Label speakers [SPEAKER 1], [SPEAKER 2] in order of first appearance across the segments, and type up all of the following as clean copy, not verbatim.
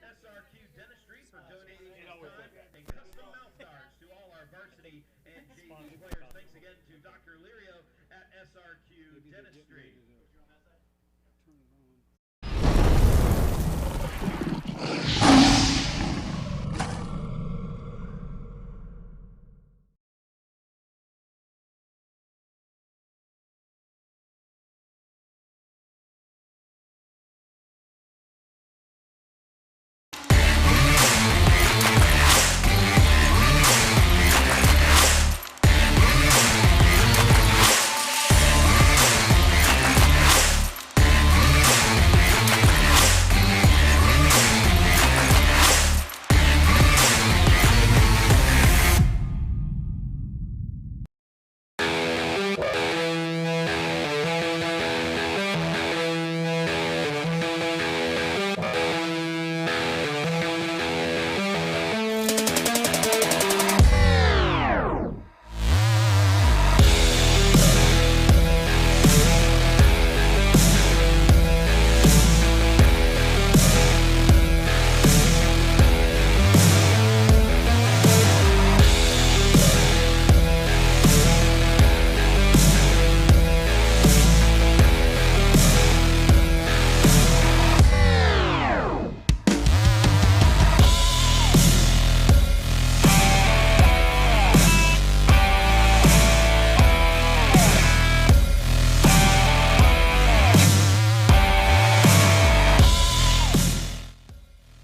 [SPEAKER 1] SRQ Dentistry for donating his time and custom mouth guards to all our varsity and JV players. Thanks again to Dr. Lirio at SRQ Dentistry.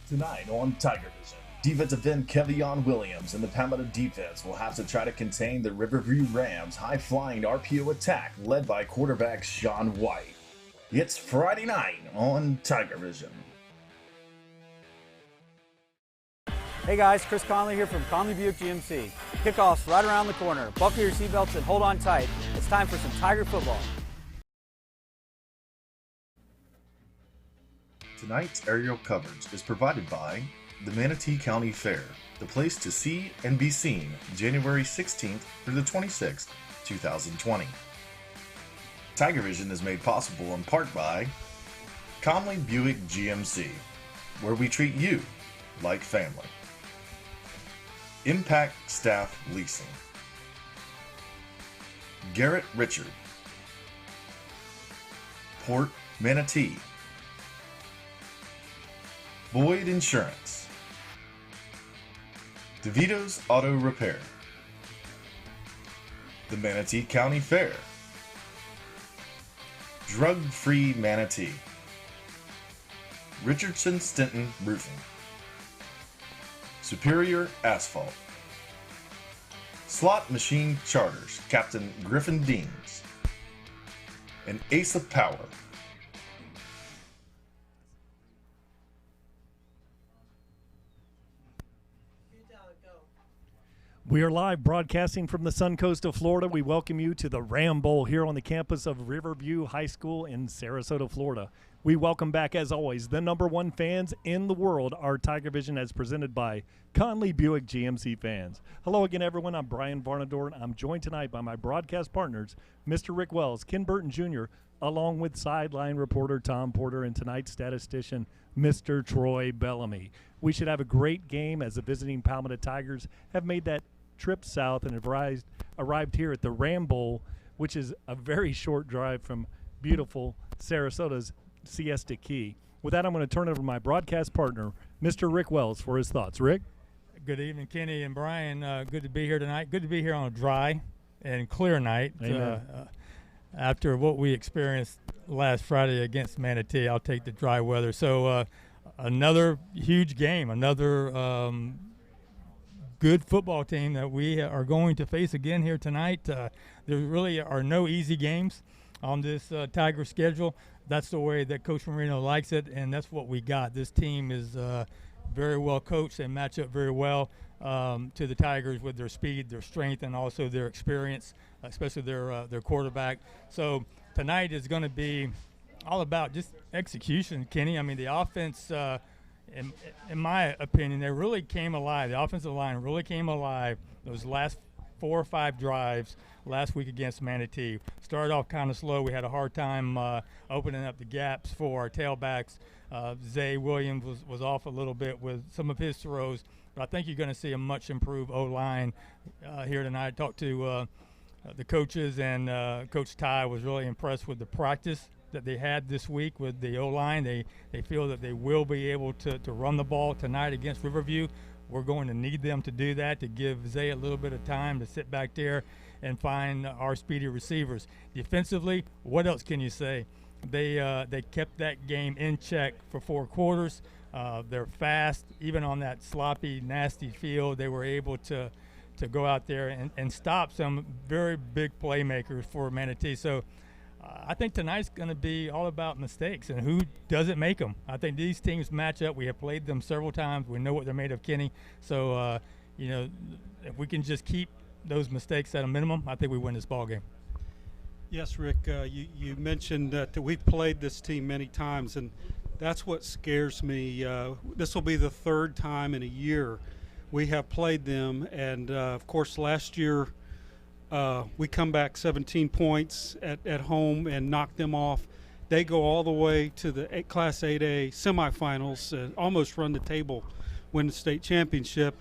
[SPEAKER 2] Tonight on TigerVision, defensive end Kevion Williams and the Palmetto defense will have to try to contain the Riverview Rams' high-flying RPO attack led by quarterback Sean White. It's Friday night on TigerVision.
[SPEAKER 3] Hey guys, Chris Conley here from Conley Buick GMC. Kickoff's right around the corner. Buckle your seatbelts and hold on tight. It's time for some Tiger football.
[SPEAKER 2] Tonight's aerial coverage is provided by the Manatee County Fair, the place to see and be seen January 16th through the 26th, 2020. TigerVision is made possible in part by Conley Buick GMC, where we treat you like family. Impact Staff Leasing. Garrett Richard. Port Manatee. Boyd Insurance. DeVito's Auto Repair. The Manatee County Fair. Drug-Free Manatee. Richardson Stinton Roofing. Superior Asphalt. Slot Machine Charters, Captain Griffin Deans. And Ace of Power.
[SPEAKER 4] We are live broadcasting from the Sun Coast of Florida. We welcome you to the Ram Bowl here on the campus of Riverview High School in Sarasota, Florida. We welcome back, as always, the #1 fans in the world, our TigerVision, as presented by Conley Buick GMC fans. Hello again, everyone. I'm Brian Varnador, and I'm joined tonight by my broadcast partners, Mr. Rick Wells, Ken Burton Jr., along with sideline reporter Tom Porter, and tonight's statistician, Mr. Troy Bellamy. We should have a great game as the visiting Palmetto Tigers have made that trip south and have arrived here at the Ram Bowl, which is a very short drive from beautiful Sarasota's Siesta Key. With that, I'm going to turn it over to my broadcast partner, Mr. Rick Wells, for his thoughts. Rick?
[SPEAKER 5] Good evening, Kenny and Brian. Good to be here tonight. Good to be here on a dry and clear night. After what we experienced last Friday against Manatee, I'll take the dry weather. So another huge game, another good football team that we are going to face again here tonight. There really are no easy games on this Tiger schedule. That's the way that Coach Marino likes it, and that's what we got. This team is very well coached. They match up very well to the Tigers with their speed, their strength, and also their experience, especially their quarterback. So tonight is going to be all about just execution, Kenny. I mean, the offense, in my opinion, they really came alive. The offensive line really came alive those last 4 or 5 drives last week against Manatee. Started off kind of slow. We had a hard time opening up the gaps for our tailbacks. Zay Williams was off a little bit with some of his throws, but I think you're going to see a much improved O-line here tonight. I talked to the coaches, and Coach Ty was really impressed with the practice that they had this week with the O-line. They feel that they will be able to run the ball tonight against Riverview. We're going to need them to do that, to give Zay a little bit of time to sit back there and find our speedy receivers. Defensively, what else can you say? They kept that game in check for 4 quarters. They're fast. Even on that sloppy, nasty field, they were able to go out there and stop some very big playmakers for Manatee. So I think tonight's going to be all about mistakes and who doesn't make them. I think these teams match up. We have played them several times. We know what they're made of, Kenny. So, if we can just keep those mistakes at a minimum, I think we win this ball game.
[SPEAKER 6] Yes, Rick, you mentioned that we've played this team many times, and that's what scares me. This will be the 3rd time in a year we have played them, and of course last year we come back 17 points at home and knock them off. They go all the way to the Class 8A semifinals, almost run the table, win the state championship,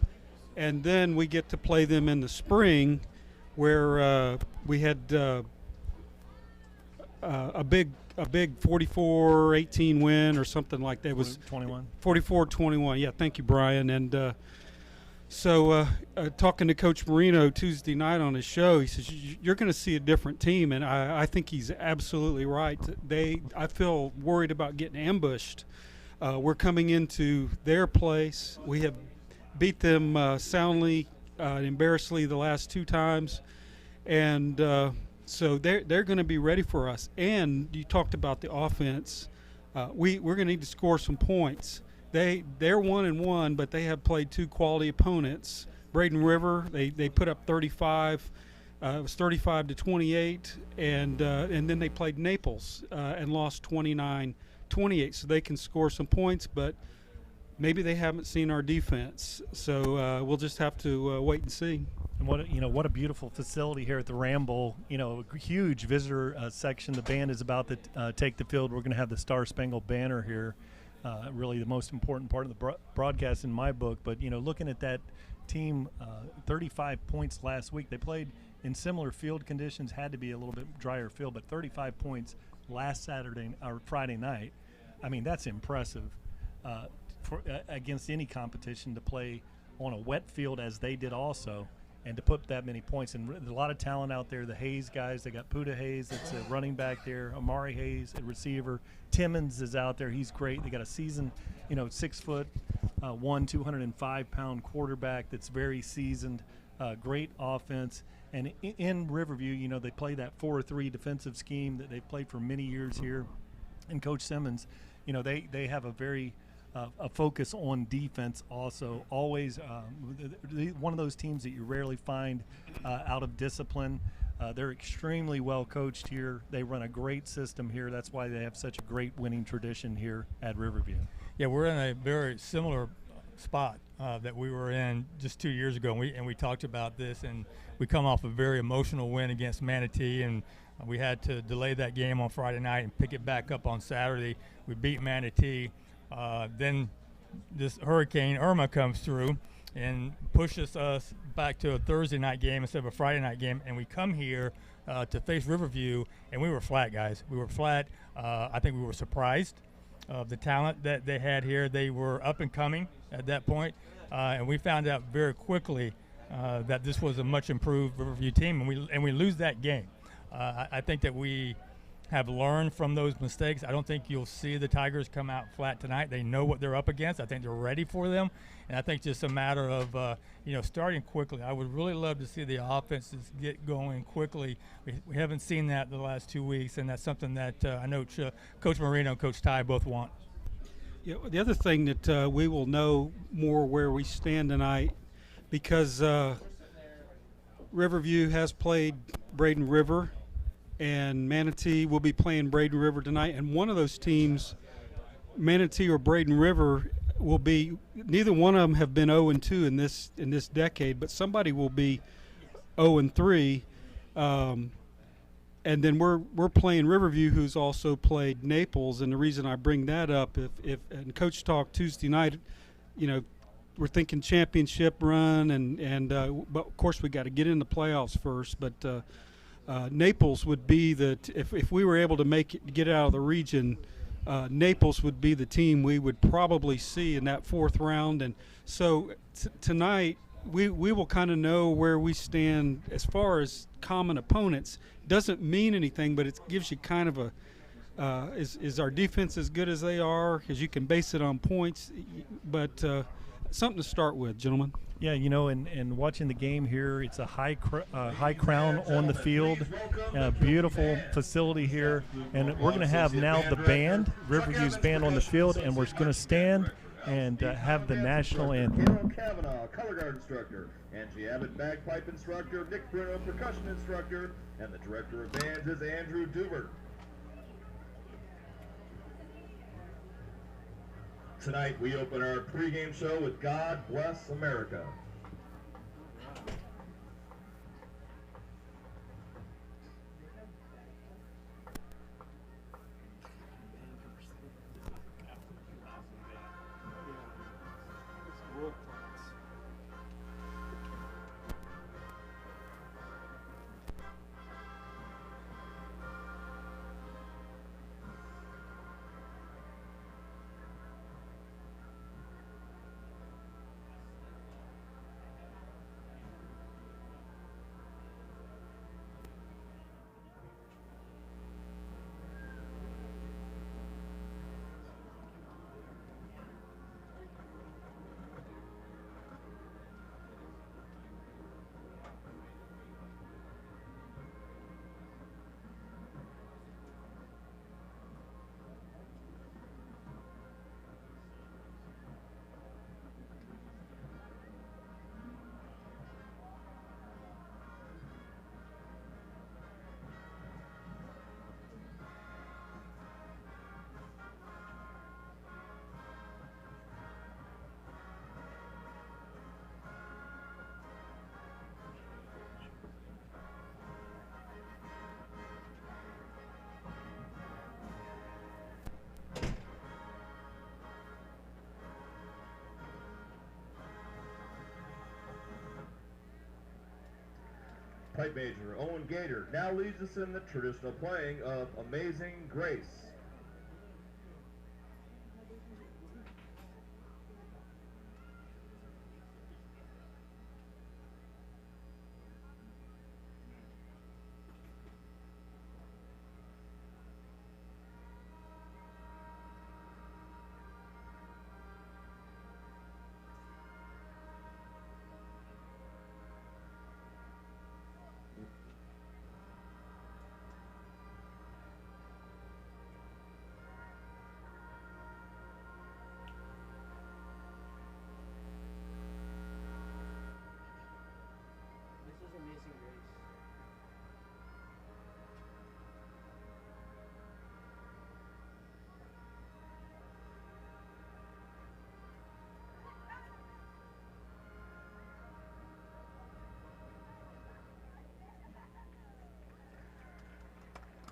[SPEAKER 6] and then we get to play them in the spring where we had a big 44-18 win or something like that. It was 44-21. Yeah, thank you, Brian. And so talking to Coach Marino Tuesday night on his show, he says you're going to see a different team, and I think he's absolutely right. I feel worried about getting ambushed. We're coming into their place. We have beat them soundly and embarrassingly the last 2 times, and so they're going to be ready for us. And you talked about the offense. We're going to need to score some points. They're 1-1, but they have played 2 quality opponents. Braden River, they put up 35. It was 35-28, and then they played Naples and lost 29-28. So they can score some points, but maybe they haven't seen our defense. So we'll just have to wait and see.
[SPEAKER 4] And what a beautiful facility here at the Ram Bowl. A huge visitor section. The band is about to take the field. We're going to have the Star Spangled Banner here. Really the most important part of the broadcast in my book. But, looking at that team, 35 points last week. They played in similar field conditions, had to be a little bit drier field, but 35 points last Saturday or Friday night. I mean, that's impressive against any competition to play on a wet field as they did also. And to put that many points, and there's a lot of talent out there. The Hayes guys, they got Puda Hayes, that's a running back there. Amari Hayes, a receiver. Timmons is out there. He's great. They got a seasoned, 6'1", 205-pound quarterback that's very seasoned. Great offense. And in Riverview, they play that 4-3 defensive scheme that they've played for many years here. And Coach Simmons, they have a very a focus on defense also. Always one of those teams that you rarely find out of discipline. They're extremely well coached here. They run a great system here. That's why they have such a great winning tradition here at Riverview.
[SPEAKER 5] Yeah, we're in a very similar spot that we were in just 2 years ago, and we talked about this, and we come off a very emotional win against Manatee, and we had to delay that game on Friday night and pick it back up on Saturday. We beat Manatee. Then this Hurricane Irma comes through and pushes us back to a Thursday night game instead of a Friday night game, and we come here to face Riverview, and we were flat, guys. We were flat. I think we were surprised of the talent that they had here. They were up and coming at that point, and we found out very quickly that this was a much improved Riverview team, and we lose that game. I think that we have learned from those mistakes. I don't think you'll see the Tigers come out flat tonight. They know what they're up against. I think they're ready for them, and I think just a matter of starting quickly. I would really love to see the offenses get going quickly. We haven't seen that the last 2 weeks, and that's something that I know Coach Marino and Coach Ty both want.
[SPEAKER 6] Yeah, the other thing that we will know more where we stand tonight, because Riverview has played Braden River, and Manatee will be playing Braden River tonight. And one of those teams, Manatee or Braden River, will be, neither one of them have been 0-2 in this decade, but somebody will be 0-3. and then we're playing Riverview, who's also played Naples. And the reason I bring that up, if and Coach talked Tuesday night, you know, we're thinking championship run, but of course we got to get in the playoffs first. But Naples would be if we were able to get out of the region, Naples would be the team we would probably see in that fourth round. And so tonight we will kind of know where we stand as far as common opponents. Doesn't mean anything, but it gives you kind of a is our defense as good as they are? Because you can base it on points, but something to start with, gentlemen.
[SPEAKER 4] Yeah, you know, and watching the game here, it's a high crown on the field, a beautiful facility here, and we're going to have now the band, Riverview's band on the field, and we're going to stand and have the national anthem.
[SPEAKER 1] Carol Kavanaugh, color guard instructor, Angie Abbott, bagpipe instructor, Nick Bruno, percussion instructor, and the director of bands is Andrew Dubert. Tonight we open our pregame show with God Bless America. Pipe major Owen Gator now leads us in the traditional playing of Amazing Grace.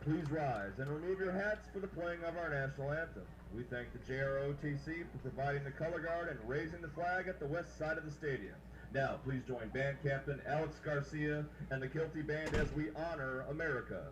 [SPEAKER 1] Please rise and remove your hats for the playing of our national anthem. We thank the JROTC for providing the color guard and raising the flag at the west side of the stadium. Now, please join Band Captain Alex Garcia and the Kilty Band as we honor America.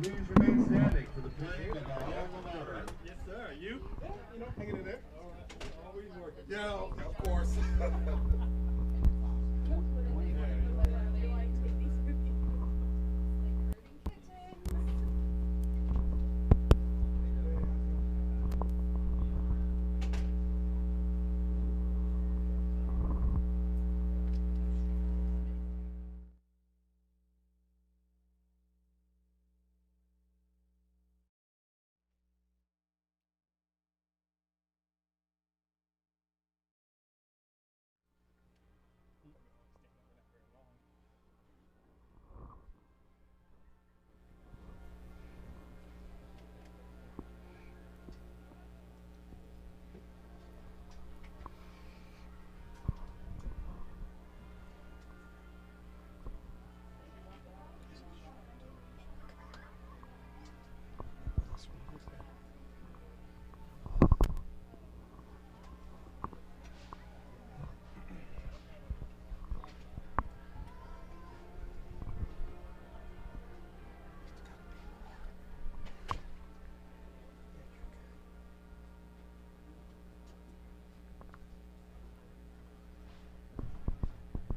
[SPEAKER 1] please remain standing for the playing of our alma mater.
[SPEAKER 7] Yes, sir. You? Yeah, you know, hanging in there. All right. Always working. Yeah, of course.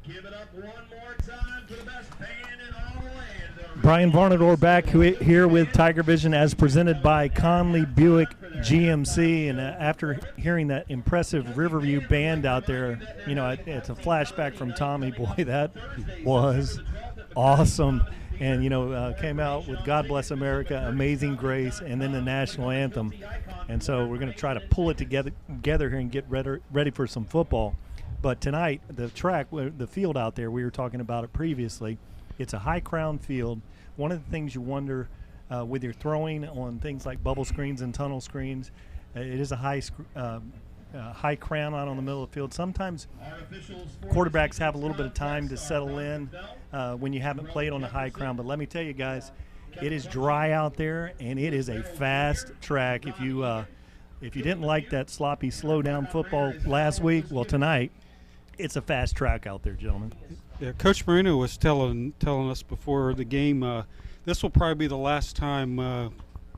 [SPEAKER 1] Give it up one more time for the best band in all the land.
[SPEAKER 4] Brian Varnador back here with TigerVision as presented by Conley Buick GMC. And after hearing that impressive Riverview band out there, you know, it's a flashback from Tommy. Boy, that was awesome. And, you know, came out with God Bless America, Amazing Grace, and then the national anthem. And so we're going to try to pull it together here and get ready for some football. But tonight, the track, the field out there, we were talking about it previously, it's a high crown field. One of the things you wonder with your throwing on things like bubble screens and tunnel screens, it is a high crown out on the middle of the field. Sometimes quarterbacks have a little bit of time to settle in when you haven't played on a high crown. But let me tell you guys, it is dry out there, and it is a fast track. If you didn't like that sloppy, slow-down football last week, well, tonight, it's a fast track out there, gentlemen.
[SPEAKER 6] Yeah, Coach Marino was telling us before the game, this will probably be the last time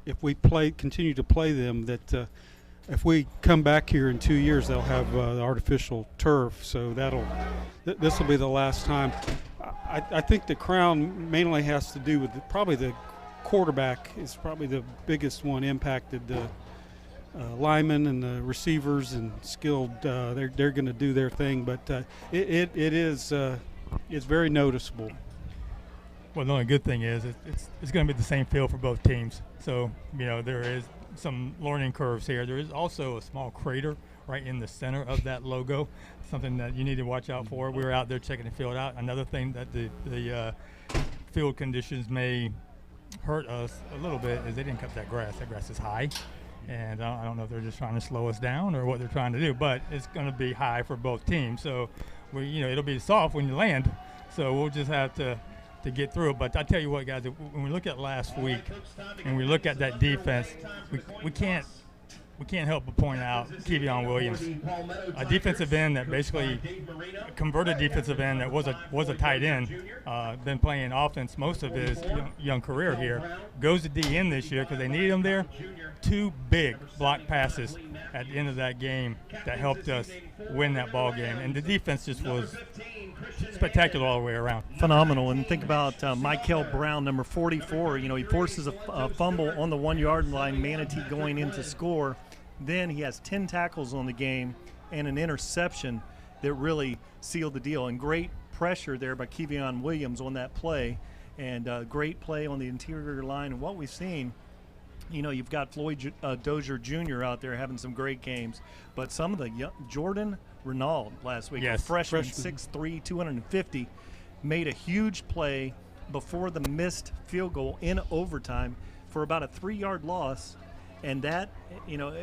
[SPEAKER 6] if we continue to play them, that if we come back here in 2 years, they'll have the artificial turf. So this will be the last time. I think the crown mainly has to do with probably the quarterback is probably the biggest one impacted. The linemen and the receivers and skilled, they're going to do their thing, but it's very noticeable.
[SPEAKER 5] Well, the only good thing is it's going to be the same field for both teams. So, you know, there is some learning curves here. There is also a small crater right in the center of that logo, something that you need to watch out for. We were out there checking the field out. Another thing that the field conditions may hurt us a little bit is they didn't cut that grass. That grass is high. And I don't know if they're just trying to slow us down or what they're trying to do, but it's going to be high for both teams. So, it'll be soft when you land. So we'll just have to get through it. But I tell you what, guys, when we look at last week and we look at that defense, we can't help but point out Kevion Williams, a defensive end that basically converted defensive end that was a tight end, been playing offense most of his young career here, goes to D end this year because they need him there. 2 big block passes at the end of that game that helped us win that ball game, and the defense just was spectacular all the way around.
[SPEAKER 4] Phenomenal. And think about Michael Brown, number 44. You know, he forces a fumble on the 1-yard line, Manatee going in to score. Then he has 10 tackles on the game and an interception that really sealed the deal. And great pressure there by Kevion Williams on that play, and great play on the interior line. And what we've seen, you've got Floyd Dozier Jr. out there having some great games, but some of the Jordan Renaud last week,
[SPEAKER 5] yes,
[SPEAKER 4] a freshman, 6'3", 250, made a huge play before the missed field goal in overtime for about a 3-yard loss. And that,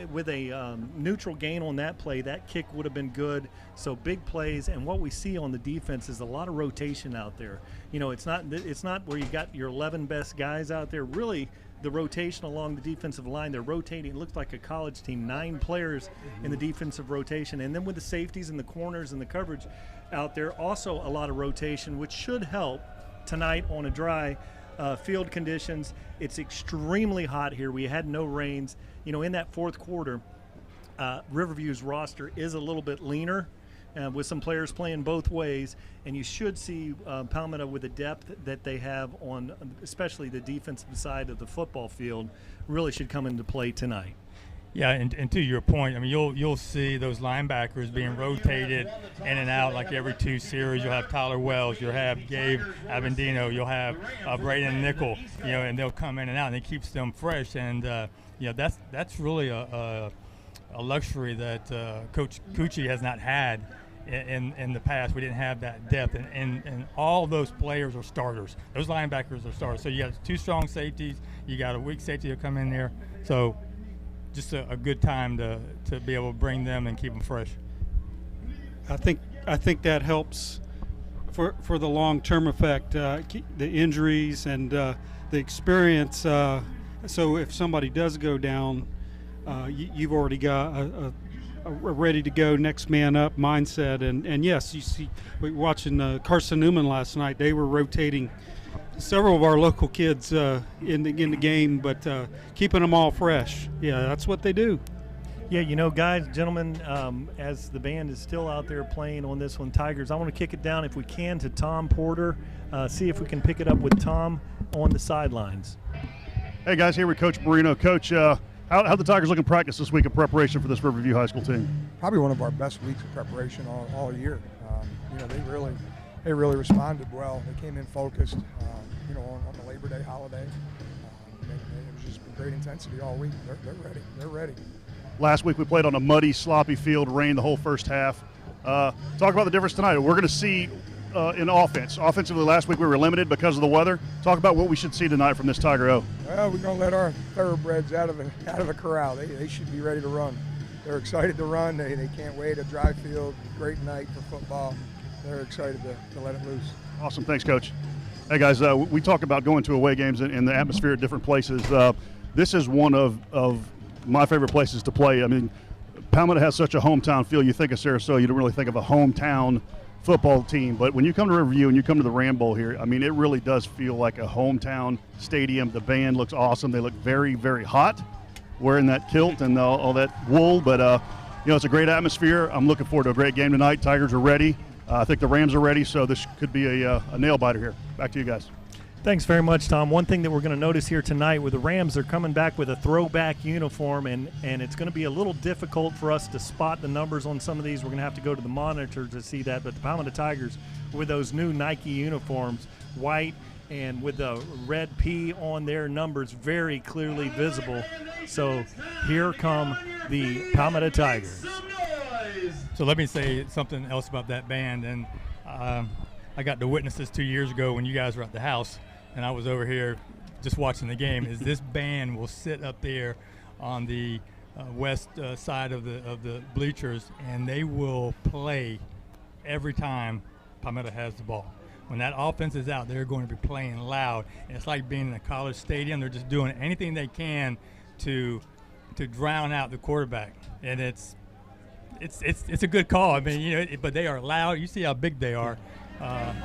[SPEAKER 4] with a neutral gain on that play, that kick would have been good. So big plays, and what we see on the defense is a lot of rotation out there. It's not where you got your 11 best guys out there. Really, the rotation along the defensive line, they're rotating. It looks like a college team, 9 players in the defensive rotation. And then with the safeties and the corners and the coverage out there, also a lot of rotation, which should help tonight on a dry field conditions. It's extremely hot here. We had no rains. You know, in that fourth quarter, Riverview's roster is a little bit leaner, with some players playing both ways, and you should see Palmetto, with the depth that they have on especially the defensive side of the football field, really should come into play tonight.
[SPEAKER 5] Yeah, and to your point, I mean, you'll see those linebackers being rotated in and out like every 2 series. You'll have Tyler Wells, you'll have Gabe Avendino, you'll have Braden Nickel, you know, and they'll come in and out, and it keeps them fresh. And you know, that's really a luxury that Coach Cucci has not had in the past. We didn't have that depth, and all those players are starters. Those linebackers are starters. So you got 2 strong safeties, you got a weak safety to come in there. So just a good time to be able to bring them and keep them fresh.
[SPEAKER 6] I think that helps for the long-term effect, the injuries and the experience. So if somebody does go down, you've already got a ready-to-go, next man up mindset. And yes, you see, we were watching Carson Newman last night. They were rotating several of our local kids in the game, but keeping them all fresh. Yeah, that's what they do.
[SPEAKER 4] Yeah, you know, guys, gentlemen, as the band is still out there playing on this one, Tigers, I want to kick it down, if we can, to Tom Porter, see if we can pick it up with Tom on the sidelines.
[SPEAKER 8] Hey, guys, here with Coach Marino. Coach, how the Tigers looking practice this week in preparation for this Riverview High School team?
[SPEAKER 9] Probably one of our best weeks of preparation all year. You know, they really responded well. They came in focused, you know, on the Labor Day holiday. And it was just great intensity all week. They're ready. They're ready.
[SPEAKER 8] Last week we played on a muddy, sloppy field, rained the whole first half. Talk about the difference tonight. We're going to see in offense. Offensively, last week we were limited because of the weather. Talk about what we should see tonight from this Tiger O.
[SPEAKER 9] Well, we're going to let our thoroughbreds out of the corral. They should be ready to run. They're excited to run. They can't wait. A dry field, great night for football. They're excited to let it loose.
[SPEAKER 8] Awesome. Thanks, Coach. Hey, guys, we talk about going to away games and the atmosphere at different places. This is one of my favorite places to play. I mean, Palmetto has such a hometown feel. You think of Sarasota, you don't really think of a hometown football team. But when you come to Riverview and you come to the Ram Bowl here, I mean, it really does feel like a hometown stadium. The band looks awesome. They look very, very hot wearing that kilt and all that wool. But, you know, it's a great atmosphere. I'm looking forward to a great game tonight. Tigers are ready. I think the Rams are ready, so this could be a nail-biter here. Back to you guys.
[SPEAKER 4] Thanks very much, Tom. One thing that we're going to notice here tonight with the Rams, they're coming back with a throwback uniform, and it's going to be a little difficult for us to spot the numbers on some of these. We're going to have to go to the monitor to see that. But the Palmetto Tigers, with those new Nike uniforms, white and with the red P on their numbers, very clearly visible. So here come the Palmetto Tigers.
[SPEAKER 5] So let me say something else about that band. And I got to witness this 2 years ago when you guys were at the house, and I was over here just watching the game. Is this band will sit up there on the west side of the bleachers, and they will play every time Palmetto has the ball. When that offense is out, they're going to be playing loud. And it's like being in a college stadium. They're just doing anything they can to drown out the quarterback, and it's a good call. I mean, you know, but they are loud. You see how big they are.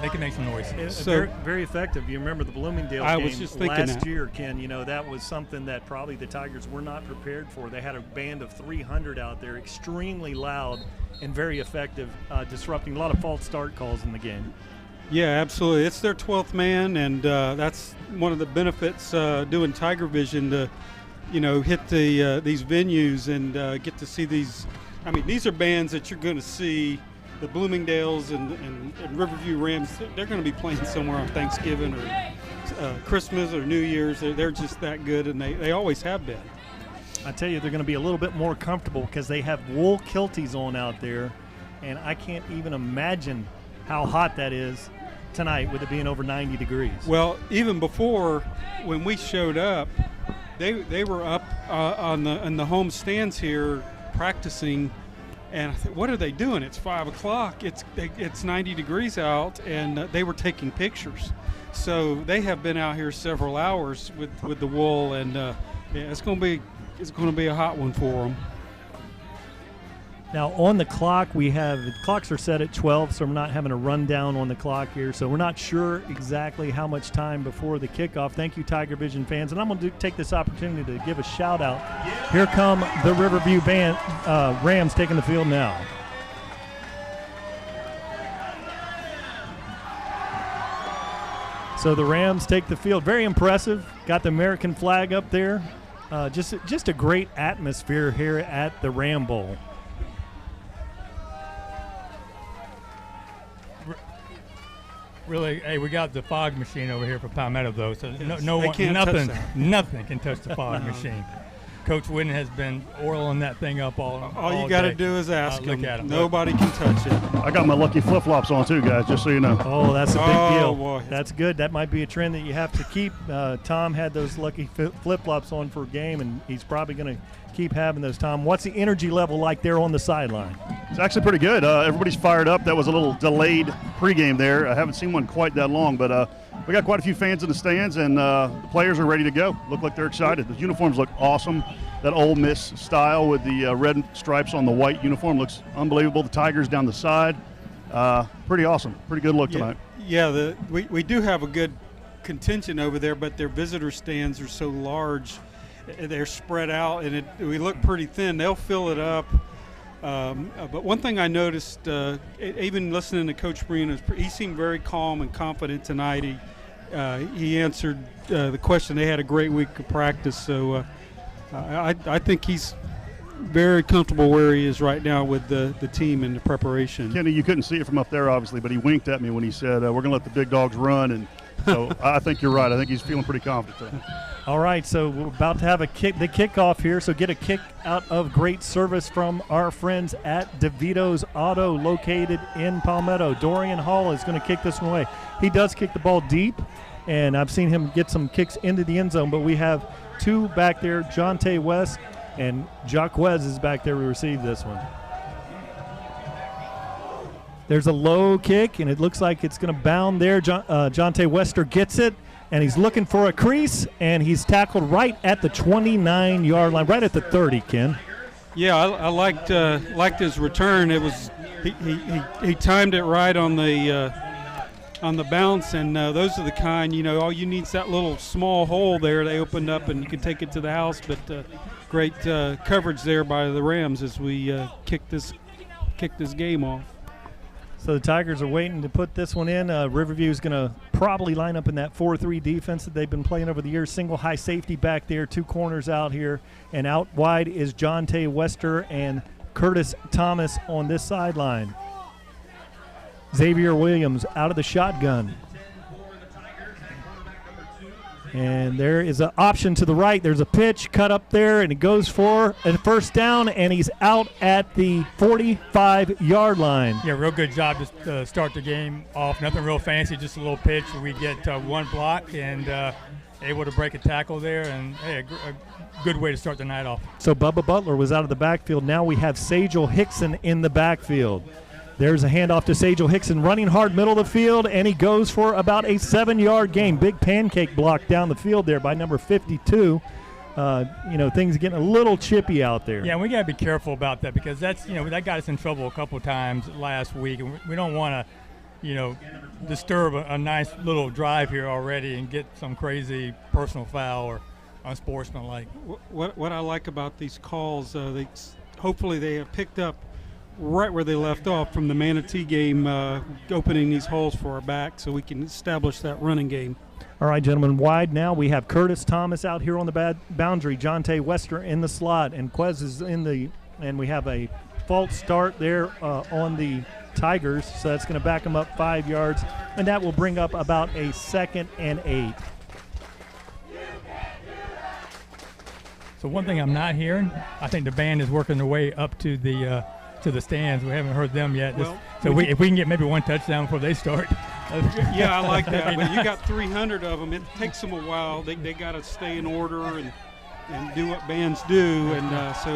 [SPEAKER 5] They can make some noise.
[SPEAKER 4] So very, very effective. You remember the Bloomingdale game
[SPEAKER 6] was just thinking
[SPEAKER 4] last year, Ken. You know, that was something that probably the Tigers were not prepared for. They had a band of 300 out there, extremely loud and very effective, disrupting a lot of false start calls in the game.
[SPEAKER 6] Yeah, absolutely. It's their 12th man, and that's one of the benefits doing TigerVision to, you know, hit these venues and get to see these. I mean, these are bands that you're going to see. The Bloomingdales and Riverview Rams, they're going to be playing somewhere on Thanksgiving or Christmas or New Year's. They're just that good, and they always have been.
[SPEAKER 4] I tell you, they're going to be a little bit more comfortable because they have wool kilties on out there, and I can't even imagine how hot that is tonight with it being over 90 degrees.
[SPEAKER 6] Well, even before, when we showed up, they were up in the home stands here practicing. And I thought, what are they doing? It's 5 o'clock. It's 90 degrees out, and they were taking pictures. So they have been out here several hours with the wool, and yeah, it's going to be a hot one for them.
[SPEAKER 4] Now on the clock, the clocks are set at 12, so we're not having a rundown on the clock here. So we're not sure exactly how much time before the kickoff. Thank you, TigerVision fans. And I'm going to take this opportunity to give a shout out. Here come the Riverview Rams taking the field now. So the Rams take the field. Very impressive. Got the American flag up there. Just a great atmosphere here at the Ram Bowl.
[SPEAKER 5] Really, hey, we got the fog machine over here for Palmetto, though, so
[SPEAKER 6] Yes,
[SPEAKER 5] nothing can touch the fog machine. Coach Whitten has been oiling that thing up all
[SPEAKER 6] you got to
[SPEAKER 5] day.
[SPEAKER 6] do is ask him.
[SPEAKER 5] Look at him.
[SPEAKER 6] Nobody can touch it.
[SPEAKER 8] I got my lucky flip-flops on too, guys, just so you know.
[SPEAKER 4] Oh, that's a big deal.
[SPEAKER 6] Boy.
[SPEAKER 4] That's good. That might be a trend that you have to keep. Tom had those lucky flip-flops on for a game, and he's probably going to keep having those. Tom, what's the energy level like there on the sideline?
[SPEAKER 8] It's actually pretty good. Everybody's fired up. That was a little delayed pregame there. I haven't seen one quite that long, but we got quite a few fans in the stands, and the players are ready to go. Look like they're excited. The uniforms look awesome. That Ole Miss style with the red stripes on the white uniform looks unbelievable. The Tigers down the side, pretty awesome. Pretty good look tonight.
[SPEAKER 6] Yeah, we do have a good contingent over there, but their visitor stands are so large. They're spread out, and we look pretty thin. They'll fill it up. But one thing I noticed, even listening to Coach Marino, he seemed very calm and confident tonight. He answered the question. They had a great week of practice, so I think he's very comfortable where he is right now with the team and the preparation.
[SPEAKER 8] Kenny, you couldn't see it from up there, obviously, but he winked at me when he said, we're going to let the big dogs run. And so I think you're right. I think he's feeling pretty confident.
[SPEAKER 4] All right, so we're about to have the kickoff here. So get a kick out of great service from our friends at DeVito's Auto, located in Palmetto. Dorian Hall is going to kick this one away. He does kick the ball deep, and I've seen him get some kicks into the end zone, but we have two back there, Jonte West and Jaquez is back there to receive this one. There's a low kick, and it looks like it's going to bound there. Jonte Wester gets it, and he's looking for a crease, and he's tackled right at the 29-yard line, right at the 30, Ken.
[SPEAKER 6] Yeah, I liked his return. It was he timed it right on the bounce, and those are the kind, all you need is that little small hole there they opened up, and you can take it to the house. But great coverage there by the Rams as we kick this game off.
[SPEAKER 4] So the Tigers are waiting to put this one in. Riverview is going to probably line up in that 4-3 defense that they've been playing over the years. Single high safety back there, two corners out here. And out wide is Jonte Wester and Curtis Thomas on this sideline. Xavier Williams out of the shotgun. And there is an option to the right. There's a pitch cut up there, and it goes for a first down, and he's out at the 45-yard line.
[SPEAKER 5] Yeah, real good job to start the game off. Nothing real fancy, just a little pitch. We get one block and able to break a tackle there, and hey, a good way to start the night off.
[SPEAKER 4] So Bubba Butler was out of the backfield. Now we have Sajel Hickson in the backfield. There's a handoff to Sajel Hickson, running hard middle of the field, and he goes for about a 7-yard gain. Big pancake block down the field there by number 52. Things are getting a little chippy out there.
[SPEAKER 5] Yeah, and we got to be careful about that because that got us in trouble a couple of times last week, and we don't want to, disturb a nice little drive here already and get some crazy personal foul or unsportsmanlike.
[SPEAKER 6] What I like about these calls, hopefully they have picked up right where they left off from the Manatee game, opening these holes for our back so we can establish that running game.
[SPEAKER 4] All right, gentlemen, wide now. We have Curtis Thomas out here on the boundary, Jonte Wester in the slot, and Quez is and we have a false start there on the Tigers, so that's going to back them up 5 yards, and that will bring up about a 2nd and 8.
[SPEAKER 5] So one thing I'm not hearing, I think the band is working their way up to the stands. We haven't heard them yet.
[SPEAKER 6] Well,
[SPEAKER 5] if we can get maybe one touchdown before they start.
[SPEAKER 6] Yeah, I like that. But you got 300 of them. It takes them a while. They got to stay in order and do what bands do. And so,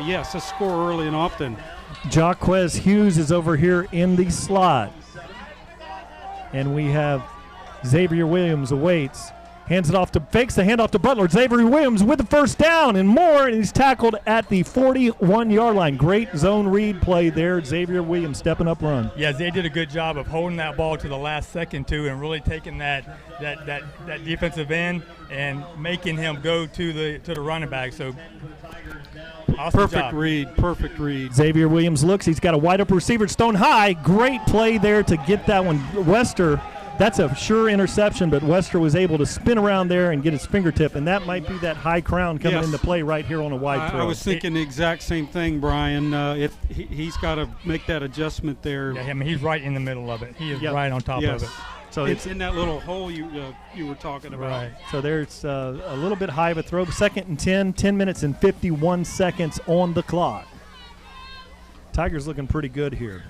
[SPEAKER 6] yes, let's score early and often.
[SPEAKER 4] Jaquez Hughes is over here in the slot. And we have Xavier Williams awaits. Hands it off to fakes the handoff to Butler. Xavier Williams with the first down and more, and he's tackled at the 41-yard line. Great zone read play there. Xavier Williams stepping up run.
[SPEAKER 5] Yeah, they did a good job of holding that ball to the last second too, and really taking that defensive end and making him go to the running back. So awesome job.
[SPEAKER 6] Perfect read.
[SPEAKER 4] Xavier Williams looks. He's got a wide open receiver, stone high. Great play there to get that one. Wester. That's a sure interception, but Wester was able to spin around there and get his fingertip, and that might be that high crown coming into play right here on a wide throw.
[SPEAKER 6] I was thinking the exact same thing, Brian. He's got to make that adjustment there.
[SPEAKER 5] Yeah, I mean, he's right in the middle of it. He is right on top of it.
[SPEAKER 6] So it's in that little hole you were talking about.
[SPEAKER 4] Right. So there's a little bit high of a throw. 2nd and 10 minutes and 51 seconds on the clock. Tigers looking pretty good here.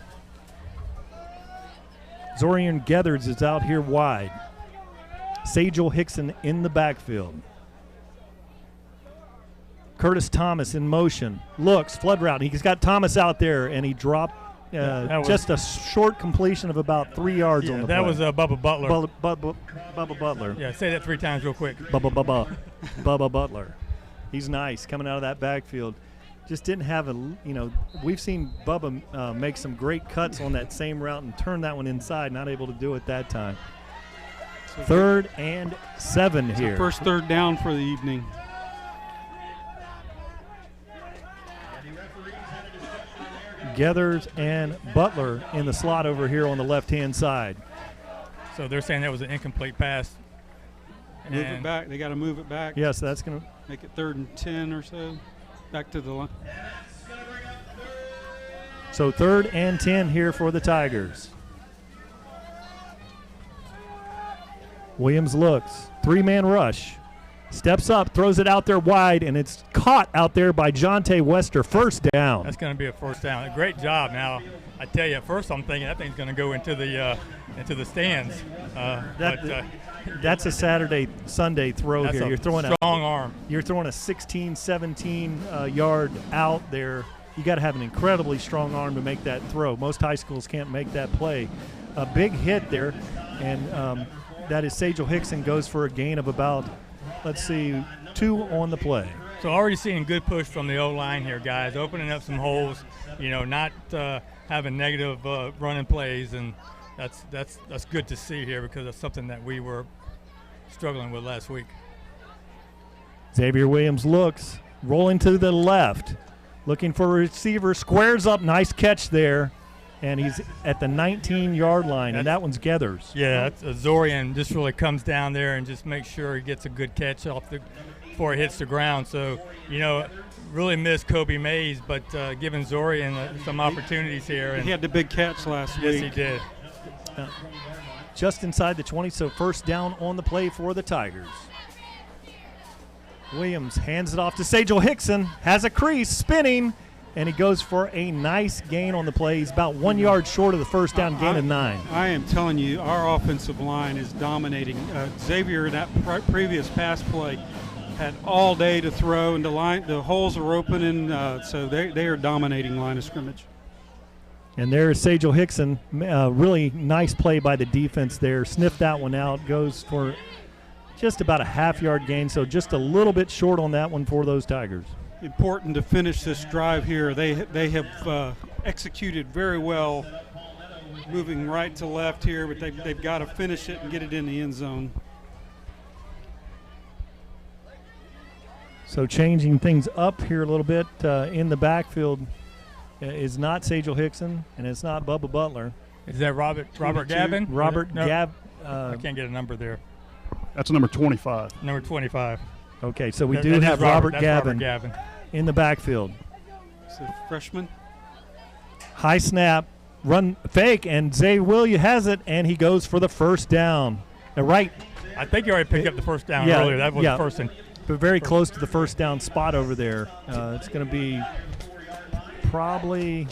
[SPEAKER 4] Zorian Geathers is out here wide. Sajel Hickson in the backfield. Curtis Thomas in motion. Looks, flood route. He's got Thomas out there, and he dropped just a short completion of about 3 yards on the play.
[SPEAKER 5] That was Bubba Butler.
[SPEAKER 4] Bubba Butler.
[SPEAKER 5] Yeah, say that 3 times real quick.
[SPEAKER 4] Bubba Butler. He's nice coming out of that backfield. Just didn't have we've seen Bubba make some great cuts on that same route and turn that one inside, not able to do it that time. So 3rd and 7 here.
[SPEAKER 6] First 3rd down for the evening.
[SPEAKER 4] Geathers and Butler in the slot over here on the left-hand side.
[SPEAKER 5] So they're saying that was an incomplete pass.
[SPEAKER 6] Move it back. They got to move it back.
[SPEAKER 4] Yes, that's going to
[SPEAKER 6] make it 3rd and 10 or so. Back to the line.
[SPEAKER 4] So 3rd and 10 here for the Tigers. Williams looks. 3-man rush. Steps up, throws it out there wide, and it's caught out there by Jonte Wester. First down.
[SPEAKER 5] That's going to be a first down. A great job. Now, I tell you, at first I'm thinking that thing's going to go into the stands.
[SPEAKER 4] That's a Sunday throw here. You're throwing
[SPEAKER 5] a strong arm.
[SPEAKER 4] You're throwing a 16, 17 yard out there. You got to have an incredibly strong arm to make that throw. Most high schools can't make that play. A big hit there, and that is Sajel Hickson goes for a gain of about, 2 on the play.
[SPEAKER 5] So already seeing good push from the O-line here, guys, opening up some holes, not having negative running plays, and that's good to see here because that's something that we were struggling with last week.
[SPEAKER 4] Xavier Williams looks, rolling to the left, looking for a receiver, squares up, nice catch there, and he's at the 19-yard line, and that one's Geathers.
[SPEAKER 5] Yeah, Zorian just really comes down there and just makes sure he gets a good catch before it hits the ground. So, really missed Kobe Mays, but giving Zorian some opportunities here. And
[SPEAKER 6] he had the big catch last week.
[SPEAKER 5] Yes, he did.
[SPEAKER 4] Just inside the 20, so first down on the play for the Tigers. Williams hands it off to Sajel Hickson, has a crease, spinning, and he goes for a nice gain on the play. He's about 1 yard short of the first down, gain of 9.
[SPEAKER 6] I am telling you, our offensive line is dominating. Xavier, in that previous pass play, had all day to throw, and the holes are opening, so they are dominating line of scrimmage.
[SPEAKER 4] And there's Sajel Hickson. Really nice play by the defense there. Sniffed that one out. Goes for just about a half-yard gain, so just a little bit short on that one for those Tigers.
[SPEAKER 6] Important to finish this drive here. They have executed very well, moving right to left here, but they've got to finish it and get it in the end zone.
[SPEAKER 4] So changing things up here a little bit in the backfield is not Sajel Hickson, and it's not Bubba Butler.
[SPEAKER 5] Is that Robert Gavin? I can't get a number there.
[SPEAKER 8] That's number 25.
[SPEAKER 5] Number 25.
[SPEAKER 4] Okay, so we do have Robert Gavin in the backfield.
[SPEAKER 6] It's a freshman.
[SPEAKER 4] High snap, run fake, and Zay Williams has it, and he goes for the first down. Right.
[SPEAKER 5] I think you already picked up the first down earlier. That was the first one.
[SPEAKER 4] But very close to the first down spot over there. It's going to be probably.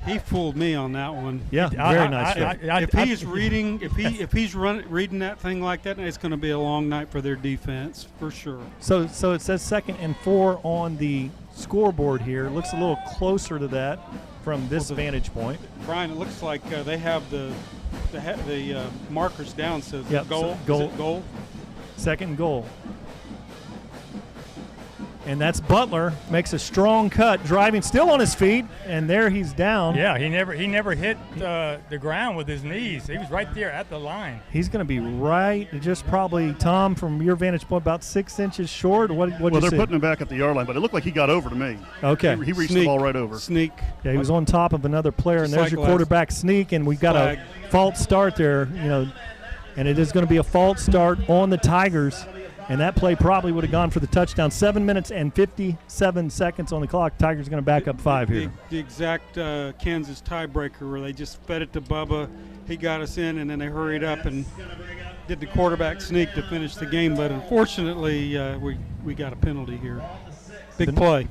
[SPEAKER 6] He fooled me on that one.
[SPEAKER 4] Yeah, very nice.
[SPEAKER 6] If he's reading that thing like that, it's going to be a long night for their defense for sure.
[SPEAKER 4] So it says 2nd and 4 on the scoreboard here. It looks a little closer to that from this vantage point.
[SPEAKER 6] Brian, it looks like they have the the markers down. So
[SPEAKER 4] Yep,
[SPEAKER 6] goal.
[SPEAKER 4] so goal.
[SPEAKER 6] Is it goal.
[SPEAKER 4] Second goal. And that's Butler, makes a strong cut, driving still on his feet, and there he's down.
[SPEAKER 5] Yeah, he never hit the ground with his knees. He was right there at the line.
[SPEAKER 4] He's going to be right, just probably, Tom, from your vantage point, about 6 inches short. Well,
[SPEAKER 8] they're putting him back at the yard line, but it looked like he got over to me.
[SPEAKER 4] Okay.
[SPEAKER 8] He reached the ball right over.
[SPEAKER 6] Sneak.
[SPEAKER 4] Yeah, he was on top of another player, and
[SPEAKER 6] Just
[SPEAKER 4] there's
[SPEAKER 6] like
[SPEAKER 4] your quarterback sneak, and we've got
[SPEAKER 6] flag.
[SPEAKER 4] a false start there, and it is going to be a false start on the Tigers. And that play probably would have gone for the touchdown. 7 minutes and 57 seconds on the clock. Tigers are going to back up 5 here.
[SPEAKER 6] The exact Kansas tiebreaker where they just fed it to Bubba. He got us in, and then they hurried up and did the quarterback sneak to finish the game. But unfortunately, we got a penalty here. Big play.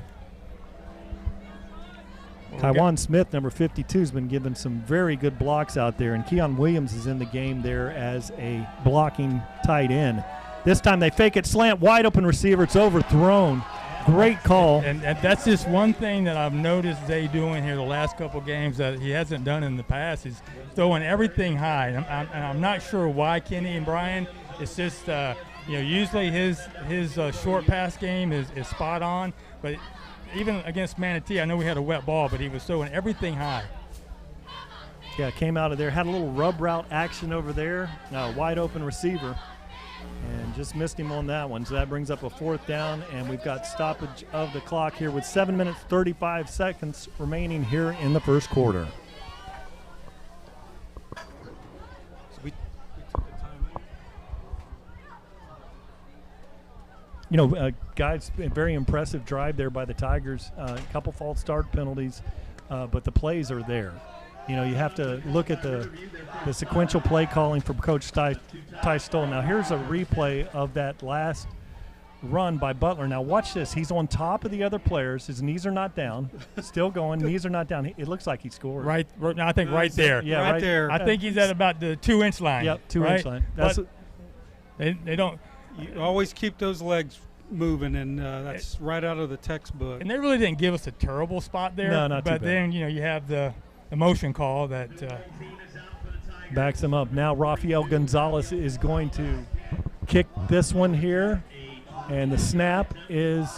[SPEAKER 4] Tywan Smith, number 52, has been given some very good blocks out there. And Keon Williams is in the game there as a blocking tight end. This time they fake it, slant, wide open receiver. It's overthrown. Great call.
[SPEAKER 5] And that's just one thing that I've noticed Zay doing here the last couple games that he hasn't done in the past is throwing everything high. And I'm not sure why, Kenny and Brian. It's just, usually his short pass game is spot on. But even against Manatee, I know we had a wet ball, but he was throwing everything high.
[SPEAKER 4] Yeah, came out of there, had a little rub route action over there. Wide open receiver. And just missed him on that one. So that brings up a 4th down, and we've got stoppage of the clock here with 7 minutes, 35 seconds remaining here in the first quarter.
[SPEAKER 6] We took the timeout.
[SPEAKER 4] Guys, very impressive drive there by the Tigers. A couple false start penalties, but the plays are there. You have to look at the sequential play calling from Coach Ty Stoll. Now, here's a replay of that last run by Butler. Now, watch this. He's on top of the other players. His knees are not down. Still going. Knees are not down. It looks like he scored.
[SPEAKER 5] Right I think right there.
[SPEAKER 4] Yeah, right
[SPEAKER 6] there.
[SPEAKER 5] I think he's at about the 2-inch line.
[SPEAKER 4] Yep, 2-inch line.
[SPEAKER 5] They don't.
[SPEAKER 6] You always keep those legs moving, and that's right out of the textbook.
[SPEAKER 5] And they really didn't give us a terrible spot there.
[SPEAKER 4] No, not too bad.
[SPEAKER 5] But then, you have the motion call that
[SPEAKER 4] backs him up. Now Rafael Gonzalez is going to kick this one here, and the snap is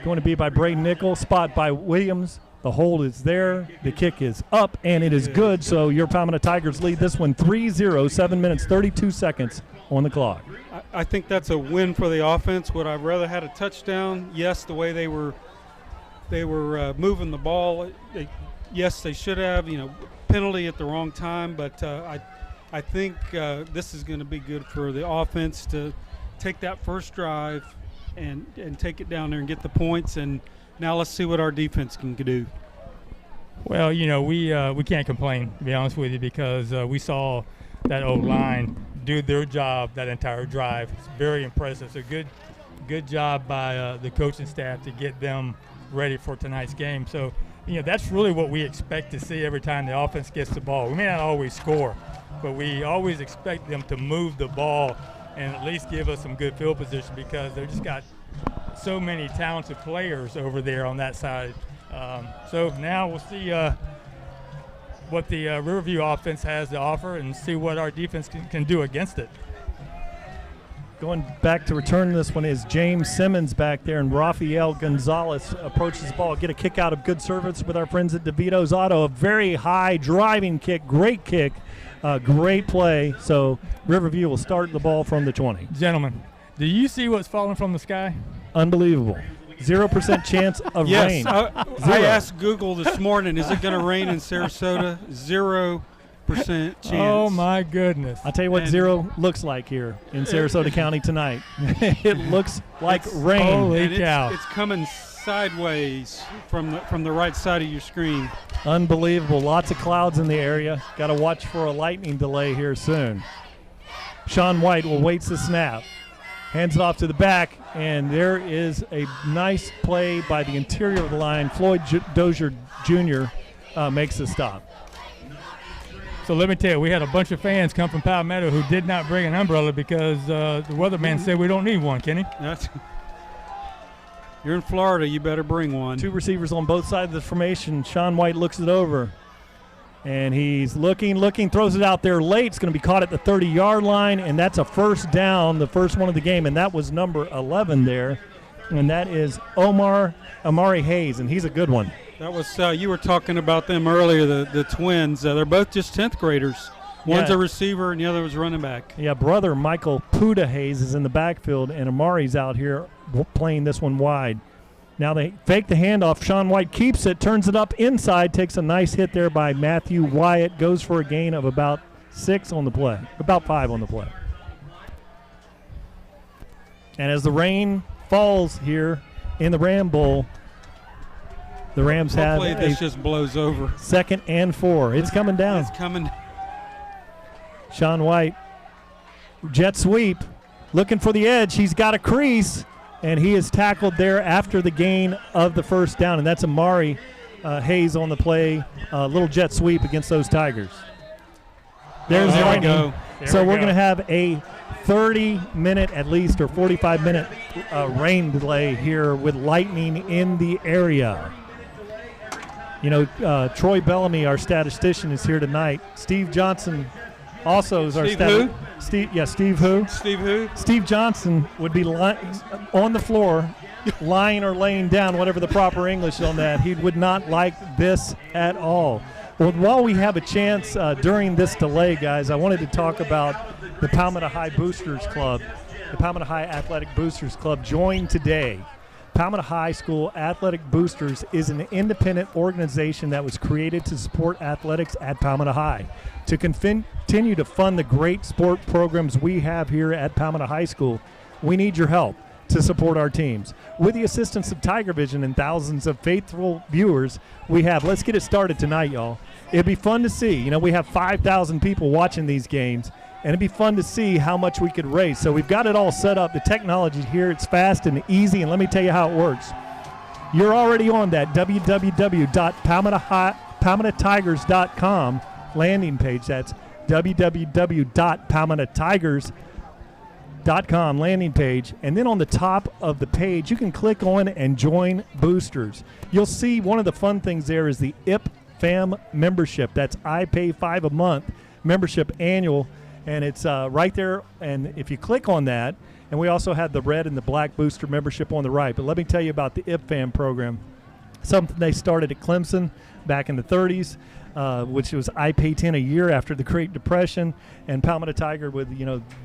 [SPEAKER 4] going to be by Braden Nickel, spot by Williams. The hold is there. The kick is up, and it is good. So your Palmetto Tigers lead this one 3-0, 7 minutes, 32 seconds on the clock.
[SPEAKER 6] I think that's a win for the offense. Would I rather had a touchdown? Yes, the way they were moving the ball. Yes, they should have, penalty at the wrong time, but I think this is going to be good for the offense to take that first drive and take it down there and get the points. And now let's see what our defense can do.
[SPEAKER 5] Well, we can't complain, to be honest with you, because we saw that O-line do their job that entire drive. It's very impressive. It's a good job by the coaching staff to get them ready for tonight's game. So, that's really what we expect to see every time the offense gets the ball. We may not always score, but we always expect them to move the ball and at least give us some good field position because they've just got so many talented players over there on that side. So now we'll see what the Riverview offense has to offer and see what our defense can do against it.
[SPEAKER 4] Going back to return this one is James Simmons back there, and Rafael Gonzalez approaches the ball. Get a kick out of good service with our friends at DeVito's Auto. A very high driving kick, great play. So Riverview will start the ball from the 20.
[SPEAKER 5] Gentlemen, do you see what's falling from the sky?
[SPEAKER 4] Unbelievable. 0% chance of rain.
[SPEAKER 6] Yes, I asked Google this morning, is it going to rain in Sarasota? 0% chance.
[SPEAKER 5] Oh, my goodness.
[SPEAKER 4] I'll tell you what zero looks like here in Sarasota County tonight. It looks like rain.
[SPEAKER 5] Holy cow.
[SPEAKER 6] It's coming sideways from the right side of your screen.
[SPEAKER 4] Unbelievable. Lots of clouds in the area. Got to watch for a lightning delay here soon. Sean White will wait the snap. Hands it off to the back, and there is a nice play by the interior of the line. Floyd Dozier Jr. Makes the stop.
[SPEAKER 5] So let me tell you, we had a bunch of fans come from Palmetto who did not bring an umbrella because the weatherman said we don't need one, Kenny.
[SPEAKER 6] You're in Florida, you better bring one.
[SPEAKER 4] Two receivers on both sides of the formation. Sean White looks it over. And he's looking, throws it out there late. It's going to be caught at the 30-yard line, and that's a first down, the first one of the game, and that was number 11 there, and that is Amari Hayes, and he's a good one.
[SPEAKER 6] That was you were talking about them earlier, the twins. They're both just 10th graders. One's a receiver and the other was running back.
[SPEAKER 4] Yeah, brother Michael Puda Hayes is in the backfield, and Amari's out here playing this one wide. Now they fake the handoff. Sean White keeps it, turns it up inside, takes a nice hit there by Matthew Wyatt, goes for a gain of about 6 on the play, about 5 on the play. And as the rain falls here in the Ram Bowl, the Rams
[SPEAKER 6] Hopefully
[SPEAKER 4] have
[SPEAKER 6] this just blows over.
[SPEAKER 4] 2nd and 4. It's coming down.
[SPEAKER 6] It's coming.
[SPEAKER 4] Sean White, jet sweep, looking for the edge. He's got a crease. And he is tackled there after the gain of the first down. And that's Amari Hayes on the play. Little jet sweep against those Tigers. There's the lightning. So we're going to have a 30-minute at least or 45-minute rain delay here with lightning in the area. You know, Troy Bellamy, our statistician, is here tonight. Steve Johnson also is our
[SPEAKER 6] statistician.
[SPEAKER 4] Steve who?
[SPEAKER 6] Steve who?
[SPEAKER 4] Steve Johnson would be on the floor, lying or laying down, whatever the proper English on that. He would not like this at all. Well, while we have a chance during this delay, guys, I wanted to talk about the Palmetto High Boosters Club. The Palmetto High Athletic Boosters Club joined today. Palmetto High School Athletic Boosters is an independent organization that was created to support athletics at Palmetto High. To continue to fund the great sport programs we have here at Palmetto High School, we need your help to support our teams. With the assistance of TigerVision and thousands of faithful viewers we have, let's get it started tonight, y'all. It'd be fun to see. You know, we have 5,000 people watching these games, and it'd be fun to see how much we could raise. So we've got it all set up. The technology here, it's fast and easy, and let me tell you how it works. You're already on that www.palmettotigers.com landing page. That's www.palmettotigers.com landing page. And then on the top of the page, you can click on and join boosters. You'll see one of the fun things there is the IPFAM membership. That's I pay $5 a month membership annual. And it's right there, and if you click on that, and we also have the red and the black booster membership on the right. But let me tell you about the IPFAM program. Something they started at Clemson back in the 30s, which was I pay $10 a year after the Great Depression. And Palmetto Tiger with,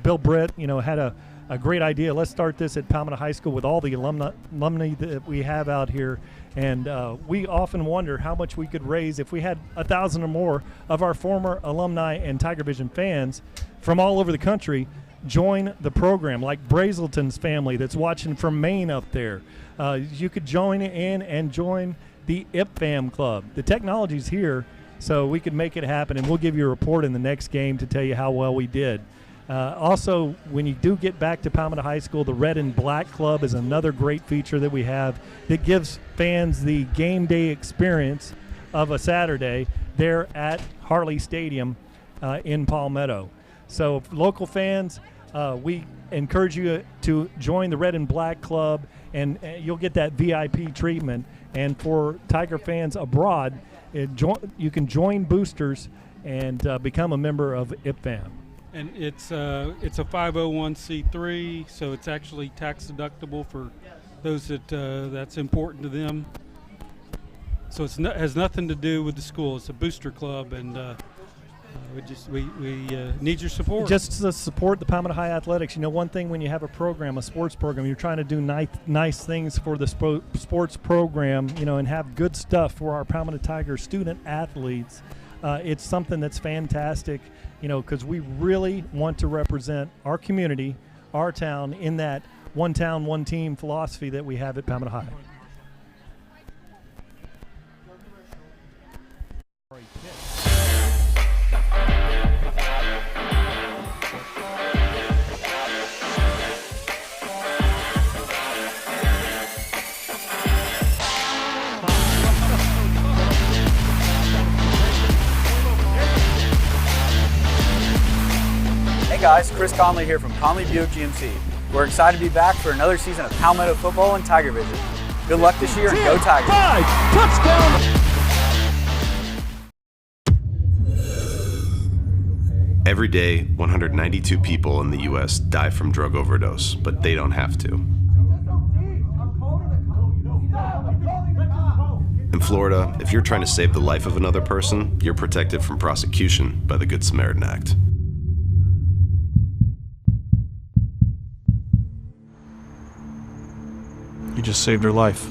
[SPEAKER 4] Bill Britt, had a great idea. Let's start this at Palmetto High School with all the alumni that we have out here. And we often wonder how much we could raise if we had 1,000 or more of our former alumni and TigerVision fans from all over the country join the program, like Brazelton's family that's watching from Maine up there. You could join in and join the IPFAM Club. The technology's here, so we could make it happen, and we'll give you a report in the next game to tell you how well we did. Also, when you do get back to Palmetto High School, the Red and Black Club is another great feature that we have that gives fans the game day experience of a Saturday there at Harley Stadium in Palmetto. So local fans, we encourage you to join the Red and Black Club, and you'll get that VIP treatment. And for Tiger fans abroad, you can join boosters and become a member of IPFAM.
[SPEAKER 6] And it's a 501c3, so it's actually tax deductible for those that's important to them. So it has nothing to do with the school. It's a booster club, and we need your support.
[SPEAKER 4] Just to support the Palmetto High Athletics. One thing when you have a sports program, you're trying to do nice things for the sports program, and have good stuff for our Palmetto Tiger student athletes. It's something that's fantastic, because we really want to represent our community, our town, in that one town, one team philosophy that we have at Palmetto High.
[SPEAKER 3] Hey guys, Chris Conley here from Conley Buick GMC. We're excited to be back for another season of Palmetto football and TigerVision. Good luck this year and go Tigers!
[SPEAKER 4] 5, touchdown!
[SPEAKER 10] Every day, 192 people in the U.S. die from drug overdose, but they don't have to. In Florida, if you're trying to save the life of another person, you're protected from prosecution by the Good Samaritan Act.
[SPEAKER 11] You just saved her life.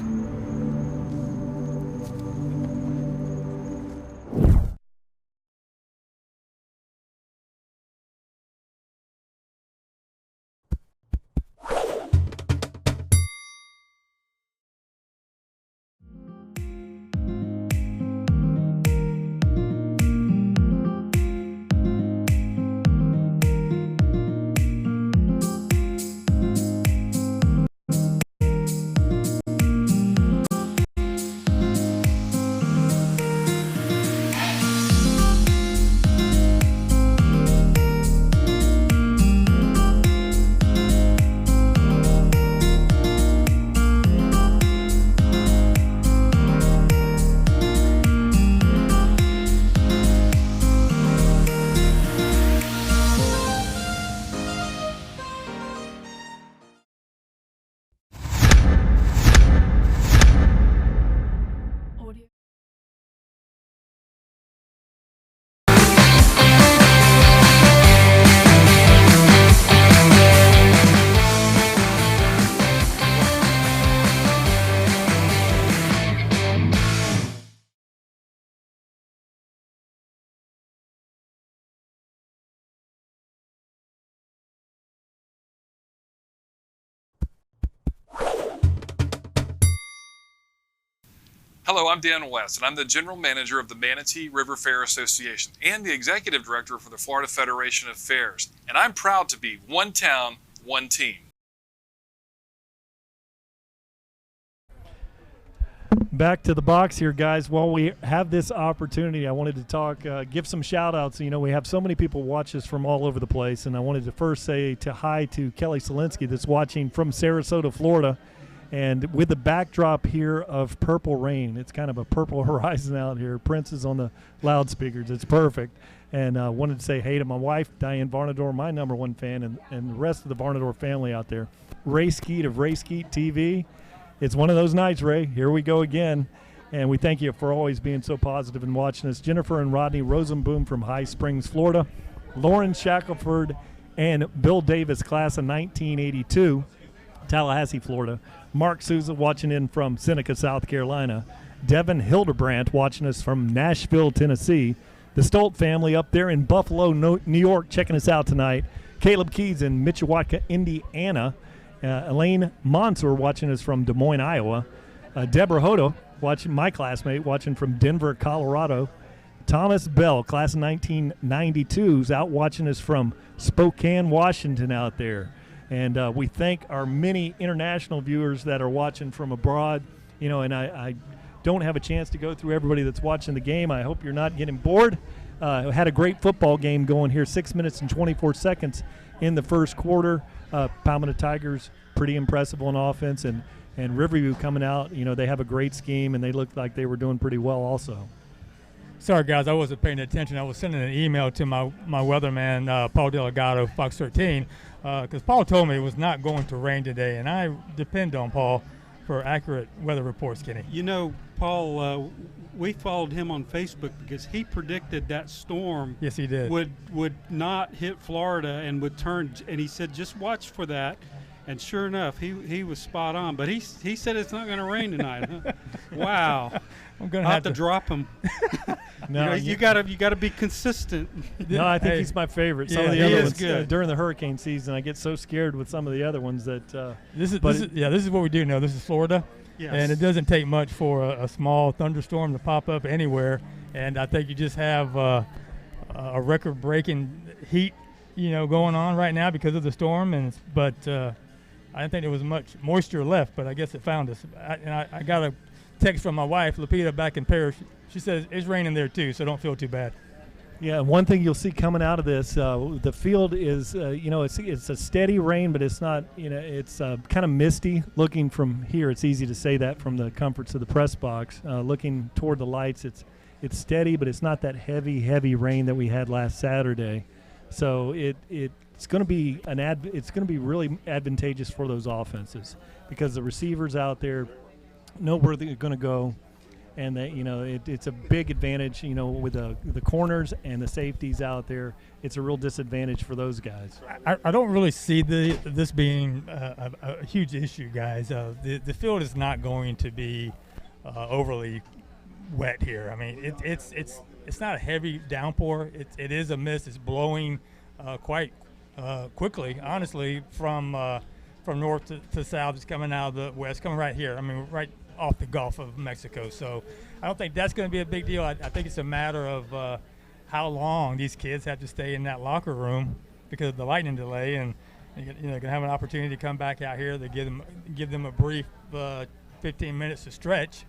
[SPEAKER 12] Hello, I'm Dan West, and I'm the General Manager of the Manatee River Fair Association and the Executive Director for the Florida Federation of Fairs, and I'm proud to be one town, one team.
[SPEAKER 4] Back to the box here, guys. While we have this opportunity, I wanted to talk, give some shout-outs. You know, we have so many people watch us from all over the place, and I wanted to first say hi to Kelly Solinsky that's watching from Sarasota, Florida. And with the backdrop here of purple rain, it's kind of a purple horizon out here. Prince is on the loudspeakers. It's perfect. And wanted to say hey to my wife, Diane Varnador, my #1 fan, and the rest of the Varnador family out there. Ray Skeet of Ray Skeet TV. It's one of those nights, Ray. Here we go again. And we thank you for always being so positive and watching us. Jennifer and Rodney Rosenboom from High Springs, Florida. Lauren Shackelford and Bill Davis, class of 1982, Tallahassee, Florida. Mark Souza watching in from Seneca, South Carolina. Devin Hildebrandt watching us from Nashville, Tennessee. The Stolt family up there in Buffalo, New York, checking us out tonight. Caleb Keys in Mishawaka, Indiana. Elaine Monsor watching us from Des Moines, Iowa. Deborah Hodo, watching my classmate, watching from Denver, Colorado. Thomas Bell, class of 1992, is out watching us from Spokane, Washington out there. And we thank our many international viewers that are watching from abroad. You know, and I don't have a chance to go through everybody that's watching the game. I hope you're not getting bored. Had a great football game going here, 6 minutes and 24 seconds in the first quarter. Palmetto Tigers, pretty impressive on offense. And Riverview coming out, you know, they have a great scheme, and they looked like they were doing pretty well also.
[SPEAKER 5] Sorry, guys, I wasn't paying attention. I was sending an email to my weatherman, Paul Delgado, Fox 13, because Paul told me it was not going to rain today, and I depend on Paul for accurate weather reports, Kenny.
[SPEAKER 6] You know, Paul, we followed him on Facebook because he predicted that storm.
[SPEAKER 5] Yes, he did.
[SPEAKER 6] Would not hit Florida and would turn, and he said, just watch for that. And sure enough, he was spot on. But he said it's not going to rain tonight. Huh? Wow.
[SPEAKER 5] I'm going to have
[SPEAKER 6] to drop him.
[SPEAKER 4] No,
[SPEAKER 6] you gotta be consistent.
[SPEAKER 4] No, I think he's my favorite. Some
[SPEAKER 6] yeah,
[SPEAKER 4] of the other ones
[SPEAKER 6] good.
[SPEAKER 4] During the hurricane season, I get so scared with some of the other ones that.
[SPEAKER 5] This is what we do know. This is Florida,
[SPEAKER 6] yes.
[SPEAKER 5] And it doesn't take much for a small thunderstorm to pop up anywhere. And I think you just have a record-breaking heat, you know, going on right now because of the storm. But I didn't think there was much moisture left, but I guess it found us. I got a text from my wife, Lupita, back in Paris. She says it's raining there too, so don't feel too bad.
[SPEAKER 4] Yeah, one thing you'll see coming out of this, the field is, you know, it's a steady rain, but it's not, you know, it's kind of misty. Looking from here, it's easy to say that from the comforts of the press box. Looking toward the lights, it's steady, but it's not that heavy rain that we had last Saturday. So it's going to be it's going to be really advantageous for those offenses because the receivers out there know where they're going to go, and that it's a big advantage. With the corners and the safeties out there, it's a real disadvantage for those guys.
[SPEAKER 5] I don't really see this being a huge issue, guys. The field is not going to be overly wet here. I mean, it's not a heavy downpour. It is a mist. It's blowing quite quickly, honestly, from north to south. It's coming out of the west, coming right here. I mean, right off the Gulf of Mexico. So I don't think that's going to be a big deal. I think it's a matter of how long these kids have to stay in that locker room because of the lightning delay, and going to have an opportunity to come back out here. They give them a brief 15 minutes to stretch,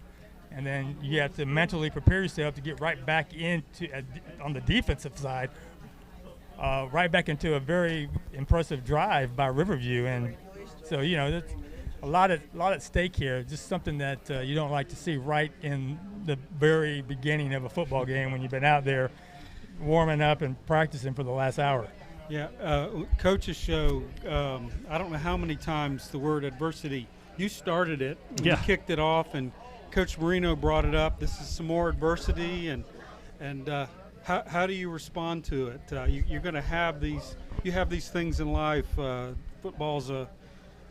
[SPEAKER 5] and then you have to mentally prepare yourself to get right back into on the defensive side, right back into a very impressive drive by Riverview. And so that's a lot at stake here. Just something that you don't like to see right in the very beginning of a football game when you've been out there warming up and practicing for the last hour.
[SPEAKER 6] Yeah, coaches show. I don't know how many times the word adversity. You started it. You kicked it off, and Coach Marino brought it up. This is some more adversity, and how do you respond to it? You're going to have these. You have these things in life. The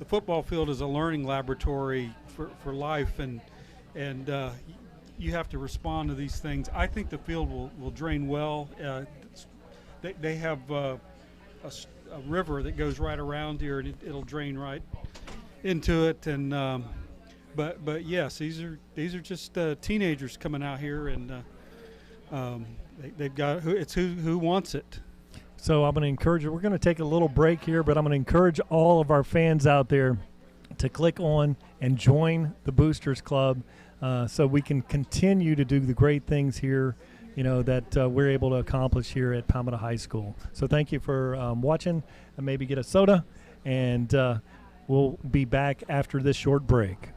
[SPEAKER 6] football field is a learning laboratory for life, and you have to respond to these things. I think the field will drain well. They have a river that goes right around here, and it'll drain right into it. And but yes, these are just teenagers coming out here, and they've got who wants it.
[SPEAKER 4] So I'm going to encourage you. We're going to take a little break here, but I'm going to encourage all of our fans out there to click on and join the Boosters Club, so we can continue to do the great things here, that we're able to accomplish here at Palmetto High School. So thank you for watching, and maybe get a soda, and we'll be back after this short break.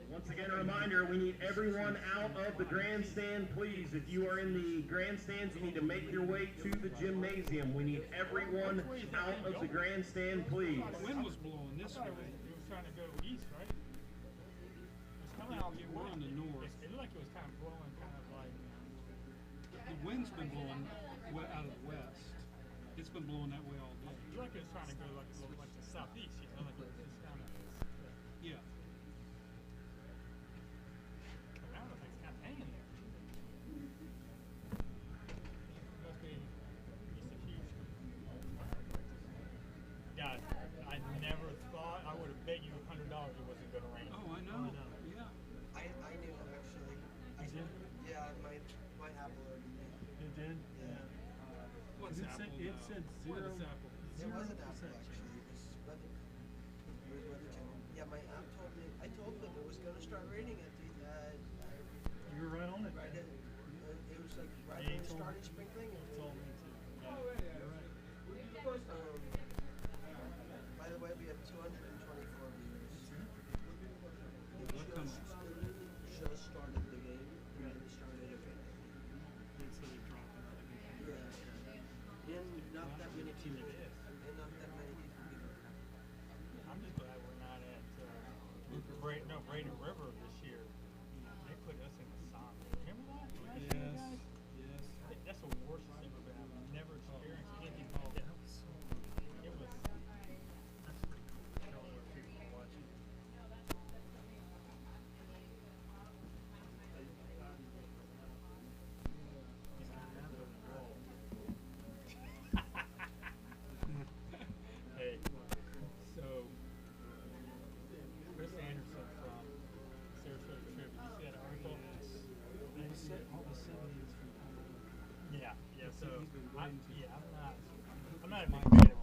[SPEAKER 1] Once again, a reminder, we need everyone out of the grandstand, please. If you are in the grandstands, you need to make your way to the gymnasium. We need everyone out of the grandstand, please.
[SPEAKER 6] The wind was blowing this way.
[SPEAKER 5] It was trying to go east, right? It was coming out.
[SPEAKER 6] We're on the north.
[SPEAKER 5] It looked like it was kind of blowing, kind of like.
[SPEAKER 6] The wind's been blowing out of the west. It's been blowing that way all day.
[SPEAKER 5] It looked like it was trying to go like the southeast, like it was kind of.
[SPEAKER 6] Yeah.
[SPEAKER 5] I don't know if it's kind of hanging there. Must be just a huge. Guys, I never thought I would have bet you $100 it wasn't going to rain.
[SPEAKER 6] Oh, I know. Yeah.
[SPEAKER 13] I knew actually. I did. Yeah, my Apple already knew.
[SPEAKER 4] It did.
[SPEAKER 13] Yeah.
[SPEAKER 6] What's Apple?
[SPEAKER 4] It said zero.
[SPEAKER 13] It wasn't Apple actually. It was weather. It was Weather Channel. Yeah, my app told me. I told them it was going to start raining at the.
[SPEAKER 4] You were right on it.
[SPEAKER 13] Right at, it was like right when it started sprinkling.
[SPEAKER 4] It told me to.
[SPEAKER 13] You're right. By the way, we have 224 viewers. It just started the game. We haven't started it yet. Yeah. And not that many people. And not that many people.
[SPEAKER 5] I'm just glad we're not at Braden River this year. They put us in the sun. Remember that?
[SPEAKER 6] Yes. Yes.
[SPEAKER 5] That's the worst I've ever been. I've never experienced anything like that. It was. That's pretty cool. I don't know where people are watching. Yeah. So I'm not a big fan of it.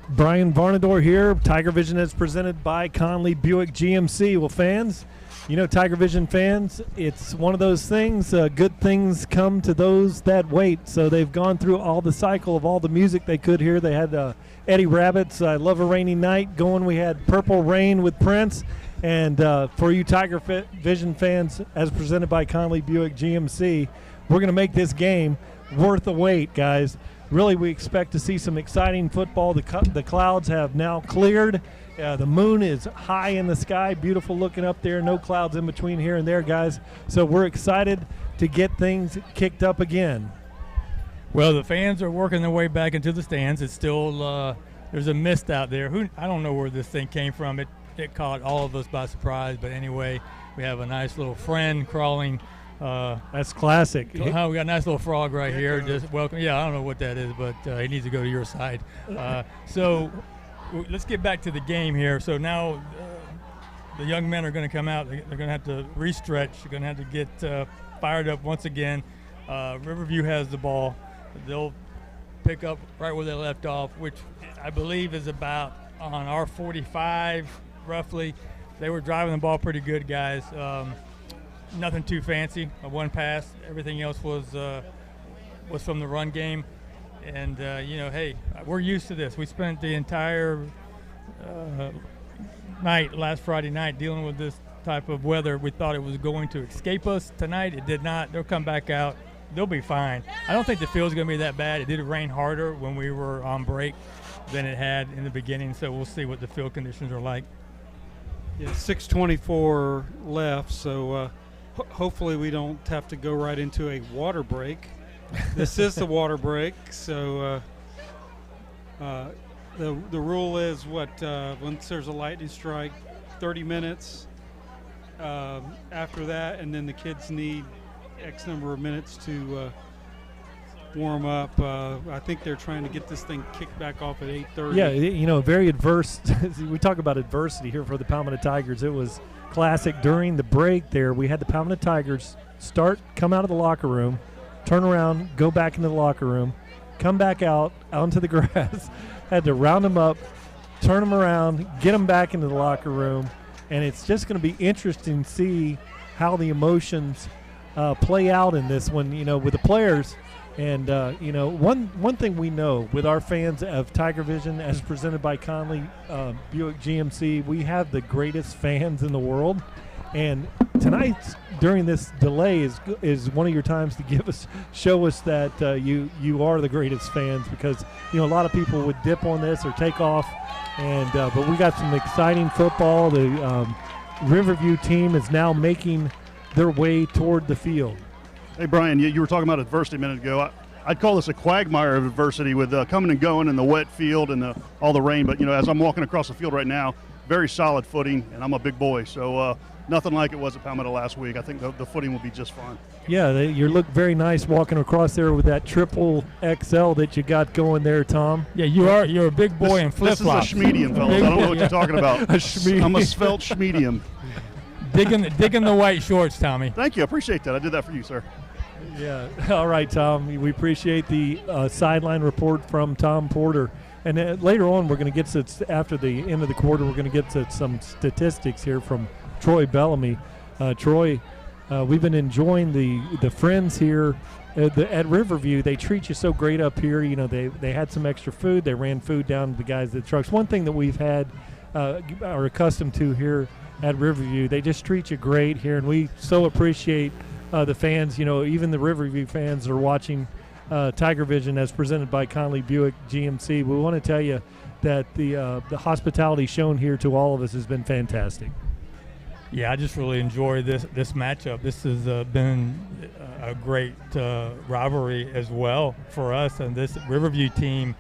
[SPEAKER 4] Brian Varnador here. TigerVision is presented by Conley Buick GMC. Well, fans, you know, TigerVision fans, it's one of those things, good things come to those that wait. So they've gone through all the cycle of all the music they could hear. They had Eddie Rabbitt's I Love a Rainy Night going. We had Purple Rain with Prince. And for you TigerVision fans, as presented by Conley Buick GMC, we're going to make this game worth the wait, guys. Really, we expect to see some exciting football. The clouds have now cleared. The moon is high in the sky, beautiful looking up there. No clouds in between here and there, guys. So we're excited to get things kicked up again.
[SPEAKER 5] Well, the fans are working their way back into the stands. It's still there's a mist out there. I don't know where this thing came from. It caught all of us by surprise. But anyway, we have a nice little friend crawling.
[SPEAKER 4] That's classic.
[SPEAKER 5] We got a nice little frog right here. Just welcome. Yeah, I don't know what that is, but he needs to go to your side. So let's get back to the game here. So now the young men are going to come out. They're going to have to re-stretch. They're going to have to get fired up once again. Riverview has the ball. They'll pick up right where they left off, which I believe is about on our 45, roughly. They were driving the ball pretty good, guys. Nothing too fancy. One pass. Everything else was from the run game. And, hey, we're used to this. We spent the entire night, last Friday night, dealing with this type of weather. We thought it was going to escape us tonight. It did not. They'll come back out. They'll be fine. I don't think the field's going to be that bad. It did rain harder when we were on break than it had in the beginning, so we'll see what the field conditions are like.
[SPEAKER 6] Yeah, 6:24 left, so hopefully we don't have to go right into a water break. This is the water break, so the rule is once there's a lightning strike, 30 minutes after that, and then the kids need X number of minutes to warm up. I think they're trying to get this thing kicked back off at 8:30.
[SPEAKER 4] Yeah, very adverse. We talk about adversity here for the Palmetto Tigers. It was classic. During the break there, we had the Palmetto Tigers come out of the locker room, turn around, go back into the locker room, come back out onto the grass, had to round them up, turn them around, get them back into the locker room, and it's just going to be interesting to see how the emotions play out in this one, with the players. And, one thing we know with our fans of TigerVision, as presented by Conley Buick GMC, we have the greatest fans in the world. And tonight, during this delay, is one of your times to show us that you are the greatest fans, because, a lot of people would dip on this or take off. And but we got some exciting football. The Riverview team is now making their way toward the field.
[SPEAKER 8] Hey, Brian, you were talking about adversity a minute ago. I'd call this a quagmire of adversity with coming and going in the wet field and all the rain. But, as I'm walking across the field right now, very solid footing, and I'm a big boy. So nothing like it was at Palmetto last week. I think the footing will be just fine.
[SPEAKER 4] Yeah, you look very nice walking across there with that triple XL that you got going there, Tom.
[SPEAKER 5] Yeah, you're a big boy in flip-flops.
[SPEAKER 8] This is a schmedium, fellas. I don't know what you're talking about. I'm a svelte schmedium.
[SPEAKER 5] Digging the white shorts, Tommy.
[SPEAKER 8] Thank you. I appreciate that. I did that for you, sir.
[SPEAKER 4] Yeah. All right, Tom. We appreciate the sideline report from Tom Porter. And later on, we're going to get to, after the end of the quarter, we're going to get to some statistics here from Troy Bellamy. Troy, we've been enjoying the friends here at Riverview. They treat you so great up here. They had some extra food. They ran food down to the guys at the trucks. One thing that we've had are accustomed to here at Riverview, they just treat you great here, and we so appreciate the fans. Even the Riverview fans are watching TigerVision as presented by Conley Buick GMC. We want to tell you that the hospitality shown here to all of us has been fantastic.
[SPEAKER 5] Yeah, I just really enjoy this matchup. This has been a great rivalry as well for us, and this Riverview team,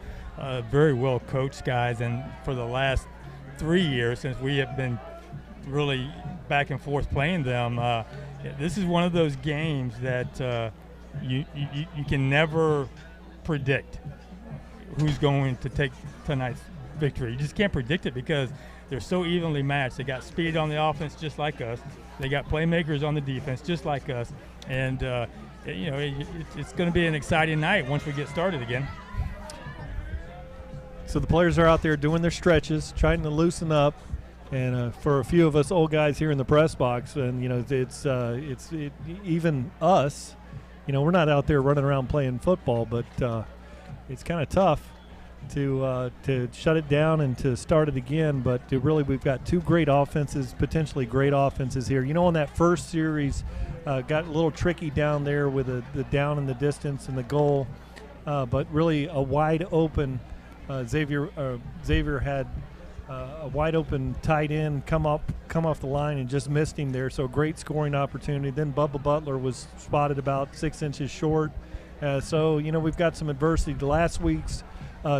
[SPEAKER 5] very well coached guys, and for the last 3 years since we have been really back and forth playing them, this is one of those games that you can never predict who's going to take tonight's victory. You just can't predict it because they're so evenly matched. They got speed on the offense just like us. They got playmakers on the defense just like us. And, it's going to be an exciting night once we get started again.
[SPEAKER 4] So the players are out there doing their stretches, trying to loosen up. And for a few of us old guys here in the press box, and it's even us, we're not out there running around playing football, but it's kind of tough to shut it down and to start it again. But we've got two great offenses, potentially great offenses here. On that first series, got a little tricky down there with the down in the distance and the goal, but really a wide open. Xavier had a wide open tight end come off the line and just missed him there. So great scoring opportunity. Then Bubba Butler was spotted about 6 inches short. So we've got some adversity. The last week's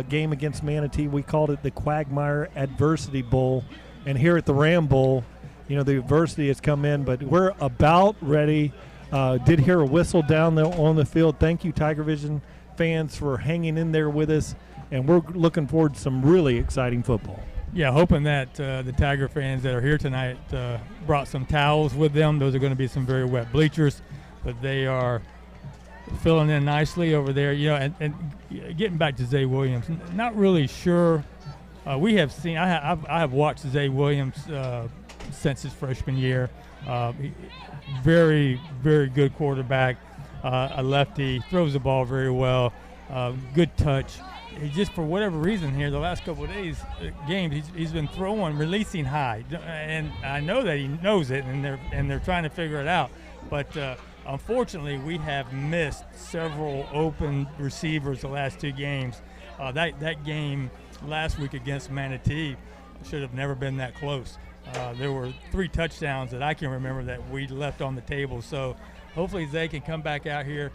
[SPEAKER 4] game against Manatee, we called it the Quagmire Adversity Bowl. And here at the Ram Bowl, the adversity has come in, but we're about ready. Did hear a whistle down there on the field. Thank you, TigerVision fans, for hanging in there with us. And we're looking forward to some really exciting football.
[SPEAKER 5] Yeah, hoping that the Tiger fans that are here tonight brought some towels with them. Those are going to be some very wet bleachers, but they are filling in nicely over there. And getting back to Zay Williams, not really sure. We have seen. I have watched Zay Williams since his freshman year. Very, very good quarterback. A lefty, throws the ball very well. Good touch. He just, for whatever reason here, the last couple of days, games, he's been releasing high, and I know that he knows it, and they're trying to figure it out. But unfortunately, we have missed several open receivers the last two games. That game last week against Manatee should have never been that close. There were 3 touchdowns that I can remember that we left on the table. So hopefully Zay can come back out here,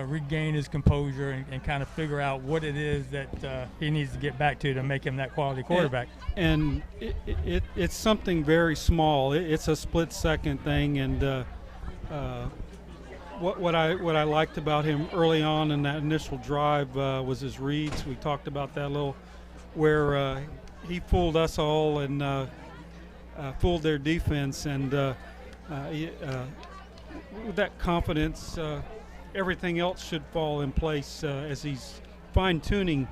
[SPEAKER 5] regain his composure and kind of figure out what it is that he needs to get back to make him that quality quarterback.
[SPEAKER 6] And it's something very small. It's a split-second thing, and what I liked about him early on in that initial drive was his reads. We talked about that a little, where he fooled us all and fooled their defense, and with that confidence, everything else should fall in place as he's fine-tuning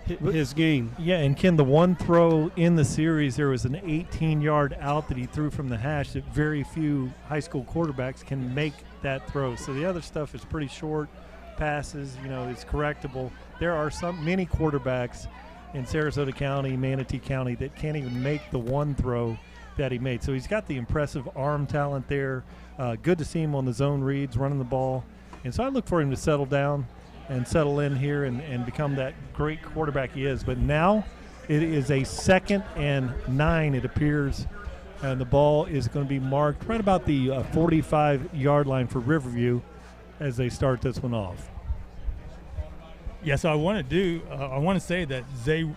[SPEAKER 6] his game.
[SPEAKER 4] Yeah, and Ken, the one throw in the series, there was an 18-yard out that he threw from the hash that very few high school quarterbacks can make that throw. So the other stuff is pretty short passes, it's correctable. There are many quarterbacks in Sarasota County, Manatee County, that can't even make the one throw that he made. So he's got the impressive arm talent there. Good to see him on the zone reads, running the ball. And so I look for him to settle down and settle in here and become that great quarterback he is. But now it is a 2nd and 9, it appears, and the ball is going to be marked right about the 45-yard line for Riverview as they start this one off.
[SPEAKER 5] Yeah, so I want to say that Zay,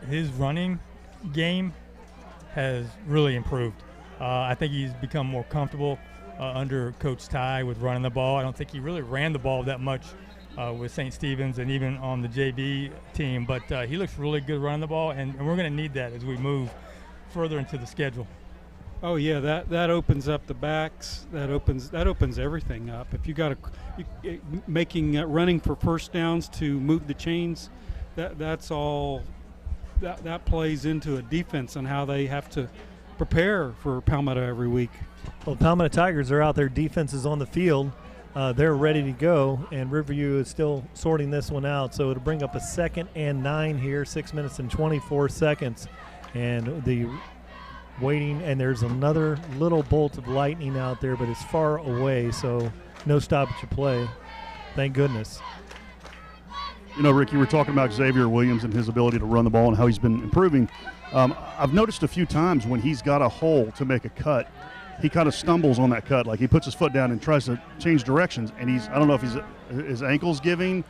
[SPEAKER 5] his running game has really improved. I think he's become more comfortable under Coach Ty with running the ball. I don't think he really ran the ball that much with St. Stephen's and even on the JV team, but he looks really good running the ball, and we're going to need that as we move further into the schedule.
[SPEAKER 6] Oh yeah, that opens up the backs. That opens everything up. If you got making running for first downs to move the chains, that's all. That plays into a defense and how they have to prepare for Palmetto every week.
[SPEAKER 4] Well, Palmetto Tigers are out there. Defense is on the field. They're ready to go, and Riverview is still sorting this one out. So it'll bring up a 2nd and 9 here, 6 minutes and 24 seconds. And the waiting, and there's another little bolt of lightning out there, but it's far away, so no stoppage of play. Thank goodness.
[SPEAKER 8] Rick, you were talking about Xavier Williams and his ability to run the ball and how he's been improving. I've noticed a few times when he's got a hole to make a cut, he kind of stumbles on that cut. Like he puts his foot down and tries to change directions, and I don't know if his ankle's giving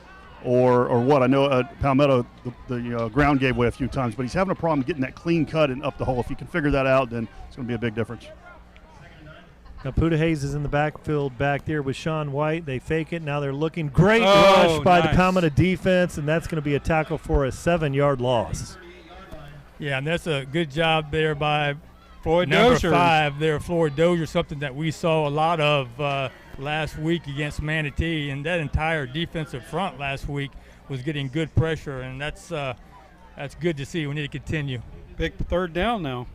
[SPEAKER 8] or what. I know Palmetto, the ground gave way a few times, but he's having a problem getting that clean cut and up the hole. If you can figure that out, then it's going to be a big difference.
[SPEAKER 4] Now, Puda Hayes is in the backfield back there with Sean White. They fake it. Now they're looking. Great rush by the Palmetto defense, and that's going to be a tackle for a 7-yard loss.
[SPEAKER 5] Yeah, and that's a good job there by
[SPEAKER 6] Floyd
[SPEAKER 5] number
[SPEAKER 6] Dozier.
[SPEAKER 5] 5 there, Floyd Dozier, something that we saw a lot of last week against Manatee, and that entire defensive front last week was getting good pressure, and that's that's good to see. We need to continue.
[SPEAKER 6] Big third down now.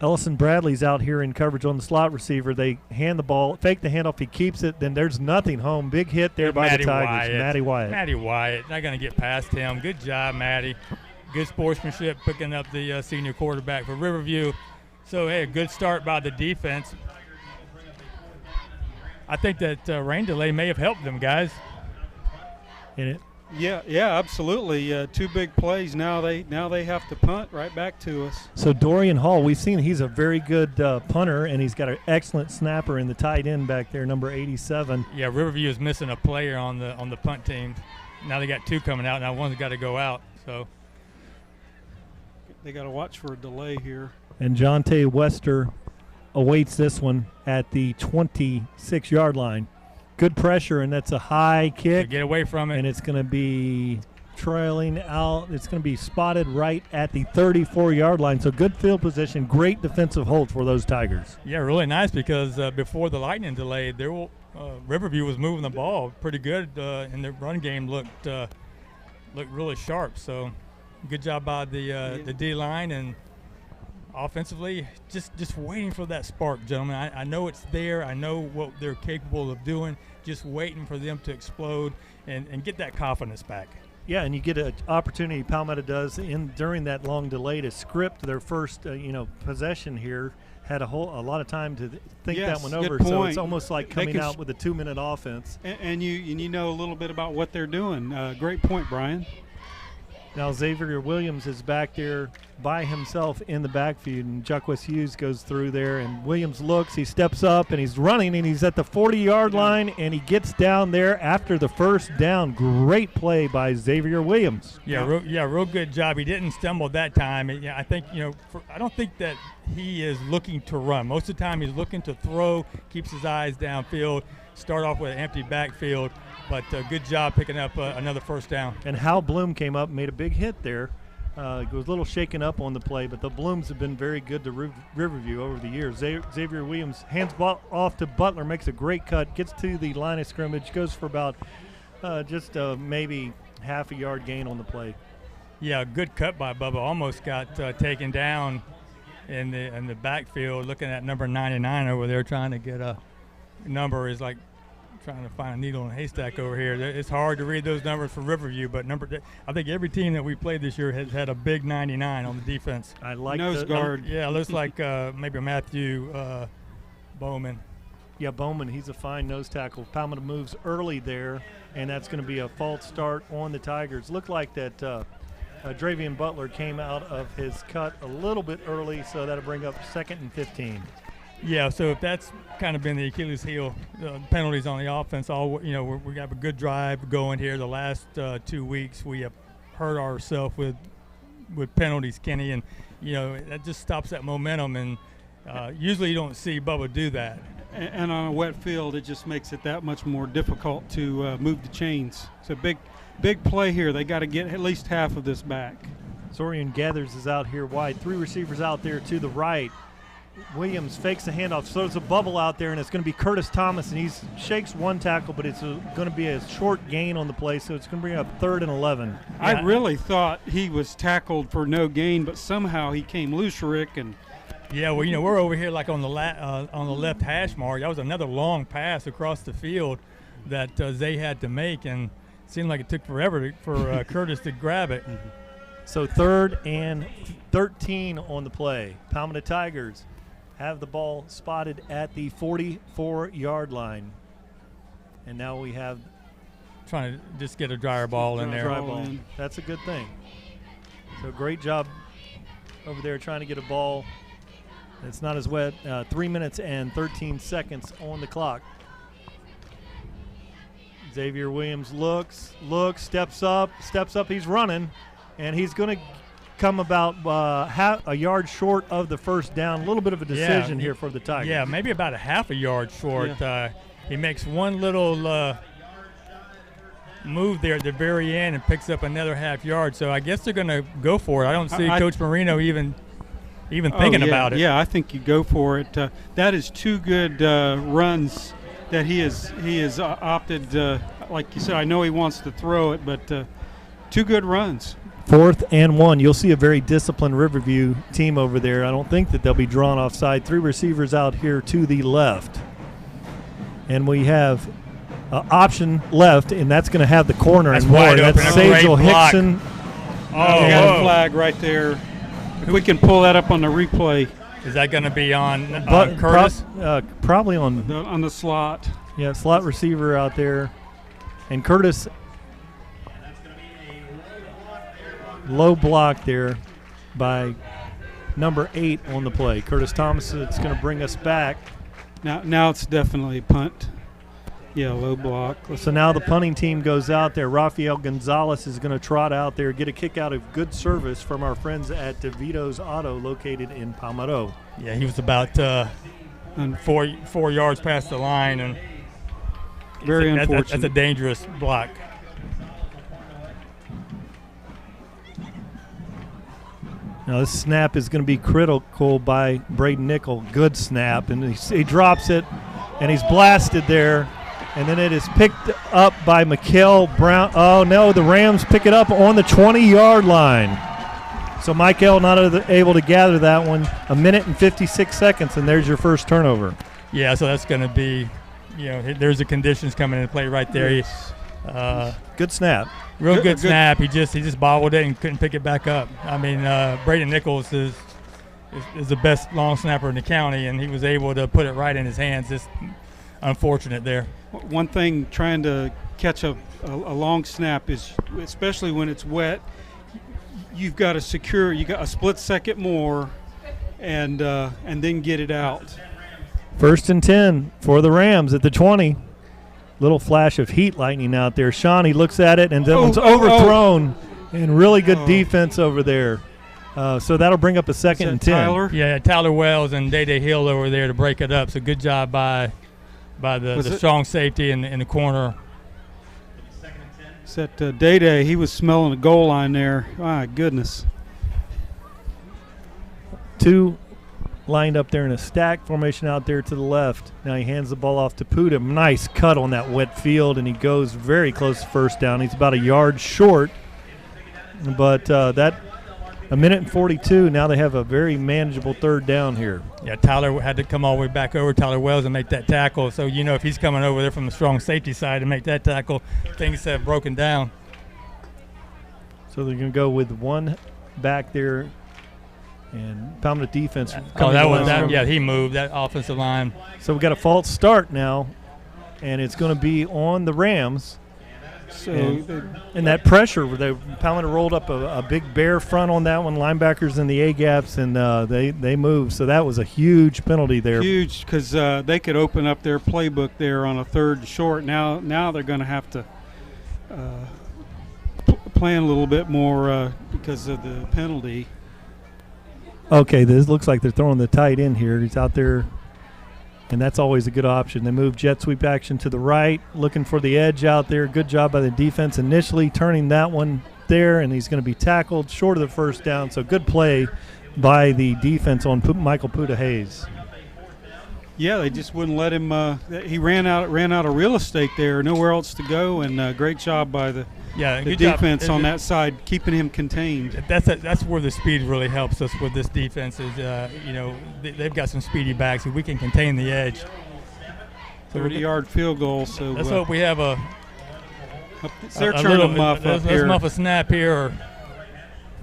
[SPEAKER 4] Ellison Bradley's out here in coverage on the slot receiver. They hand the ball, fake the handoff. He keeps it. Then there's nothing home. Big hit there by the Tigers. Matty Wyatt.
[SPEAKER 5] Matty Wyatt. Not going to get past him. Good job, Matty. Good sportsmanship picking up the senior quarterback for Riverview. So, hey, a good start by the defense. I think that rain delay may have helped them, guys.
[SPEAKER 4] In it.
[SPEAKER 6] Yeah, absolutely. 2 big plays. Now they have to punt right back to us.
[SPEAKER 4] So Dorian Hall, we've seen he's a very good punter, and he's got an excellent snapper in the tight end back there, number 87.
[SPEAKER 5] Yeah, Riverview is missing a player on the punt team. Now they got 2 coming out. Now one's got to go out. So
[SPEAKER 6] they got to watch for a delay here.
[SPEAKER 4] And Jonte Wester awaits this one at the 26-yard line. Good pressure, and that's a high kick.
[SPEAKER 5] So get away from it.
[SPEAKER 4] And it's going to be trailing out. It's going to be spotted right at the 34-yard line. So good field position, great defensive hold for those Tigers.
[SPEAKER 5] Yeah, really nice because before the lightning delay, Riverview was moving the ball pretty good, and their run game looked really sharp. So good job by the D-line, and offensively, just waiting for that spark, gentlemen. I know it's there. I know what they're capable of doing. Just waiting for them to explode and get that confidence back.
[SPEAKER 4] Yeah, and you get an opportunity, Palmetto does, during that long delay to script their first, possession here. Had a lot of time to think that one over. So it's almost like coming out with a 2-minute offense.
[SPEAKER 6] And you know a little bit about what they're doing. Great point, Brian.
[SPEAKER 4] Now Xavier Williams is back there by himself in the backfield, and Jacquez Hughes goes through there, and Williams looks, he steps up, and he's running, and he's at the 40-yard line, and he gets down there after the first down. Great play by Xavier Williams.
[SPEAKER 5] Yeah, real good job. He didn't stumble that time. Yeah, I think, I don't think that he is looking to run. Most of the time he's looking to throw, keeps his eyes downfield, start off with an empty backfield. But good job picking up another first down.
[SPEAKER 4] And Hal Bloom came up and made a big hit there. It was a little shaken up on the play, but the Blooms have been very good to Riverview over the years. Xavier Williams hands ball off to Butler, makes a great cut, gets to the line of scrimmage, goes for about just maybe half a yard gain on the play.
[SPEAKER 5] Yeah, good cut by Bubba. Almost got taken down in the backfield. Looking at number 99 over there, trying to get a number is like trying to find a needle in a haystack over here. It's hard to read those numbers for Riverview, but I think every team that we played this year has had a big 99 on the defense.
[SPEAKER 4] I like
[SPEAKER 6] nose guard.
[SPEAKER 5] Yeah, looks like maybe Matthew Bowman.
[SPEAKER 4] Yeah, Bowman, he's a fine nose tackle. Palmetto moves early there, and that's going to be a false start on the Tigers. Looked like that Dravian Butler came out of his cut a little bit early, so that'll bring up 2nd and 15.
[SPEAKER 5] Yeah, so if that's kind of been the Achilles heel, penalties on the offense, we have a good drive going here. The last 2 weeks we have hurt ourselves with penalties, Kenny, and that just stops that momentum. And usually you don't see Bubba do that.
[SPEAKER 6] And on a wet field, it just makes it that much more difficult to move the chains. So big play here. They got to get at least half of this back.
[SPEAKER 4] Sorian Gathers is out here wide. 3 receivers out there to the right. Williams fakes the handoff, so there's a bubble out there, and it's going to be Curtis Thomas, and he shakes one tackle, but it's going to be a short gain on the play, so it's going to bring up 3rd and 11.
[SPEAKER 6] I really thought he was tackled for no gain, but somehow he came loose, Rick. And
[SPEAKER 5] yeah, well, we're over here like on the left hash mark. That was another long pass across the field that Zay had to make, and it seemed like it took forever for Curtis to grab it.
[SPEAKER 4] So 3rd and 13 on the play. Palmetto Tigers have the ball spotted at the 44-yard line. And now we have
[SPEAKER 5] trying to just get a dryer ball in there.
[SPEAKER 4] Dry ball. That's a good thing. So great job over there trying to get a ball that's not as wet. 3 minutes and 13 seconds on the clock. Xavier Williams looks, steps up, he's running, and he's going to come about a yard short of the first down. A little bit of a decision here for the Tigers.
[SPEAKER 5] Yeah, maybe about a half a yard short. Yeah. He makes one little move there at the very end and picks up another half yard. So I guess they're going to go for it. I don't see Coach Marino even thinking about it.
[SPEAKER 6] Yeah, I think you go for it. That is 2 good runs that he has opted. Like you said, I know he wants to throw it, but two good runs.
[SPEAKER 4] 4th and 1. You'll see a very disciplined Riverview team over there. I don't think that they'll be drawn offside. 3 receivers out here to the left. And we have option left, and that's going to have the corner.
[SPEAKER 5] That's
[SPEAKER 4] and more.
[SPEAKER 5] wide open.
[SPEAKER 4] That's Sejal Hickson.
[SPEAKER 6] Oh, got a flag right there. If we can pull that up on the replay.
[SPEAKER 5] Is that going to be on
[SPEAKER 4] But
[SPEAKER 5] Curtis?
[SPEAKER 4] Probably on
[SPEAKER 6] the slot.
[SPEAKER 4] Yeah, slot receiver out there. And Curtis, low block there by number 8 on the play. Curtis Thomas, it's going to bring us back.
[SPEAKER 6] Now it's definitely punt. Yeah, low block.
[SPEAKER 4] So now the punting team goes out there. Rafael Gonzalez is going to trot out there, get a kick out of good service from our friends at DeVito's Auto located in Palmetto.
[SPEAKER 5] Yeah, he was about 4 yards past the line, and
[SPEAKER 6] very unfortunate.
[SPEAKER 5] That's a dangerous block.
[SPEAKER 4] Now this snap is going to be critical by Braden Nickel. Good snap, and he drops it, and he's blasted there. And then it is picked up by Mikael Brown. Oh, no, the Rams pick it up on the 20-yard line. So Mikael not able to gather that one. 1 minute and 56 seconds, and there's your first turnover.
[SPEAKER 5] Yeah, so that's going to be, there's the conditions coming into play right there.
[SPEAKER 4] Good snap.
[SPEAKER 5] Real good snap. He just bobbled it and couldn't pick it back up. I mean, Braden Nichols is the best long snapper in the county, and he was able to put it right in his hands. Just unfortunate there.
[SPEAKER 6] One thing trying to catch a long snap is, especially when it's wet, you've got to secure. You got a split second more, and then get it out.
[SPEAKER 4] 1st and 10 for the Rams at the 20. Little flash of heat lightning out there. Sean, he looks at it, and that one's overthrown. And really good defense over there. So that'll bring up a 2nd and 10.
[SPEAKER 6] Tyler?
[SPEAKER 5] Yeah, Tyler Wells and Day Hill over there to break it up. So good job by the strong safety in the corner.
[SPEAKER 6] Is that Day? He was smelling the goal line there. My goodness.
[SPEAKER 4] 2 lined up there in a stack formation out there to the left. Now he hands the ball off to Puda. Nice cut on that wet field, and he goes very close to first down. He's about a yard short, but that 1 minute and 42. Now they have a very manageable 3rd down here.
[SPEAKER 5] Yeah, Tyler had to come all the way back over, Tyler Wells, and make that tackle. So, if he's coming over there from the strong safety side to make that tackle, things have broken down.
[SPEAKER 4] So they're going to go with 1 back there. And Palmetto defense.
[SPEAKER 5] He moved that offensive line.
[SPEAKER 4] So we got a false start now, and it's going to be on the Rams.
[SPEAKER 6] So
[SPEAKER 4] and that pressure, Palmetto rolled up a big bear front on that one, linebackers in the A gaps, and they moved. So that was a huge penalty there.
[SPEAKER 6] Huge, because they could open up their playbook there on a 3rd and short. Now they're going to have to plan a little bit more because of the penalty.
[SPEAKER 4] Okay, this looks like they're throwing the tight end here. He's out there, and that's always a good option. They move jet sweep action to the right, looking for the edge out there. Good job by the defense initially turning that one there, and he's going to be tackled short of the first down. So good play by the defense on Michael Puda-Hayes.
[SPEAKER 6] Yeah, they just wouldn't let him. He ran out of real estate there, nowhere else to go, and great job by the defense on that side, keeping him contained.
[SPEAKER 5] That's where the speed really helps us with this defense. Is they've got some speedy backs, and we can contain the edge.
[SPEAKER 6] 30-yard field goal. So
[SPEAKER 5] let's hope we have
[SPEAKER 6] they're trying to muff up here.
[SPEAKER 5] Let's muff a snap here.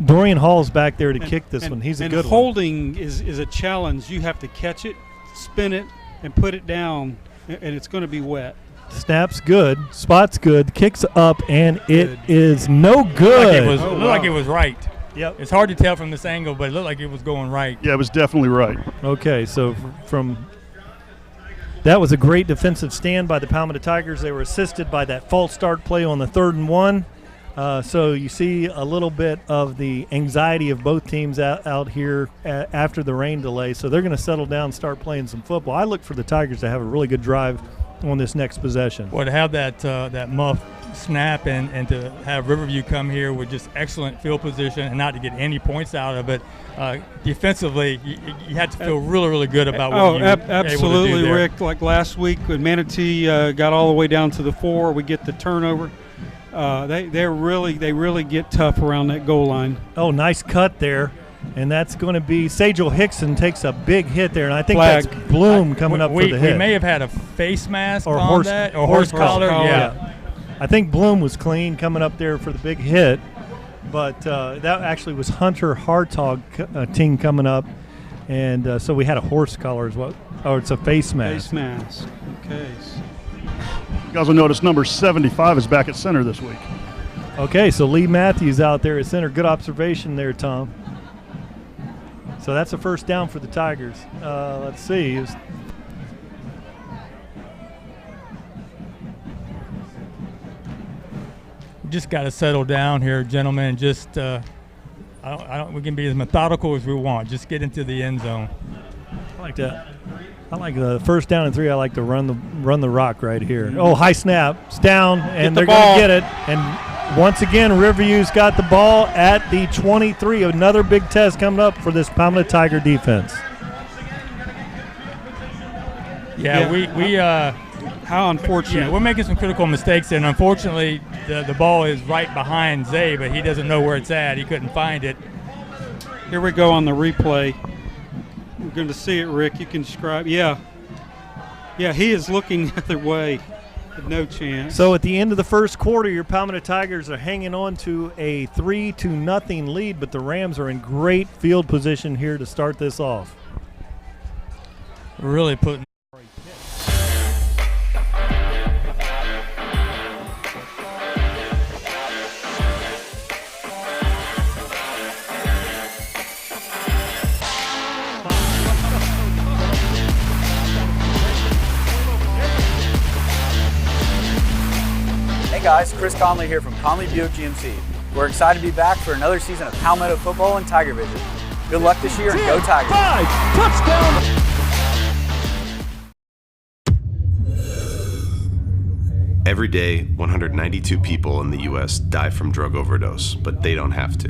[SPEAKER 4] Dorian Hall's back there to kick this one. He's a good one.
[SPEAKER 6] Holding is a challenge. You have to catch it, spin it, and put it down, and it's going to be wet.
[SPEAKER 4] Snap's good, spot's good, kicks up, and it is no good.
[SPEAKER 5] It looked like it was right. Yep. It's hard to tell from this angle, but it looked like it was going right.
[SPEAKER 8] Yeah, it was definitely right.
[SPEAKER 4] Okay, so that was a great defensive stand by the Palmetto Tigers. They were assisted by that false start play on the 3rd and 1. So you see a little bit of the anxiety of both teams out here after the rain delay. So they're going to settle down and start playing some football. I look for the Tigers to have a really good drive on this next possession.
[SPEAKER 5] Well, to have that muff snap and to have Riverview come here with just excellent field position and not to get any points out of it, defensively, you had to feel really, really good about what you were
[SPEAKER 6] absolutely,
[SPEAKER 5] able to do there.
[SPEAKER 6] Rick. Like last week when Manatee got all the way down to the 4, we get the turnover. They really get tough around that goal line.
[SPEAKER 4] Oh, nice cut there. And that's going to be Sajel Hickson takes a big hit there, and I think
[SPEAKER 6] Flag.
[SPEAKER 4] that's Bloom coming up for the hit.
[SPEAKER 5] We may have had a face mask
[SPEAKER 4] or
[SPEAKER 5] on that, or horse collar. Yeah.
[SPEAKER 4] I think Bloom was clean coming up there for the big hit, but that actually was Hunter Hartog team coming up, and so we had a horse collar as well. Oh, it's a face mask.
[SPEAKER 6] Face mask. Okay.
[SPEAKER 8] You guys will notice number 75 is back at center this week.
[SPEAKER 4] Okay, so Lee Matthews out there at center. Good observation there, Tom. So that's a first down for the Tigers. Let's see.
[SPEAKER 5] Just got to settle down here, gentlemen. Just we can be as methodical as we want. Just get into the end zone.
[SPEAKER 4] I like that. I like the first down and 3. I like to run the rock right here. Oh, high snap. It's down, and they're going to get it. And once again, Riverview's got the ball at the 23. Another big test coming up for this Palmetto Tiger defense.
[SPEAKER 5] We
[SPEAKER 6] how unfortunate.
[SPEAKER 5] Yeah, we're making some critical mistakes, and unfortunately, the ball is right behind Zay, but he doesn't know where it's at. He couldn't find it.
[SPEAKER 6] Here we go on the replay. We're going to see it, Rick. You can describe. Yeah, he is looking the other way. No chance.
[SPEAKER 4] So at the end of the first quarter, your Palmetto Tigers are hanging on to a 3-0 lead, but the Rams are in great field position here to start this off.
[SPEAKER 5] We're really putting.
[SPEAKER 3] Hey guys, Chris Conley here from Conley Buick GMC. We're excited to be back for another season of Palmetto football and TigerVision. Good luck this year and go Tigers!
[SPEAKER 4] 5, touchdown!
[SPEAKER 10] Every day, 192 people in the U.S. die from drug overdose, but they don't have to.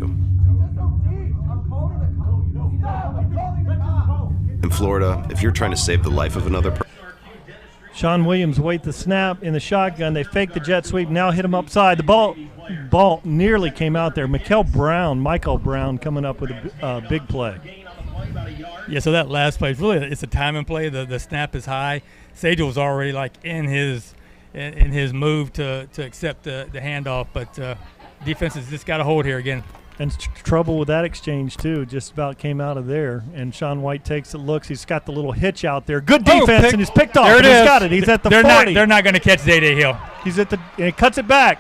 [SPEAKER 10] In Florida, if you're trying to save the life of another person,
[SPEAKER 4] Sean Williams waits the snap in the shotgun. They fake the jet sweep, now hit him upside. The ball nearly came out there. Michael Brown coming up with a big play.
[SPEAKER 5] Yeah, so that last play, it's a timing play. The snap is high. Sagel's already like in his move to accept the handoff, but defense has just got a hold here again.
[SPEAKER 4] And trouble with that exchange, too. Just about came out of there. And Sean White takes it, looks. He's got the little hitch out there. Good defense, and he's picked off.
[SPEAKER 5] There it
[SPEAKER 4] is.
[SPEAKER 5] He's
[SPEAKER 4] got it. He's at the 40.
[SPEAKER 5] They're not going to catch Day Hill.
[SPEAKER 4] He's at and he cuts it back.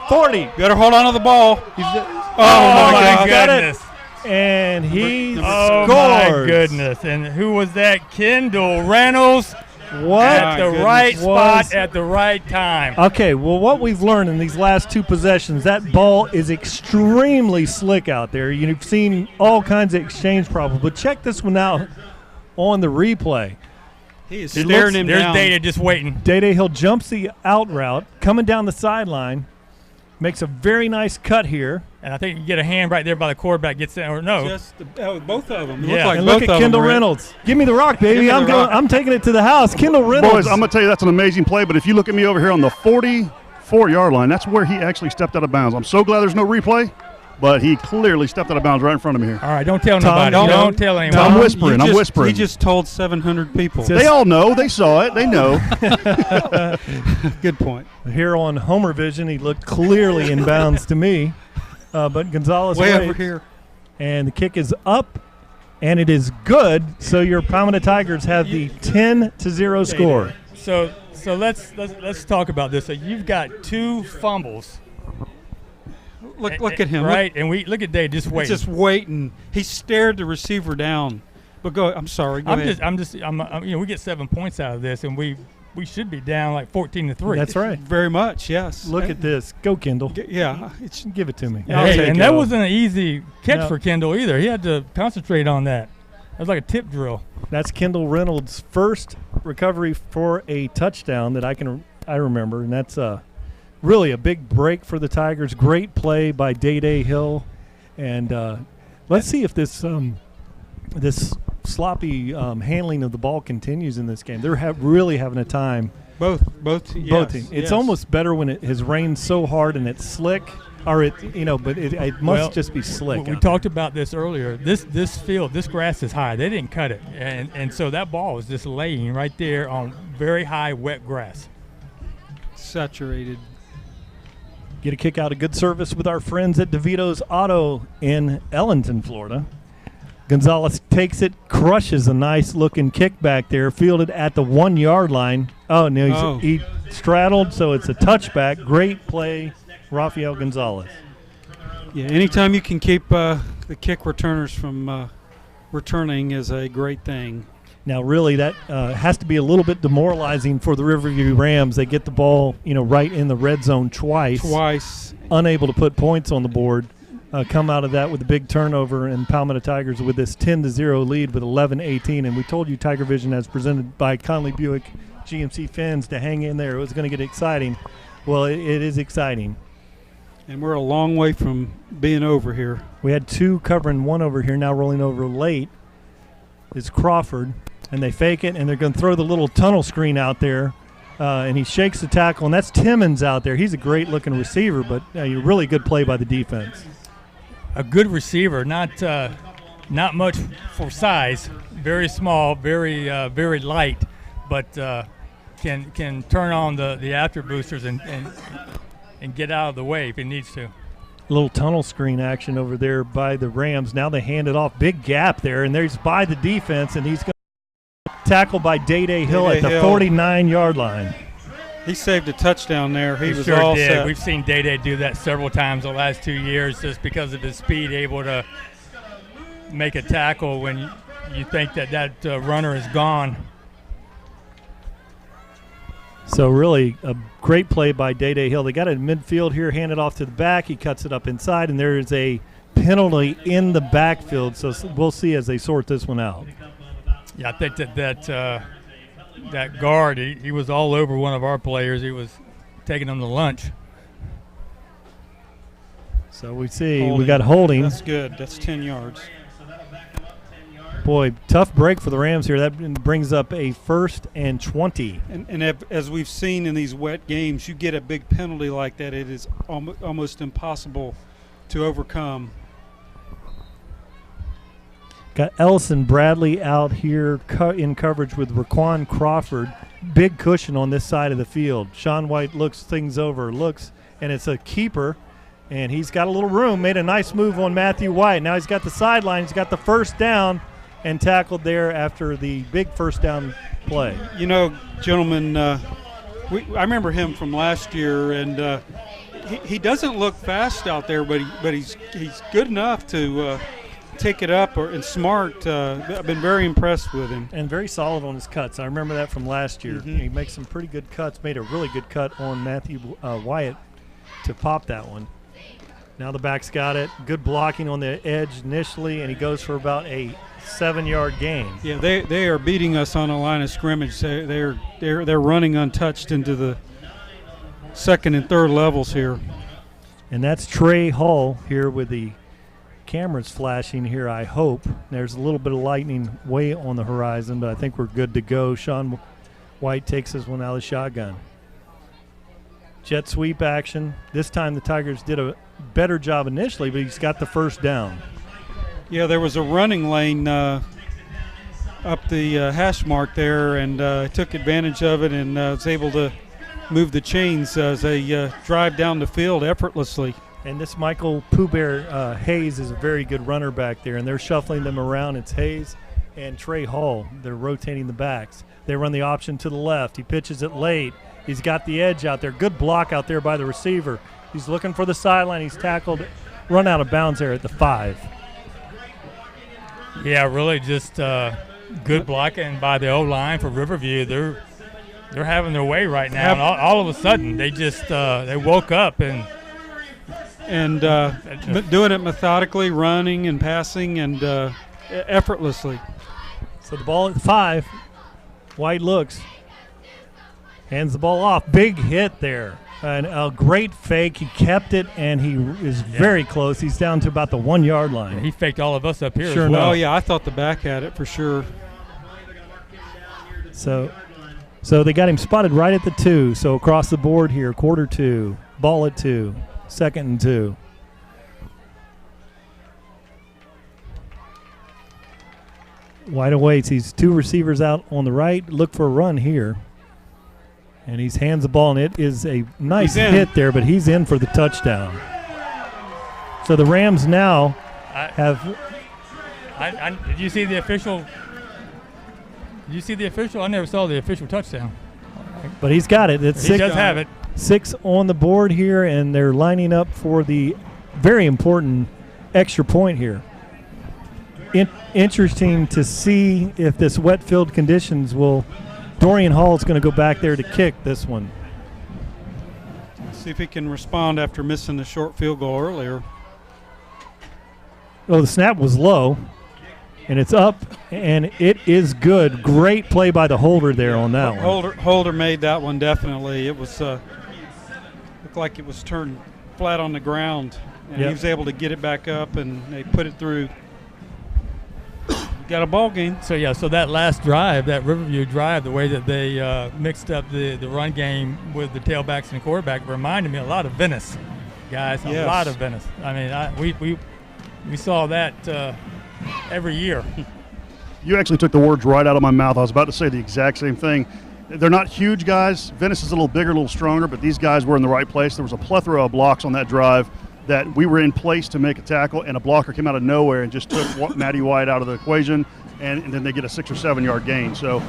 [SPEAKER 4] 40.
[SPEAKER 6] Better hold on to the ball.
[SPEAKER 5] Oh, my goodness.
[SPEAKER 4] And he scores.
[SPEAKER 5] My goodness. And who was that? Kendall Reynolds.
[SPEAKER 4] What?
[SPEAKER 5] At the right spot at the right time.
[SPEAKER 4] Okay, well, what we've learned in these last two possessions, that ball is extremely slick out there. You've seen all kinds of exchange problems, but check this one out on the replay.
[SPEAKER 6] He is staring him down.
[SPEAKER 5] There's Data just waiting.
[SPEAKER 4] Day Hill jumps the out route, coming down the sideline, makes a very nice cut here.
[SPEAKER 5] And I think you get a hand right there by the quarterback. Gets in, or no?
[SPEAKER 6] Just both of them.
[SPEAKER 5] Yeah.
[SPEAKER 4] And look at Kendall Reynolds. Give me the rock, baby. I'm taking it to the house. Kendall Reynolds.
[SPEAKER 8] Boys, I'm going to tell you that's an amazing play, but if you look at me over here on the 44-yard line, that's where he actually stepped out of bounds. I'm so glad there's no replay, but he clearly stepped out of bounds right in front of me here.
[SPEAKER 5] All right, don't tell nobody. Don't tell anyone.
[SPEAKER 8] I'm whispering. I'm whispering.
[SPEAKER 6] He just told 700 people.
[SPEAKER 8] They all know. They saw it. They know.
[SPEAKER 6] Good point.
[SPEAKER 4] Here on Homer Vision, he looked clearly in bounds to me. But Gonzalez
[SPEAKER 6] way over here.
[SPEAKER 4] And the kick is up, and it is good. So your Palmetto Tigers have the 10-0 score.
[SPEAKER 5] So let's talk about this. So you've got two fumbles.
[SPEAKER 6] Look at him.
[SPEAKER 5] Right, and we look at Dave just waiting.
[SPEAKER 6] Just waiting. He stared the receiver down. But go. I'm sorry. Go ahead.
[SPEAKER 5] We get 7 points out of this, and we should be down like 14-3.
[SPEAKER 4] That's right.
[SPEAKER 6] Very much, yes.
[SPEAKER 4] Look at this. Go, Kendall.
[SPEAKER 6] Yeah.
[SPEAKER 4] Give it to me.
[SPEAKER 5] And that wasn't an easy catch for Kendall either. He had to concentrate on that. It was like a tip drill.
[SPEAKER 4] That's Kendall Reynolds' first recovery for a touchdown that I remember, and that's really a big break for the Tigers. Great play by Day Hill, and let's see if this sloppy handling of the ball continues in this game. They're really having a time
[SPEAKER 6] Both
[SPEAKER 4] Both teams. It's almost better when it has rained so hard and it's slick, or but it must just be slick.
[SPEAKER 5] We talked about this earlier. This field, this grass is high. They didn't cut it, and so that ball was just laying right there on very high wet grass.
[SPEAKER 6] Saturated.
[SPEAKER 4] Get a kick out of good service with our friends at DeVito's Auto in Ellenton, Florida. Gonzalez takes it, crushes a nice-looking kickback there, fielded at the 1-yard line. Oh, no, he straddled, so it's a touchback. Great play, Rafael Gonzalez.
[SPEAKER 6] Yeah, anytime you can keep the kick returners from returning is a great thing.
[SPEAKER 4] Now, really, that has to be a little bit demoralizing for the Riverview Rams. They get the ball, right in the red zone twice. Unable to put points on the board. Come out of that with a big turnover, and Palmetto Tigers with this 10-0 lead with 11-18. And we told you TigerVision, as presented by Conley Buick GMC Fins, to hang in there. It was going to get exciting. Well, it is exciting.
[SPEAKER 6] And we're a long way from being over here.
[SPEAKER 4] We had 2 covering 1 over here. Now rolling over late is Crawford. And they fake it, and they're going to throw the little tunnel screen out there. And he shakes the tackle, and that's Timmons out there. He's a great-looking receiver, but a really good play by the defense.
[SPEAKER 5] A good receiver, not much for size, very small, very light, but can turn on the after boosters and get out of the way if he needs to.
[SPEAKER 4] Little tunnel screen action over there by the Rams. Now they hand it off. Big gap there, and there's by the defense, and he's going to tackle by Day Hill at the 49-yard line.
[SPEAKER 6] He saved a touchdown there. He was
[SPEAKER 5] sure
[SPEAKER 6] all
[SPEAKER 5] did.
[SPEAKER 6] set.
[SPEAKER 5] We've seen Day do that several times the last 2 years just because of his speed, able to make a tackle when you think that runner is gone.
[SPEAKER 4] So really a great play by Day Hill. They got it in midfield here, hand it off to the back. He cuts it up inside, and there is a penalty in the backfield. So we'll see as they sort this one out.
[SPEAKER 5] Yeah, I think that guard, he was all over one of our players. He was taking him to lunch.
[SPEAKER 4] So we see we got holding.
[SPEAKER 6] That's good. That's 10 yards.
[SPEAKER 4] Boy, tough break for the Rams here. That brings up a 1st and 20.
[SPEAKER 6] And as we've seen in these wet games, you get a big penalty like that, it is almost impossible to overcome.
[SPEAKER 4] Got Ellison Bradley out here in coverage with Raquan Crawford. Big cushion on this side of the field. Sean White looks things over, and it's a keeper. And he's got a little room, made a nice move on Matthew White. Now he's got the sideline. He's got the first down and tackled there after the big first down play.
[SPEAKER 6] Gentlemen, I remember him from last year, and he doesn't look fast out there, but he's good enough to take it up and smart. I've been very impressed with him.
[SPEAKER 4] And very solid on his cuts. I remember that from last year.
[SPEAKER 6] Mm-hmm.
[SPEAKER 4] He makes some pretty good cuts, made a really good cut on Matthew Wyatt to pop that one. Now the back's got it. Good blocking on the edge initially, and he goes for about a 7-yard gain.
[SPEAKER 6] Yeah, they are beating us on a line of scrimmage. They're running untouched into the 2nd and 3rd levels here.
[SPEAKER 4] And that's Trey Hall here with the cameras flashing here, I hope. There's a little bit of lightning way on the horizon, but I think we're good to go. Sean White takes this one out of the shotgun. Jet sweep action. This time the Tigers did a better job initially, but he's got the first down.
[SPEAKER 6] Yeah, there was a running lane up the hash mark there, and took advantage of it and was able to move the chains as they drive down the field effortlessly.
[SPEAKER 4] And this Michael Pooh Bear Hayes is a very good runner back there, and they're shuffling them around. It's Hayes and Trey Hall. They're rotating the backs. They run the option to the left. He pitches it late. He's got the edge out there. Good block out there by the receiver. He's looking for the sideline. He's tackled, run out of bounds there at the 5.
[SPEAKER 5] Yeah, really just good blocking by the O-line for Riverview. They're having their way right now. And all of a sudden, they just they woke up and
[SPEAKER 6] doing it methodically, running and passing and effortlessly.
[SPEAKER 4] So the ball at the 5. White looks. Hands the ball off. Big hit there. And a great fake. He kept it, and he is very close. He's down to about the 1-yard line.
[SPEAKER 5] And he faked all of us up here
[SPEAKER 4] sure
[SPEAKER 5] as well.
[SPEAKER 6] Oh, yeah, I thought the back had it for sure.
[SPEAKER 4] So So they got him spotted right at the 2. So across the board here, quarter 2, ball at 2, 2nd and 2. Wide awaits. He's 2 receivers out on the right. Look for a run here. And he hands the ball, and it is a nice hit there, but he's in for the touchdown. So the Rams now have.
[SPEAKER 5] Did you see the official? I never saw the official touchdown.
[SPEAKER 4] But he's got it. It's
[SPEAKER 5] he does have it.
[SPEAKER 4] 6 on the board here, and they're lining up for the very important extra point here. Interesting to see if this wet field conditions will. Dorian Hall is going to go back there to kick this one.
[SPEAKER 6] See if he can respond after missing the short field goal earlier.
[SPEAKER 4] Oh, the snap was low, and it's up, and it is good. Great play by the holder there on that one.
[SPEAKER 6] Holder made that one definitely. It was looked like it was turned flat on the ground, and he was able to get it back up, and they put it through. Got a ball game.
[SPEAKER 5] So that last drive, that Riverview drive, the way that they mixed up the run game with the tailbacks and the quarterback reminded me a lot of Venice, guys. A lot of Venice. I mean, we saw that every year.
[SPEAKER 8] You actually took the words right out of my mouth. I was about to say the exact same thing. They're not huge guys. Venice is a little bigger, a little stronger, but these guys were in the right place. There was a plethora of blocks on that drive that we were in place to make a tackle, and a blocker came out of nowhere and just took Matty White out of the equation, and then they get a 6 or 7 yard gain. So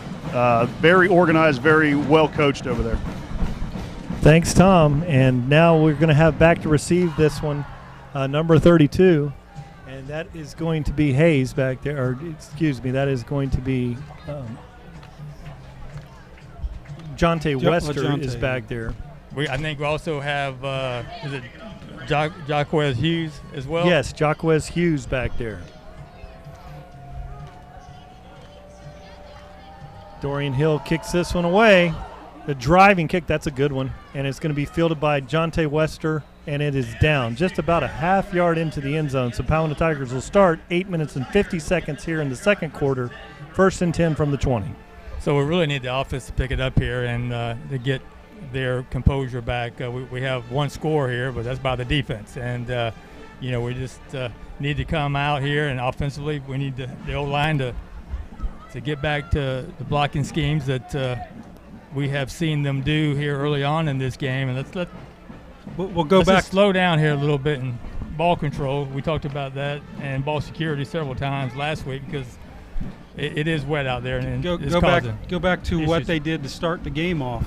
[SPEAKER 8] very organized, very well coached over there.
[SPEAKER 4] Thanks, Tom. And now we're going to have back to receive this one, number 32, and that is going to be Hayes back there, or excuse me, that is going to be Jonte Wester is back there.
[SPEAKER 5] I think we also have, is it Jaquez Hughes as well?
[SPEAKER 4] Yes, Jaquez Hughes back there. Dorian Hill kicks this one away. The driving kick, that's a good one. And it's going to be fielded by Jonte Wester, and it is down just about a half yard into the end zone. So Palmetto Tigers will start 8 minutes and 50 seconds here in the second quarter. 1st and 10 from the 20.
[SPEAKER 5] So we really need the offense to pick it up here and to get their composure back. We have one score here, but that's by the defense. And, we just need to come out here, and offensively we need the O-line to get back to the blocking schemes that we have seen them do here early on in this game. And
[SPEAKER 6] we'll go back.
[SPEAKER 5] Just slow down here a little bit in ball control. We talked about that, and ball security several times last week because it is wet out there. And
[SPEAKER 6] go back to what they did to start the game off.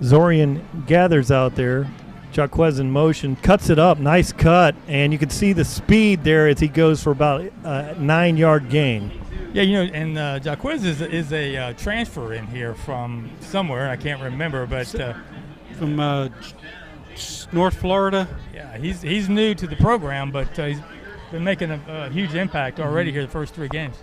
[SPEAKER 4] Zorian gathers out there. Jaquez in motion, cuts it up, nice cut, and you can see the speed there as he goes for about a 9 yard gain.
[SPEAKER 5] Yeah, and Jaquez is a transfer in here from somewhere, I can't remember, but
[SPEAKER 6] from North Florida.
[SPEAKER 5] Yeah, he's new to the program, but he's been making a huge impact already here the first 3 games.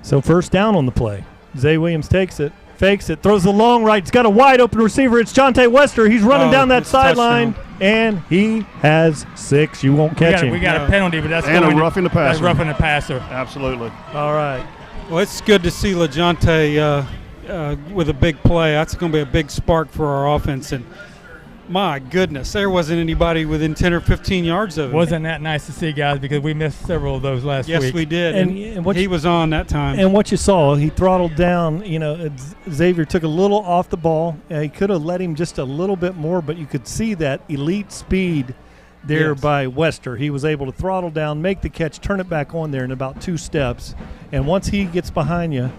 [SPEAKER 4] So 1st down on the play. Zay Williams takes it. Fakes it, throws the long right. He's got a wide open receiver. It's Jonte Wester. He's running down that sideline, and he has 6. You won't catch him.
[SPEAKER 5] We got a penalty, but that's
[SPEAKER 8] and a roughing the passer.
[SPEAKER 5] That's roughing the passer.
[SPEAKER 8] Absolutely.
[SPEAKER 4] All right.
[SPEAKER 6] Well, it's good to see LaJonte with a big play. That's going to be a big spark for our offense. And my goodness, there wasn't anybody within 10 or 15 yards of him.
[SPEAKER 5] Wasn't that nice to see, guys, because we missed several of those last week.
[SPEAKER 6] Yes, we did. And he was on that time.
[SPEAKER 4] And what you saw, he throttled down. Xavier took a little off the ball. He could have let him just a little bit more, but you could see that elite speed there by Wester. He was able to throttle down, make the catch, turn it back on there in about 2 steps. And once he gets behind you,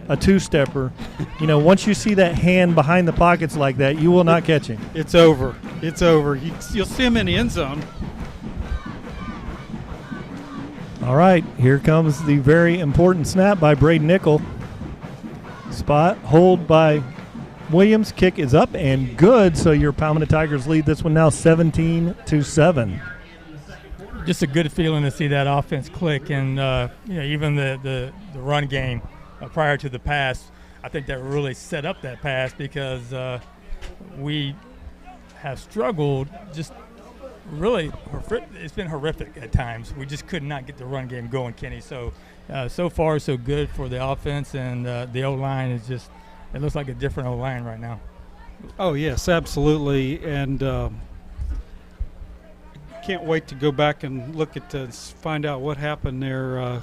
[SPEAKER 4] a 2-stepper, once you see that hand behind the pockets like that, you will not catch him.
[SPEAKER 6] It's over. It's over. You'll see him in the end zone.
[SPEAKER 4] All right, here comes the very important snap by Braden Nickel. Spot, hold by Williams. Kick is up and good, so your Palmetto Tigers lead this one now 17-7.
[SPEAKER 5] Just a good feeling to see that offense click, and even the run game. Prior to the pass, I think that really set up that pass because we have struggled just really, it's been horrific at times. We just could not get the run game going, Kenny. So, so far so good for the offense, and the O-line is just, it looks like a different O-line right now.
[SPEAKER 6] Oh, yes, absolutely. And can't wait to go back and look at find out what happened there,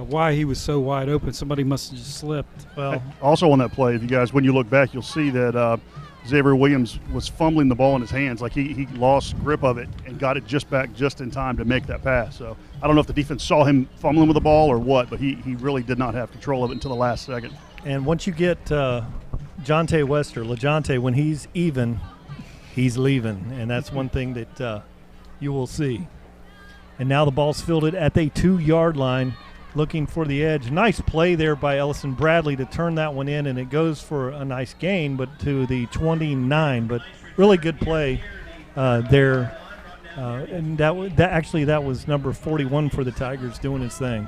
[SPEAKER 6] why he was so wide open. Somebody must have just slipped.
[SPEAKER 8] Well, also on that play, if you guys, when you look back, you'll see that Xavier Williams was fumbling the ball in his hands. Like he lost grip of it and got it just back just in time to make that pass. So I don't know if the defense saw him fumbling with the ball or what, but he really did not have control of it until the last second.
[SPEAKER 4] And once you get Jonte Wester, LaJonte, when he's even, he's leaving. And that's one thing that you will see. And now the ball's fielded at the 2-yard line, looking for the edge. Nice play there by Ellison Bradley to turn that one in, and it goes for a nice gain, but to the 29. But really good play there. And that was number 41 for the Tigers doing his thing.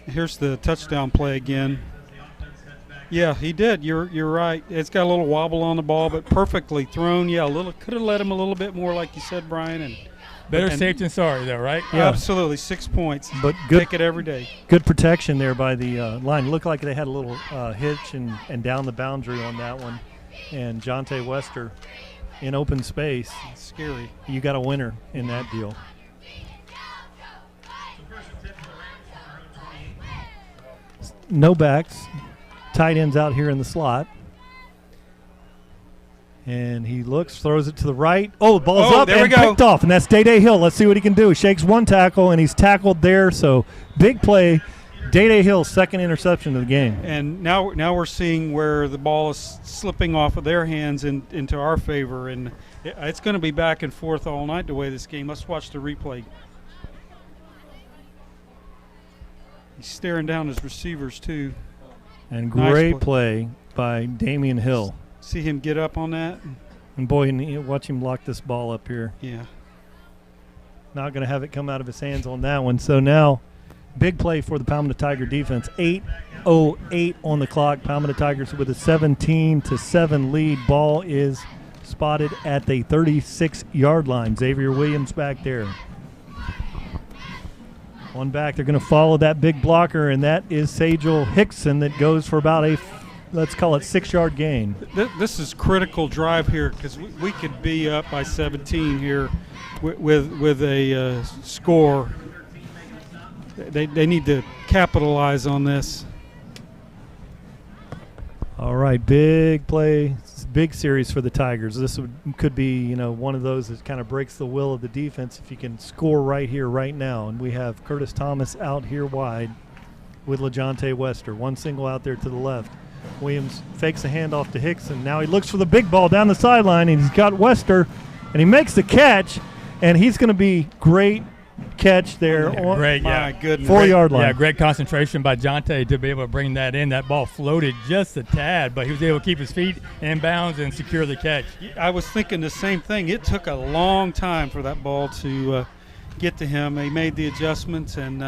[SPEAKER 6] Here's the touchdown play again. Yeah, he did. You're right. It's got a little wobble on the ball, but perfectly thrown. Yeah, could have let him a little bit more, like you said, Brian. And
[SPEAKER 5] better safe than sorry, though, right?
[SPEAKER 6] Yeah, absolutely. 6 points.
[SPEAKER 4] But good,
[SPEAKER 6] take it every day.
[SPEAKER 4] Good protection there by the line. Looked like they had a little hitch and down the boundary on that one. And Jonte Wester in open space.
[SPEAKER 6] It's scary.
[SPEAKER 4] You got a winner in that deal. No backs. Tight ends out here in the slot. And he looks, throws it to the right. Oh, the ball's up and picked off, and that's Day Hill. Let's see what he can do. Shakes one tackle, and he's tackled there. So big play. Day Hill's second interception of the game.
[SPEAKER 6] And now we're seeing where the ball is slipping off of their hands into our favor, and it's going to be back and forth all night the way this game. Let's watch the replay. He's staring down his receivers too.
[SPEAKER 4] And great play by Damian Hill.
[SPEAKER 6] See him get up on that.
[SPEAKER 4] And boy, watch him lock this ball up here.
[SPEAKER 6] Yeah.
[SPEAKER 4] Not going to have it come out of his hands on that one. So now, big play for the Palmetto Tiger defense. 8:08 on the clock. Palmetto Tigers with a 17-7 lead. Ball is spotted at the 36-yard line. Xavier Williams back there. One back. They're going to follow that big blocker, and that is Sajel Hickson that goes for about a, let's call it, 6-yard gain.
[SPEAKER 6] This is critical drive here because we could be up by 17 here with a score. They need to capitalize on this.
[SPEAKER 4] All right, big play, big series for the Tigers. This could be, one of those that kind of breaks the will of the defense if you can score right here, right now. And we have Curtis Thomas out here wide with LaJonte Wester. One single out there to the left. Williams fakes a handoff to Hickson. Now he looks for the big ball down the sideline, and he's got Wester, and he makes the catch, and he's going to be great catch there.
[SPEAKER 5] Great,
[SPEAKER 6] my goodness.
[SPEAKER 4] 4-yard line.
[SPEAKER 5] Yeah, great concentration by Jonte to be able to bring that in. That ball floated just a tad, but he was able to keep his feet in bounds and secure the catch.
[SPEAKER 6] I was thinking the same thing. It took a long time for that ball to get to him. He made the adjustments, and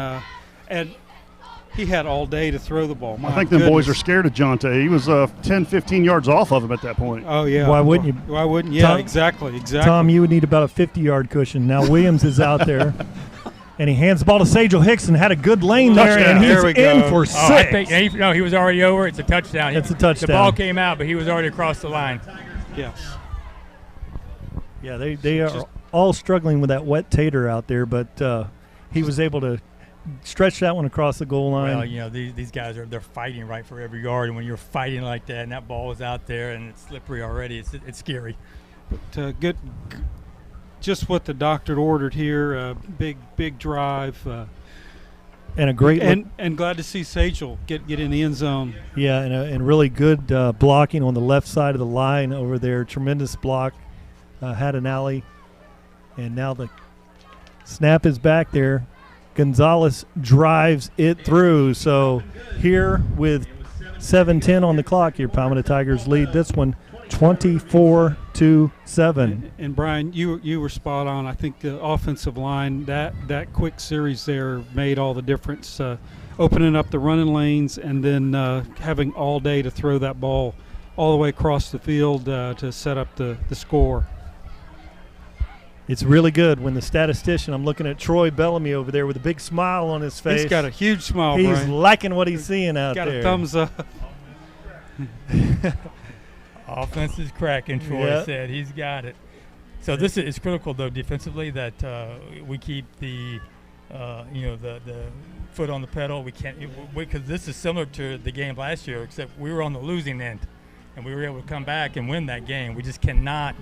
[SPEAKER 6] he had all day to throw the ball.
[SPEAKER 8] I think them boys are scared of Jonte. He was 10, 15 yards off of him at that point.
[SPEAKER 6] Oh, yeah.
[SPEAKER 4] Why wouldn't you?
[SPEAKER 6] Why wouldn't you? Yeah,
[SPEAKER 4] Tom,
[SPEAKER 6] exactly.
[SPEAKER 4] Tom, you would need about a 50-yard cushion. Now Williams is out there, and he hands the ball to Sajel Hickson. Had a good lane there, and he's in for 6.
[SPEAKER 5] I think, he was already over. It's a touchdown.
[SPEAKER 4] It's a touchdown.
[SPEAKER 5] The ball came out, but he was already across the line.
[SPEAKER 6] Yes.
[SPEAKER 4] Yeah, they are all struggling with that wet tater out there, but he was able to stretch that one across the goal line.
[SPEAKER 5] Well, these guys they're fighting right for every yard, and when you're fighting like that and that ball is out there and it's slippery already, it's scary.
[SPEAKER 6] But good, just what the doctor ordered here. Big drive.
[SPEAKER 4] And a great
[SPEAKER 6] and glad to see Sajel get in the end zone.
[SPEAKER 4] Yeah, and really good blocking on the left side of the line over there. Tremendous block. Had an alley, and now the snap is back there. Gonzalez drives it through. So here with 7:10 on the clock here, Palmetto Tigers lead this one 24-7.
[SPEAKER 6] And Brian, you were spot on. I think the offensive line, that quick series there made all the difference, opening up the running lanes and then having all day to throw that ball all the way across the field to set up the score.
[SPEAKER 4] It's really good when the statistician, I'm looking at Troy Bellamy over there with a big smile on his face.
[SPEAKER 6] He's got a huge smile,
[SPEAKER 4] He's
[SPEAKER 6] Brian.
[SPEAKER 4] liking what he's seeing out
[SPEAKER 6] got
[SPEAKER 4] there.
[SPEAKER 6] A thumbs up.
[SPEAKER 5] Offense is cracking, Troy said. He's got it. So this is critical, though, defensively, that we keep the foot on the pedal. We can't, because this is similar to the game last year, except we were on the losing end, and we were able to come back and win that game. We just cannot,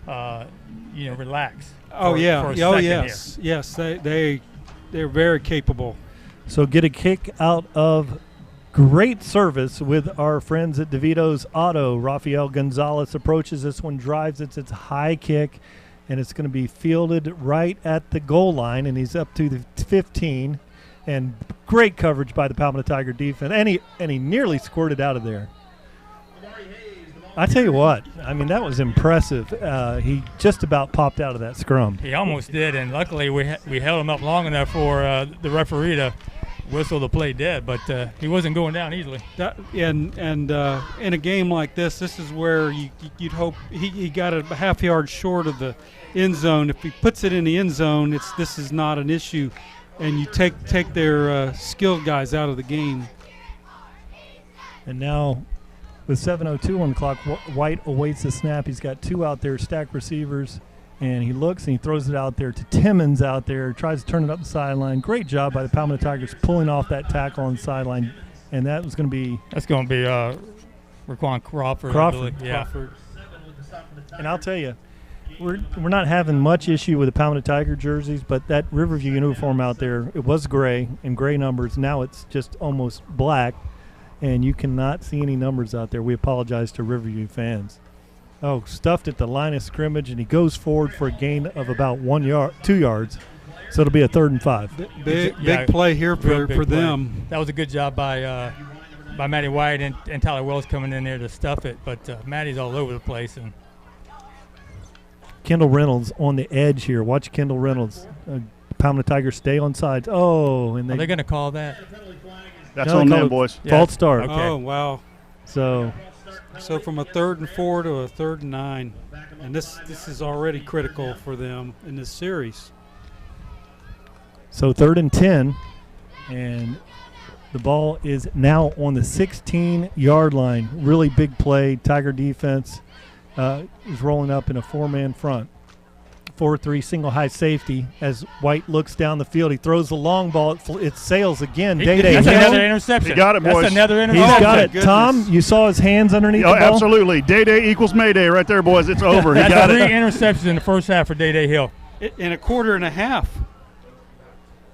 [SPEAKER 5] relax.
[SPEAKER 6] Oh,
[SPEAKER 5] for a second
[SPEAKER 6] yes.
[SPEAKER 5] here.
[SPEAKER 6] Yes, they're very capable.
[SPEAKER 4] So get a kick out of great service with our friends at DeVito's Auto. Rafael Gonzalez approaches this one, drives it. It's a high kick, and it's going to be fielded right at the goal line, and he's up to the 15. And great coverage by the Palmetto Tiger defense, and he nearly squirted out of there. I tell you what, I mean, that was impressive. He just about popped out of that scrum.
[SPEAKER 5] He almost did, and luckily we held him up long enough for the referee to whistle the play dead, but he wasn't going down easily.
[SPEAKER 6] And in a game like this is where you'd hope he got a half yard short of the end zone. If he puts it in the end zone, this is not an issue, and you take their skilled guys out of the game.
[SPEAKER 4] And now, with 7:02 on the clock, White awaits the snap. He's got two out there, stacked receivers, and he looks and he throws it out there to Timmons out there, tries to turn it up the sideline. Great job by the Palmetto Tigers pulling off that tackle on the sideline, and that was going to be –
[SPEAKER 5] That's going to be Raquan Crawford. Yeah.
[SPEAKER 4] Crawford. And I'll tell you, we're not having much issue with the Palmetto Tiger jerseys, but that Riverview uniform out there, it was gray and gray numbers. Now it's just almost black. And you cannot see any numbers out there. We apologize to Riverview fans. Oh, stuffed at the line of scrimmage, and he goes forward for a gain of about 2 yards. So it'll be a 3rd and 5.
[SPEAKER 6] Big play here for them.
[SPEAKER 5] That was a good job by Matty White and Tyler Wells coming in there to stuff it. But Matty's all over the place. And
[SPEAKER 4] Kendall Reynolds on the edge here. Watch Kendall Reynolds. Palmetto Tigers stay on sides. Oh, and
[SPEAKER 5] are they going to call that?
[SPEAKER 8] That's on them, boys.
[SPEAKER 4] False start.
[SPEAKER 5] Okay.
[SPEAKER 6] Oh, wow.
[SPEAKER 4] So
[SPEAKER 6] from a 3rd and 4 to a 3rd and 9. And this is already critical for them in this series.
[SPEAKER 4] So 3rd and 10. And the ball is now on the 16-yard line. Really big play. Tiger defense is rolling up in a 4-man front. 4-3 single high safety as White looks down the field. He throws the long ball. It sails again.
[SPEAKER 5] That's another interception.
[SPEAKER 8] He got it, boys.
[SPEAKER 5] That's another interception.
[SPEAKER 4] He's got it. Goodness. Tom, you saw his hands underneath the ball?
[SPEAKER 8] Absolutely. Day equals Mayday right there, boys. It's over. He
[SPEAKER 5] That's
[SPEAKER 8] got
[SPEAKER 5] 3
[SPEAKER 8] it.
[SPEAKER 5] interceptions in the first half for Day Hill.
[SPEAKER 6] In a quarter and a half.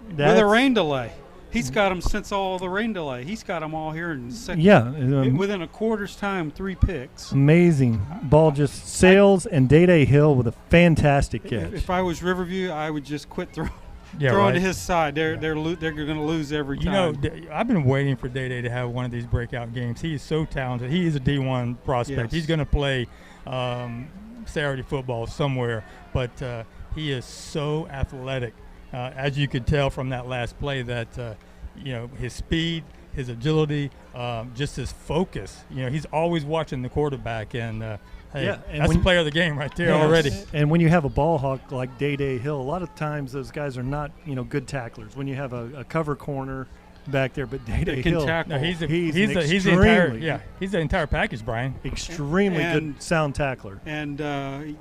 [SPEAKER 6] With a rain delay. He's got them since all the rain delay. He's got them all here in the second.
[SPEAKER 4] Yeah.
[SPEAKER 6] Within a quarter's time, 3 picks.
[SPEAKER 4] Amazing. Ball just sails, and Day Hill with a fantastic catch.
[SPEAKER 6] If I was Riverview, I would just quit throwing to his side. They're going to lose every time.
[SPEAKER 5] You know, I've been waiting for Day to have one of these breakout games. He is so talented. He is a D1 prospect.
[SPEAKER 6] Yes.
[SPEAKER 5] He's going to play Saturday football somewhere, but he is so athletic. As you could tell from that last play, that his speed, his agility, just his focus. He's always watching the quarterback, and that's the player of the game right there already.
[SPEAKER 4] And when you have a ball hawk like Day Hill, a lot of times those guys are not good tacklers. When you have a cover corner back there, but Day Hill,
[SPEAKER 5] no, he's the entire package, Brian.
[SPEAKER 4] Extremely good sound tackler,
[SPEAKER 6] and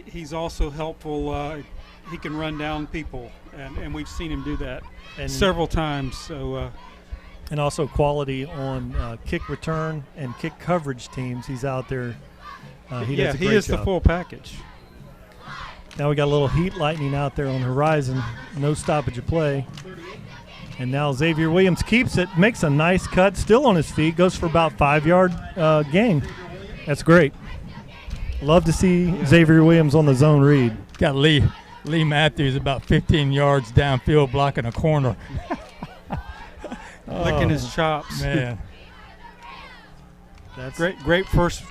[SPEAKER 6] he's also helpful. He can run down people, and we've seen him do that several times. So,
[SPEAKER 4] and also quality on kick return and kick coverage teams. He's out there. He is
[SPEAKER 6] the full package.
[SPEAKER 4] Now we got a little heat lightning out there on the horizon. No stoppage of play. And now Xavier Williams keeps it, makes a nice cut, still on his feet, goes for about 5-yard gain. That's great. Love to see Xavier Williams on the zone read.
[SPEAKER 5] Got Lee Matthews about 15 yards downfield blocking a corner.
[SPEAKER 6] Licking his chops.
[SPEAKER 5] Man.
[SPEAKER 6] That's great first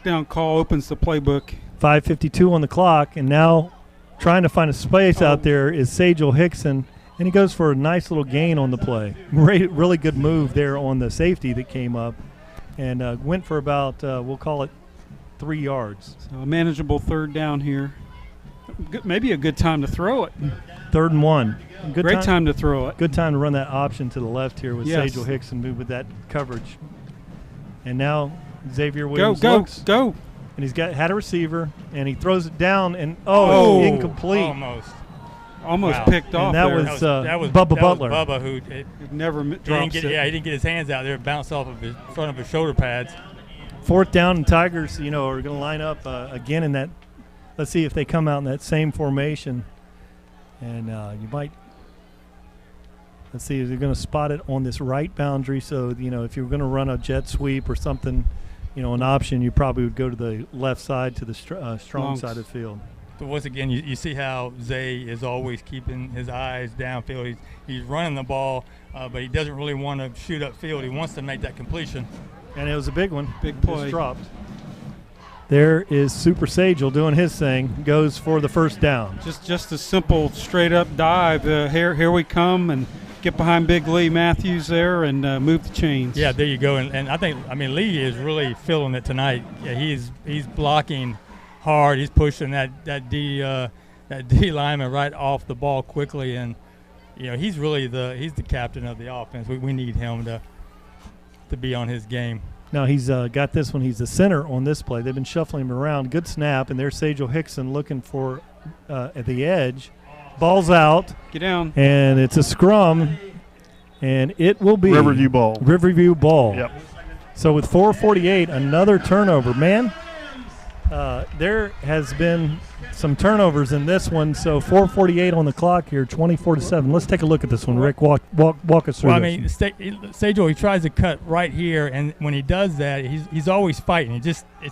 [SPEAKER 6] down call, opens the playbook.
[SPEAKER 4] 5:52 on the clock, and now trying to find a space out there is Sajel Hickson, and he goes for a nice little gain on the play. Really good move there on the safety that came up, and went for about, we'll call it 3 yards.
[SPEAKER 6] So a manageable 3rd down here. maybe a good time to throw it.
[SPEAKER 4] 3rd and 1.
[SPEAKER 6] Great time to throw it.
[SPEAKER 4] Good time to run that option to the left here with
[SPEAKER 6] Yes.
[SPEAKER 4] Sajal Hickson move with that coverage. And now Xavier Williams looks.
[SPEAKER 6] Go.
[SPEAKER 4] And he's had a receiver, and he throws it down, and incomplete.
[SPEAKER 6] Almost
[SPEAKER 5] Wow.
[SPEAKER 6] picked off.
[SPEAKER 4] And that was Bubba Butler.
[SPEAKER 5] Bubba who
[SPEAKER 6] never drops it.
[SPEAKER 5] Yeah, he didn't get his hands out there. It bounced off of his front of his shoulder pads.
[SPEAKER 4] 4th down, and Tigers, are going to line up again in that. Let's see if they come out in that same formation. And you might. Let's see, they're going to spot it on this right boundary. So, if you're going to run a jet sweep or something, an option, you probably would go to the left side to the strong side of the field.
[SPEAKER 5] But once again, you see how Zay is always keeping his eyes downfield. He's running the ball, but he doesn't really want to shoot upfield. He wants to make that completion.
[SPEAKER 4] And it was a big one.
[SPEAKER 6] Big play.
[SPEAKER 4] Just dropped. There is Super Sajal doing his thing. Goes for the 1st down.
[SPEAKER 6] Just a simple, straight-up dive. Here we come, and get behind Big Lee Matthews there and move the chains.
[SPEAKER 5] Yeah, there you go. And I think, Lee is really feeling it tonight. Yeah, he's blocking hard. He's pushing that D lineman right off the ball quickly, and he's really the captain of the offense. We need him to be on his game.
[SPEAKER 4] Now he's got this one. He's the center on this play. They've been shuffling him around. Good snap, and there's Sajal Hickson looking for at the edge. Ball's out.
[SPEAKER 6] Get down.
[SPEAKER 4] And it's a scrum, and it will be
[SPEAKER 8] Riverview ball.
[SPEAKER 4] Riverview ball.
[SPEAKER 8] Yep.
[SPEAKER 4] So with 4:48, another turnover. Man, there has been some turnovers in this one. So 4:48 on the clock here, 24-7. Let's take a look at this one. Rick, walk us through.
[SPEAKER 5] Well, Sajal, he tries to cut right here, and when he does that, he's always fighting. It's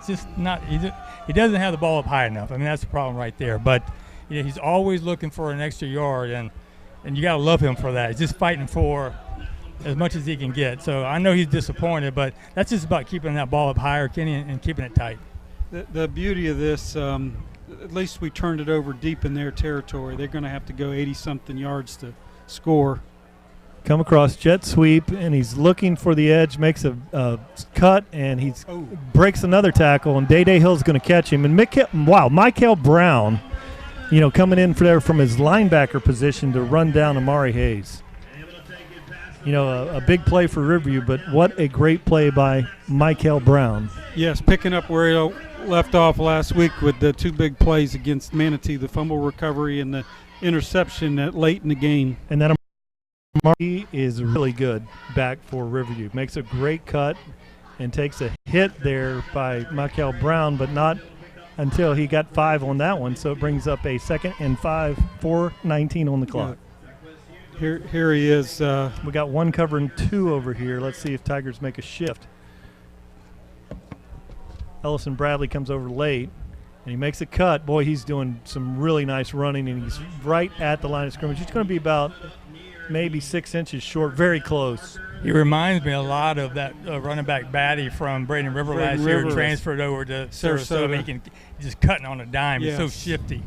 [SPEAKER 5] just not. He doesn't have the ball up high enough. That's the problem right there. But he's always looking for an extra yard, and you got to love him for that. He's just fighting for as much as he can get. So I know he's disappointed, but that's just about keeping that ball up higher, Kenny, and keeping it tight.
[SPEAKER 6] The beauty of this, at least we turned it over deep in their territory. They're going to have to go 80-something yards to score.
[SPEAKER 4] Come across jet sweep, and he's looking for the edge, makes a cut, and he breaks another tackle, and Day Hill's going to catch him. And Michael Brown, coming in there from his linebacker position to run down Amari Hayes. A big play for Riverview, but what a great play by Michael Brown.
[SPEAKER 6] Yes, picking up where he left off last week with the 2 big plays against Manatee, the fumble recovery and the interception late in the game.
[SPEAKER 4] And then Amari is really good back for Riverview. Makes a great cut and takes a hit there by Michael Brown, but not until he got 5 on that one. So it brings up a 2nd and 5, 4:19 on the clock.
[SPEAKER 6] Here he is.
[SPEAKER 4] We got 1 covering 2 over here. Let's see if Tigers make a shift. Ellison Bradley comes over late, and he makes a cut. Boy, he's doing some really nice running, and he's right at the line of scrimmage. He's going to be about maybe 6 inches short, very close.
[SPEAKER 5] He reminds me a lot of that running back Batty from Braden River last year, transferred over to Sarasota. He's just cutting on a dime.
[SPEAKER 6] Yes.
[SPEAKER 5] He's so shifty.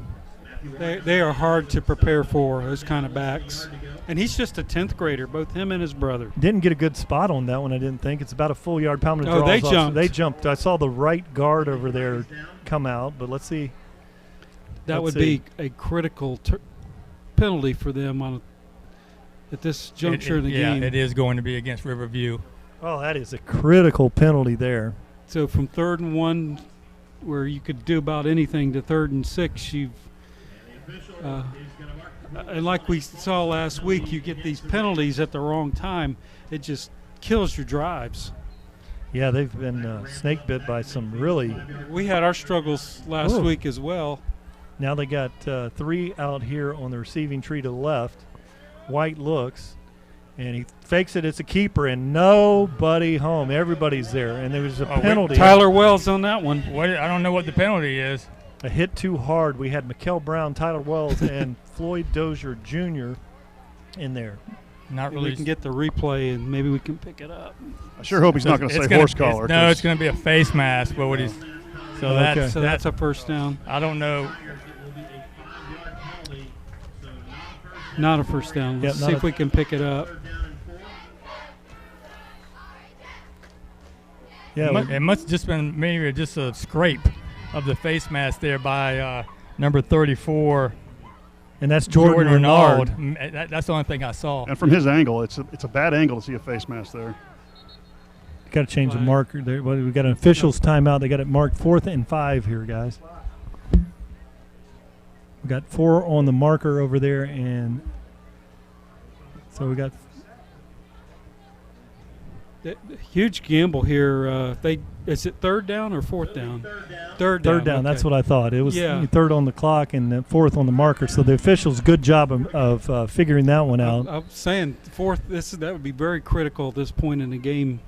[SPEAKER 6] They are hard to prepare for, those kind of backs. And he's just a 10th grader, both him and his brother.
[SPEAKER 4] Didn't get a good spot on that one, I didn't think. It's about a full yard. Palmetto draws
[SPEAKER 6] they
[SPEAKER 4] off.
[SPEAKER 6] jumped.
[SPEAKER 4] They jumped. I saw the right guard over there come out, but let's see.
[SPEAKER 6] That would be a critical penalty for them at this juncture in the game.
[SPEAKER 5] Yeah, it is going to be against Riverview.
[SPEAKER 4] Oh, that is a critical penalty there.
[SPEAKER 6] So from 3rd and 1, where you could do about anything, to 3rd and 6, you've and like we saw last week, you get these penalties at the wrong time. It just kills your drives.
[SPEAKER 4] Yeah, they've been snake bit by some really.
[SPEAKER 6] We had our struggles last week as well.
[SPEAKER 4] Now they got 3 out here on the receiving tree to the left. White looks, and he fakes it. It's a keeper, and nobody home. Everybody's there, and there was a penalty.
[SPEAKER 6] Tyler Wells on that one.
[SPEAKER 5] I don't know what the penalty is.
[SPEAKER 4] A hit too hard. We had Mikel Brown, Tyler Wells, and Floyd Dozier Jr. in there.
[SPEAKER 5] Not really.
[SPEAKER 6] We can get the replay, and maybe we can pick it up.
[SPEAKER 8] I sure hope he's not going to say horse collar.
[SPEAKER 5] No, it's going to be a face mask. But
[SPEAKER 6] that's a first down.
[SPEAKER 5] I don't know.
[SPEAKER 6] Not a first down. Let's see if we can pick it up.
[SPEAKER 5] Yeah, it must have just been maybe just a scrape of the face mask there by number 34.
[SPEAKER 4] And that's Jordan Renard.
[SPEAKER 5] That's the only thing I saw.
[SPEAKER 8] And from his angle, it's a bad angle to see a face mask there.
[SPEAKER 4] Got to change the marker there. Well, we got an officials timeout. They got it marked 4th and 5 here, guys. We got 4 on the marker over there, and so we got
[SPEAKER 6] huge gamble here. Is it 3rd down or 4th down? Third down.
[SPEAKER 4] Okay. That's what I thought. It was
[SPEAKER 6] 3rd
[SPEAKER 4] on the clock and 4th on the marker. So the officials, good job of figuring that one out.
[SPEAKER 6] I'm saying 4th. That would be very critical at this point in the game.